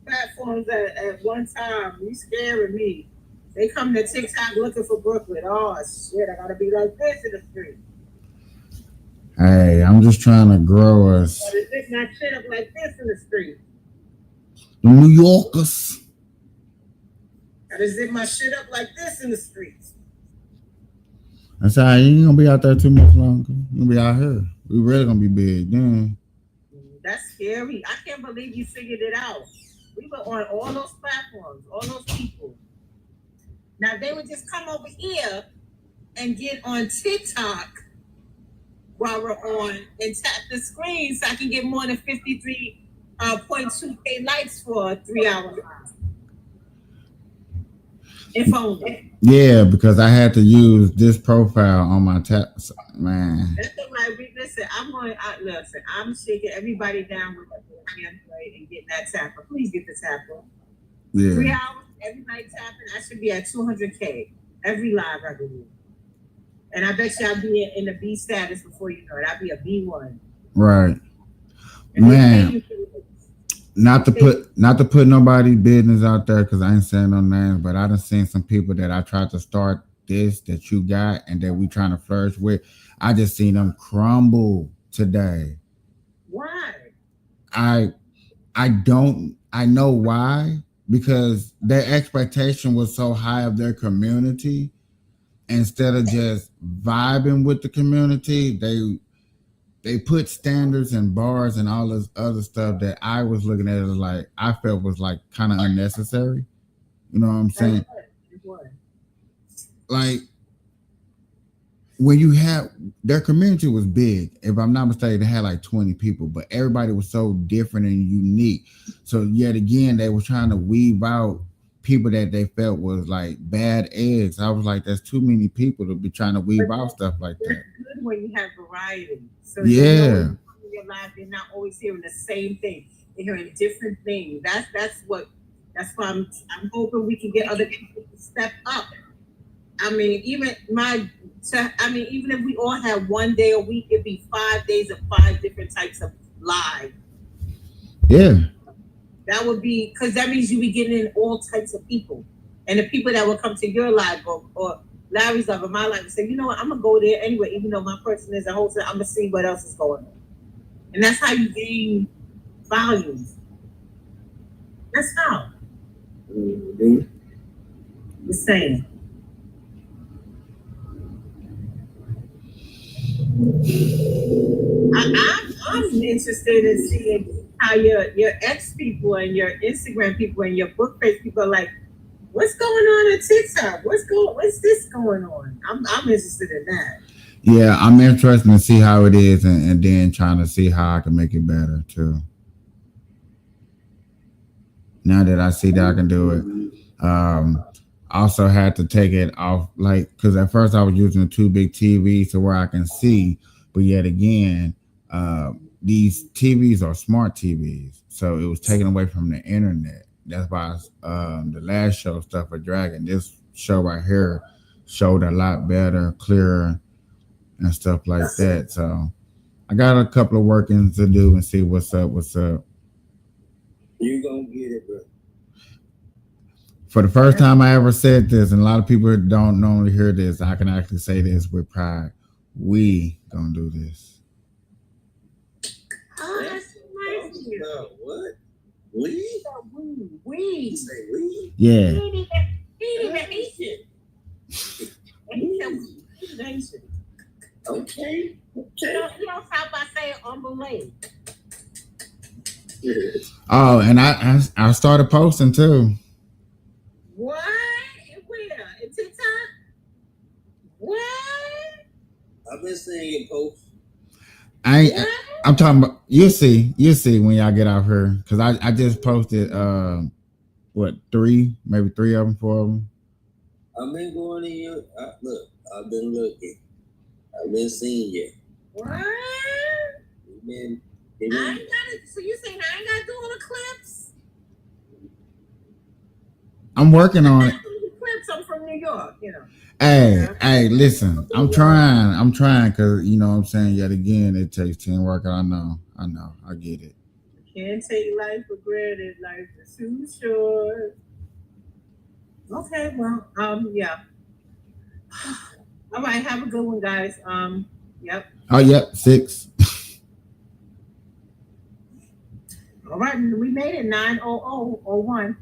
platforms at one time. You scaring me. They come to TikTok looking for Brooklyn. Oh shit! I gotta be like this in the street. Hey, I'm just trying to grow us. Gotta zip my shit up like this in the street. The New Yorkers. Gotta zip my shit up like this in the streets. That's all right. You ain't gonna be out there too much longer. You're gonna be out here. We really gonna be big, then. That's scary. I can't believe you figured it out. We were on all those platforms, all those people. Now they would just come over here and get on TikTok while we're on and tap the screen so I can get more than 53.2K likes for a 3-hour live. If only. Yeah, because I had to use this profile on my tap. Man. That's right. Listen, I'm shaking everybody down with a Android and getting that tapper. Please get the tapper. Yeah. 3 hours. Every night tapping, I should be at 200K every live I do. And I bet you I'll be in the B status before you know it. I'll be a B1. Right. And man, not to put nobody's business out there because I ain't saying no names, but I done seen some people that I tried to start this that you got and that we trying to flourish with. I just seen them crumble today. Why? I know why. Because their expectation was so high of their community, instead of just vibing with the community, they put standards and bars and all this other stuff that I was looking at as like I felt was like kind of unnecessary. You know what I'm saying? Like when you have their community was big. If I'm not mistaken, they had like 20 people, but everybody was so different and unique. So yet again, they were trying to weave out people that they felt was like bad eggs. I was like, there's too many people to be trying to weave out stuff like that. It's good when you have variety. So yeah. In your life, you're not always hearing the same thing. You're hearing different things. That's why I'm hoping we can get other people to step up. I mean, even if we all had 1 day a week, it'd be 5 days of 5 different types of live. Yeah. That would be, because that means you be getting in all types of people. And the people that will come to your live or Larry's live or my live and say, you know what, I'm going to go there anyway, even though my person is a host, I'm going to see what else is going on. And that's how you gain volumes. That's how. Mm-hmm. The same. I'm interested in seeing how your ex people and your Instagram people and your book page people are like, what's going on TikTok? What's this going on? I'm interested in that. Yeah, I'm interested to see how it is and then trying to see how I can make it better too. Now that I see that I can do it. Also had to take it off, like, because at first I was using 2 big TVs to where I can see, but yet again, these TVs are smart TVs, so it was taken away from the internet. That's why the last show, Stuff with Dragon, this show right here showed a lot better, clearer, and stuff like that. So I got a couple of workings to do and see what's up. You gonna get it, bro. For the first time I ever said this, and a lot of people don't normally hear this, I can actually say this with pride. We gonna do this. What? We? We. Say we? Yeah. He ain't even Haitian. He said Haitian. Okay. You don't stop by saying umbrella. Oh, and I started posting too. What? And where? In TikTok? What? I've been seeing your posts. I'm talking about. You'll see when y'all get out here, because I just posted 3, maybe 3 of them, 4 of them. I've been going in your look. I've been looking. I've been seeing you. What? You've been. I ain't got it. So you saying I ain't got to do all the clips? I'm working on it. Clips. I'm from New York, you know. Hey, listen. I'm trying, because you know what I'm saying. Yet again, it takes teamwork. I know. I get it. Can't take life for granted. Life is too short. Okay, well, yeah. All right, have a good one, guys. Yep. Oh, yep, 6. All right, we made it 9:00:01.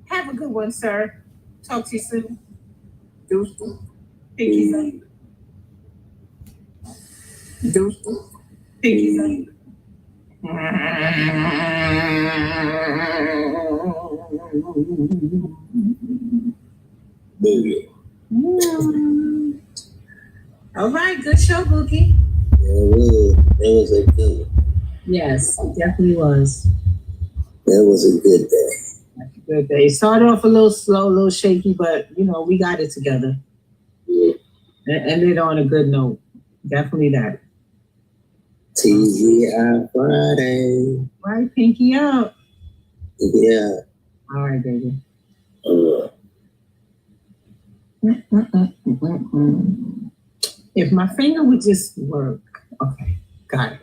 Have a good one, sir. Talk to you soon. Deuce. Pinkies up. Deuce. Pinkies up. All right, good show, Bookie. It was a good one. Yes, it definitely was. That was a good day. Good day. Started off a little slow, a little shaky, but you know, we got it together. Yeah. And ended on a good note. Definitely that. TGI Friday. Right, pinky up. Yeah. All right, baby. If my finger would just work. Okay, got it.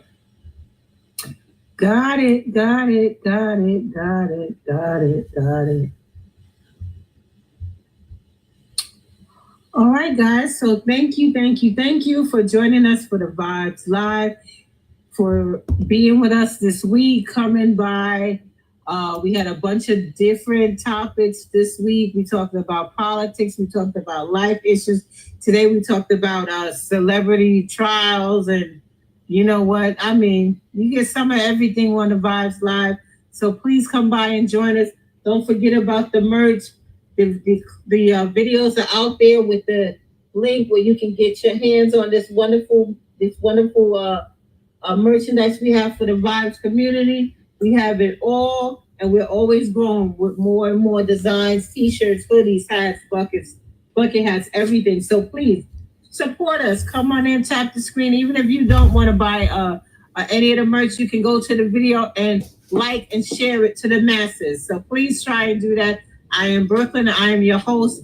Got it. All right, guys. So thank you for joining us for the Vibes Live, for being with us this week, coming by. We had a bunch of different topics this week. We talked about politics. We talked about life issues. Today we talked about celebrity trials, and you know what? I mean, you get some of everything on the Vibes Live. So please come by and join us. Don't forget about the merch. The videos are out there with the link where you can get your hands on this wonderful merchandise we have for the Vibes community. We have it all, and we're always growing with more and more designs, t-shirts, hoodies, hats, bucket hats, everything. So please support us. Come on in, tap the screen. Even if you don't want to buy any of the merch, you can go to the video and like and share it to the masses. So please try and do that. I am Brooklyn. I am your host.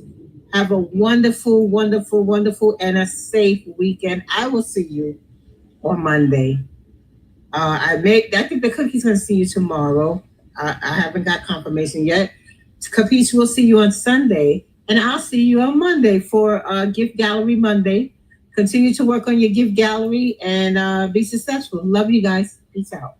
Have a wonderful, wonderful, wonderful, and a safe weekend. I will see you on Monday. I think the cookie's gonna see you tomorrow. I haven't got confirmation yet. Capiche will see you on Sunday, and I'll see you on Monday for Gift Gallery Monday. Continue to work on your gift gallery and be successful. Love you guys. Peace out.